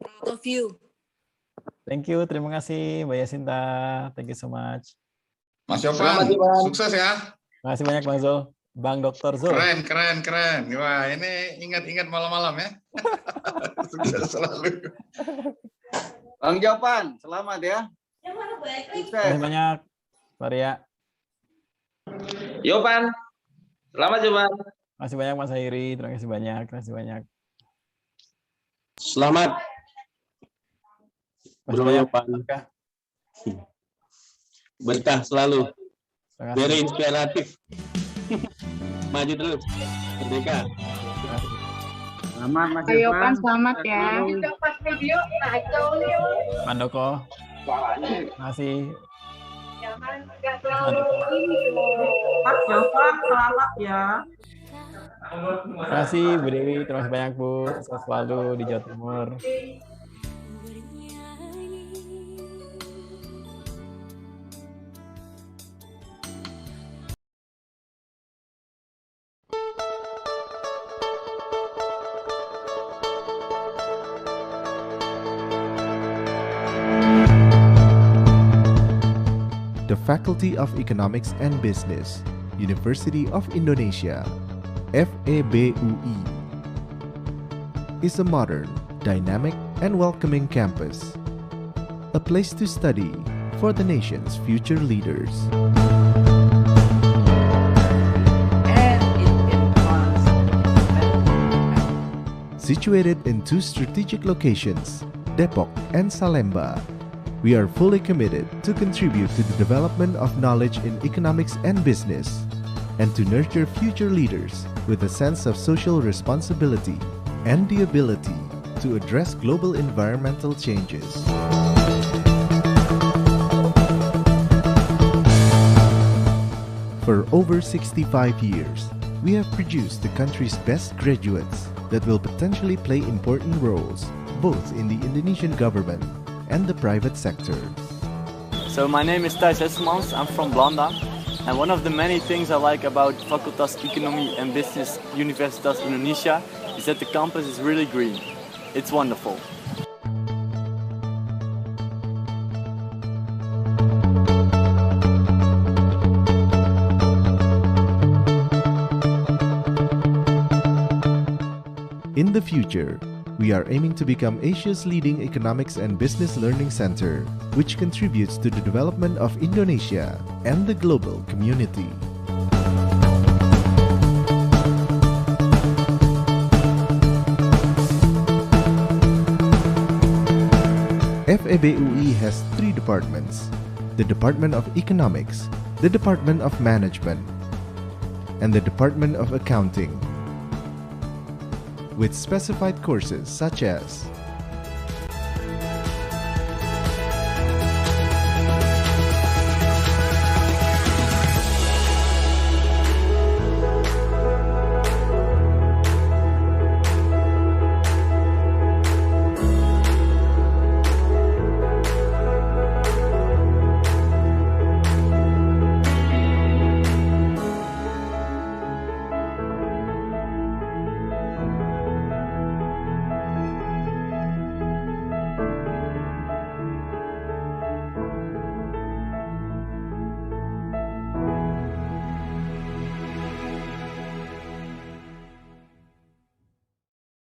Speaker 25: Proud of you.
Speaker 6: Thank you, terima kasih Mbak Yasinta. Thank you so much.
Speaker 20: Mas Yopan, sukses ya.
Speaker 6: Terima kasih banyak Bang Zul. Bang Dr. Zul.
Speaker 20: Keren. Wah, ini ingat-ingat malam-malam ya. Sukses selalu.
Speaker 19: Bang Yopan, selamat ya.
Speaker 6: Terima kasih banyak, Maria.
Speaker 24: Yopan, selamat Yopan.
Speaker 6: Terima kasih banyak Mas Hairi. Terima kasih banyak. Terima kasih banyak.
Speaker 23: Selamat.
Speaker 6: Terima kasih banyak.
Speaker 23: Berkah selalu. Very inspiratif. Maju terus. Merdeka.
Speaker 19: Selamat Mas
Speaker 25: Yopan, selamat ya.
Speaker 6: Mandoko. Terima kasih.
Speaker 25: Mas Yopan, selamat ya.
Speaker 6: Terima kasih Bu Dewi, terima kasih banyak Bu. Sehat selalu di Jawa Timur.
Speaker 1: The Faculty of Economics and Business, University of Indonesia, FEBUI, is a modern, dynamic, and welcoming campus, a place to study for the nation's future leaders. Situated in two strategic locations, Depok and Salemba, We are fully committed to contribute to the development of knowledge in economics and business, and to nurture future leaders with a sense of social responsibility and the ability to address global environmental changes. For over 65 years, we have produced the country's best graduates that will potentially play important roles both in the Indonesian government and the private sector.
Speaker 2: So my name is Thijs Hesselmans, I'm from Blanda, and one of the many things I like about Fakultas Ekonomi and Business Universitas Indonesia is that the campus is really green. It's wonderful.
Speaker 1: In the future, we are aiming to become Asia's leading economics and business learning center, which contributes to the development of Indonesia and the global community. FEBUI has 3 departments: the Department of Economics, the Department of Management, and the Department of Accounting, with specified courses such as